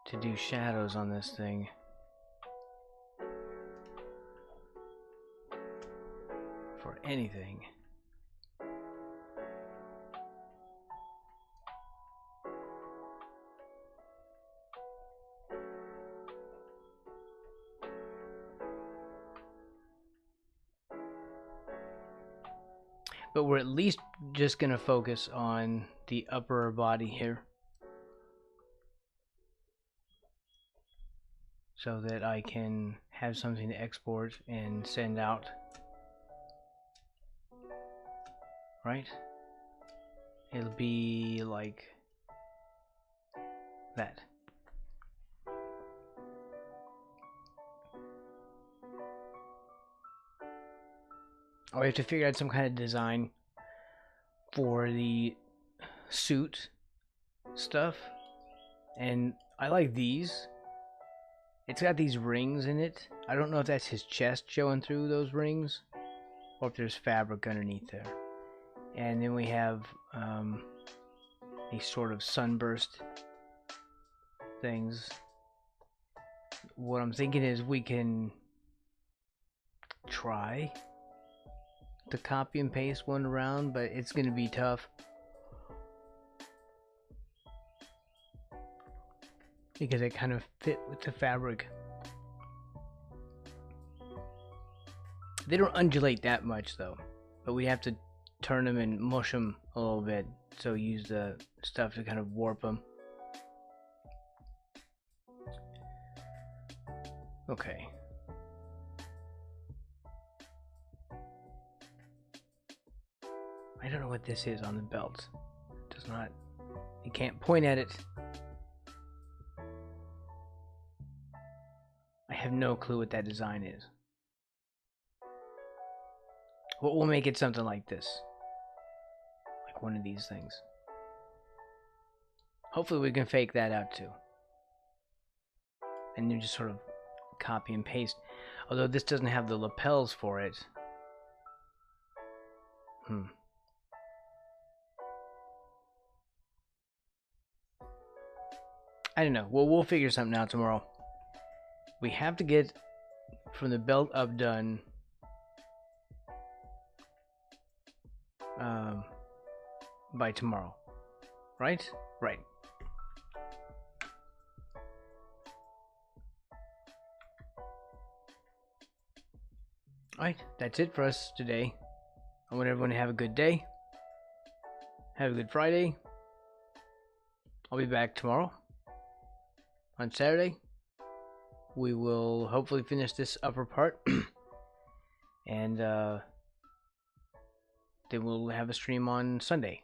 to do shadows on this thing. For anything. But we're at least just going to focus on the upper body here. So that I can have something to export and send out. Right? It'll be like that. Oh, we have to figure out some kind of design for the suit stuff. And I like these. It's got these rings in it. I don't know if that's his chest showing through those rings or if there's fabric underneath there. And then we have these sort of sunburst things. What I'm thinking is we can try to copy and paste one around, but it's going to be tough. Because they kind of fit with the fabric. They don't undulate that much though, but we have to turn them and mush them a little bit, so use the stuff to kind of warp them. Okay. I don't know what this is on the belt. It does not... You can't point at it. I have no clue what that design is. Well, we'll make it something like this. Like one of these things. Hopefully we can fake that out too. And then just sort of copy and paste. Although this doesn't have the lapels for it. I don't know. Well, we'll figure something out tomorrow. We have to get from the belt up done by tomorrow. Right? Right. Alright, that's it for us today. I want everyone to have a good day. Have a good Friday. I'll be back tomorrow. On Saturday. We will hopefully finish this upper part. And then we'll have a stream on Sunday.